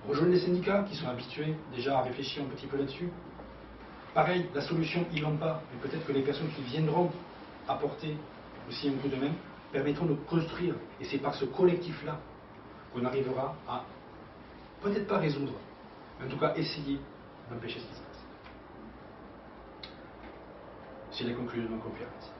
Rejoindre les syndicats qui sont habitués déjà à réfléchir un petit peu là-dessus. Pareil, la solution, ils n'ont pas, mais peut-être que les personnes qui viendront apporter aussi un coup de main permettront de construire. Et c'est par ce collectif-là qu'on arrivera à, peut-être pas résoudre, mais en tout cas essayer d'empêcher ce qui se passe. C'est la conclusion de ma conférence.